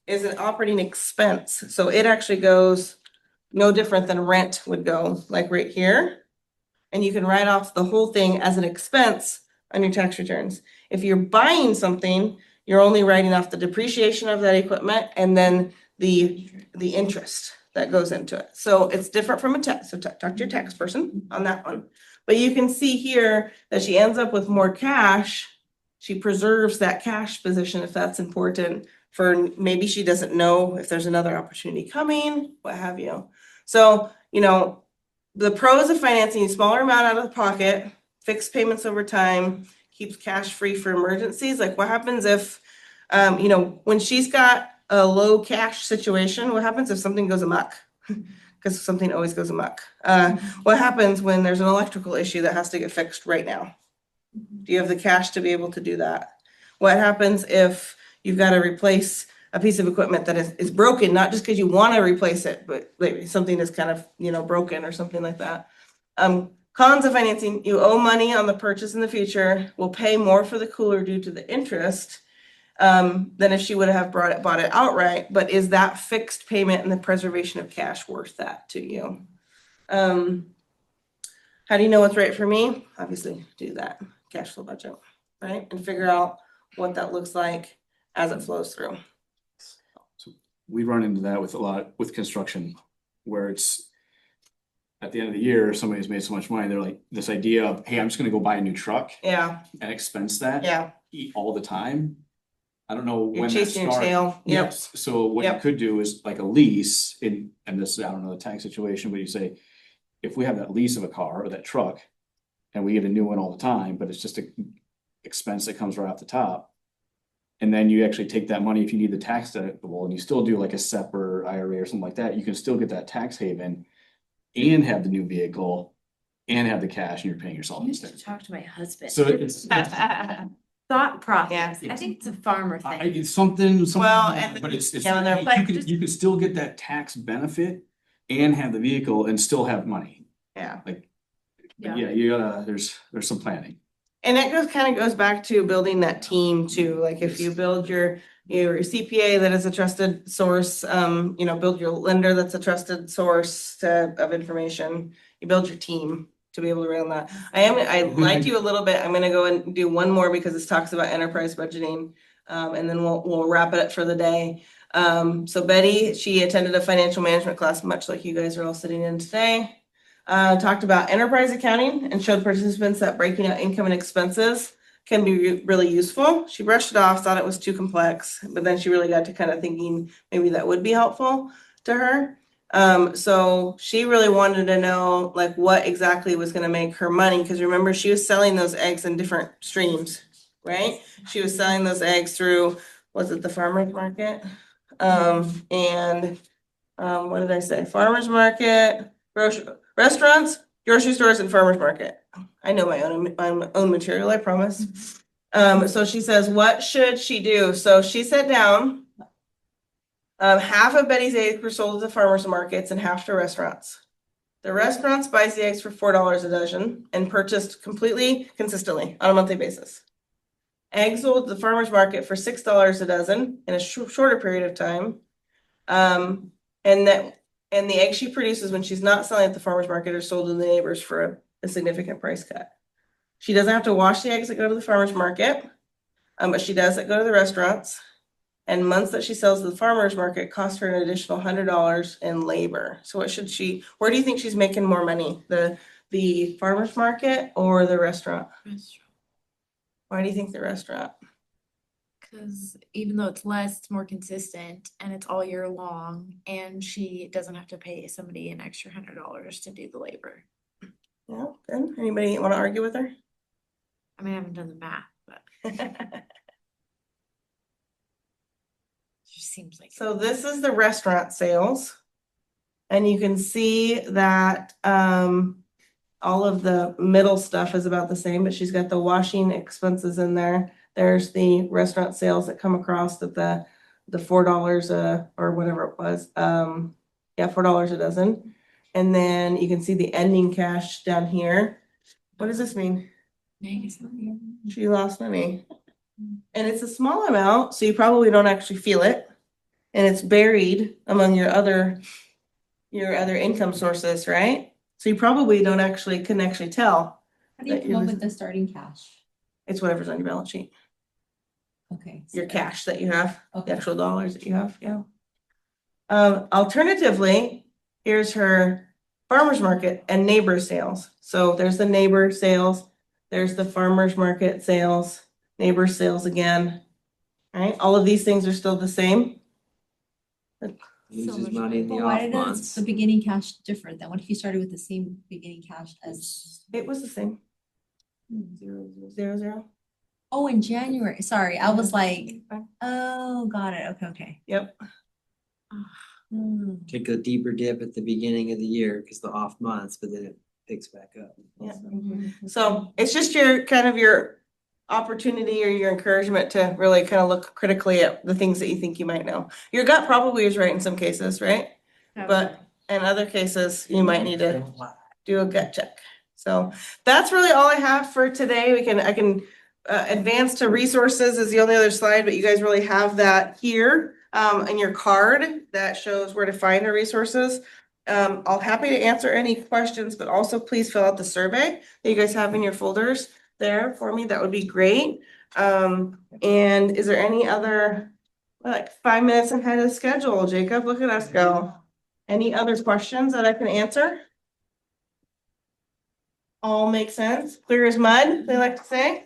B: is an operating expense. So it actually goes no different than rent would go, like right here. And you can write off the whole thing as an expense on your tax returns. If you're buying something, you're only writing off the depreciation of that equipment and then the interest that goes into it. So it's different from a tax, so talk to your tax person on that one. But you can see here that she ends up with more cash. She preserves that cash position if that's important, for maybe she doesn't know if there's another opportunity coming, what have you. So, the pros of financing, a smaller amount out of the pocket, fixed payments over time, keeps cash free for emergencies. Like what happens if, when she's got a low cash situation, what happens if something goes amok? Because something always goes amok. What happens when there's an electrical issue that has to get fixed right now? Do you have the cash to be able to do that? What happens if you've got to replace a piece of equipment that is broken, not just because you want to replace it, but maybe something is kind of, broken or something like that. Cons of financing, you owe money on the purchase in the future, will pay more for the cooler due to the interest than if she would have bought it outright. But is that fixed payment and the preservation of cash worth that to you? How do you know what's right for me? Obviously, do that cash flow budget, right? And figure out what that looks like as it flows through.
C: We run into that with construction, where it's at the end of the year, somebody's made so much money, they're like, this idea of, hey, I'm just gonna go buy a new truck
B: Yeah,
C: and expense that
B: yeah.
C: all the time. I don't know
B: You're
C: when that
B: chasing your
C: starts.
B: tail. Yep.
C: Yes, so what you
B: Yep.
C: could do is like a lease and this, I don't know the tax situation, but you say, if we have that lease of a car or that truck and we get a new one all the time, but it's just a expense that comes right off the top. And then you actually take that money, if you need the tax deductible, and you still do like a SEP or IRA or something like that, you can still get that tax haven and have the new vehicle and have the cash, and you're paying yourself
G: I need to
C: instead.
G: talk to my husband.
C: So it's
G: Thought process.
B: Yeah.
G: I think it's a farmer thing.
C: it's something,
B: Well, and
C: but it's
B: yeah, and they're-
C: you can still get that tax benefit and have the vehicle and still have money.
B: Yeah.
C: Yeah, you gotta, there's some planning.
B: And it kind of goes back to building that team too. Like if you build your CPA that is a trusted source, build your lender that's a trusted source of information. You build your team, to be able to run that. I lied to you a little bit. I'm gonna go and do one more because this talks about enterprise budgeting. And then we'll wrap it up for the day. So Betty, she attended a financial management class, much like you guys are all sitting in today. Talked about enterprise accounting and showed participants that breaking out income and expenses can be really useful. She brushed it off, thought it was too complex, but then she really got to kind of thinking maybe that would be helpful to her. So she really wanted to know like what exactly was gonna make her money, because remember, she was selling those eggs in different streams, right? She was selling those eggs through, was it the farmer's market? And what did I say? Farmer's market, restaurants, grocery stores, and farmer's market. I know my own material, I promise. So she says, what should she do? So she sat down. Half of Betty's eggs were sold to the farmers markets and half to restaurants. The restaurants buys the eggs for $4 a dozen and purchased completely consistently on a monthly basis. Eggs sold to the farmers market for $6 a dozen in a shorter period of time. And the eggs she produces when she's not selling at the farmers market are sold to the neighbors for a significant price cut. She doesn't have to wash the eggs that go to the farmers market, but she does that go to the restaurants. And months that she sells to the farmers market cost her an additional $100 in labor. So where do you think she's making more money? The farmers market or the restaurant? Why do you think the restaurant?
G: Cause even though it's less, it's more consistent and it's all year long and she doesn't have to pay somebody an extra $100 to do the labor.
B: Yeah, good. Anybody want to argue with her?
G: I mean, I haven't done the math, but it just seems like.
B: So this is the restaurant sales. And you can see that all of the middle stuff is about the same, but she's got the washing expenses in there. There's the restaurant sales that come across that the $4 or whatever it was. Yeah, $4 a dozen. And then you can see the ending cash down here. What does this mean? She lost money. And it's a small amount, so you probably don't actually feel it. And it's buried among your other income sources, right? So you probably couldn't actually tell.
H: How do you come up with the starting cash?
B: It's whatever's on your balance sheet,
H: Okay.
B: your cash that you have, the
H: Okay.
B: actual dollars that you have, yeah. Alternatively, here's her farmer's market and neighbor sales. So there's the neighbor sales, there's the farmer's market sales, neighbor sales again. Right? All of these things are still the same.
F: Loses
G: much
F: money in the
H: But why
F: off
H: did
F: months.
H: the beginning cash different than what if you started with the same beginning cash as?
B: It was the same. 0, 0.
H: Oh, in January, sorry, I was like, oh, got it, okay.
B: Yep.
H: Hmm.
F: Take a deeper dip at the beginning of the year because the off months, but then it picks back up.
B: Yeah. So it's just your opportunity or your encouragement to really kind of look critically at the things that you think you might know. Your gut probably is right in some cases, right? But in other cases, you might need to do a gut check. So that's really all I have for today. I can advance to resources is the only other slide, but you guys really have that here in your card that shows where to find the resources. I'll happy to answer any questions, but also please fill out the survey that you guys have in your folders there for me. That would be great. And is there any other, like 5 minutes ahead of schedule, Jacob? Look at us go. Any other questions that I can answer? All make sense? Clear as mud, they like to say?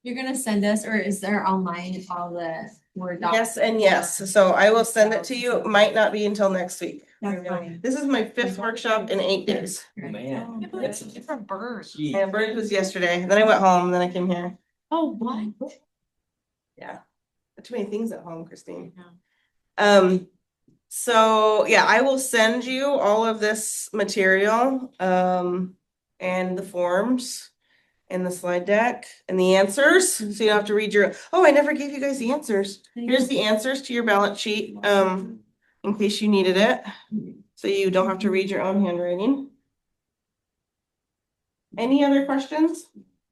H: You're gonna send us, or is there online all the Word docs?
B: Yes and yes. So I will send it to you. It might not be until next week.
H: That's fine.
B: This is my 5th workshop in 8 days.
F: Oh, man.
G: Yeah, but
F: That's
G: it's a different bird.
B: And bird was yesterday. Then I went home, then I came here.
G: Oh, what?
B: Yeah. Too many things at home, Christine.
G: Yeah.
B: So yeah, I will send you all of this material, and the forms and the slide deck and the answers. So you don't have to read I never gave you guys the answers. Here's the answers to your balance sheet, in case you needed it. So you don't have to read your own handwriting. Any other questions?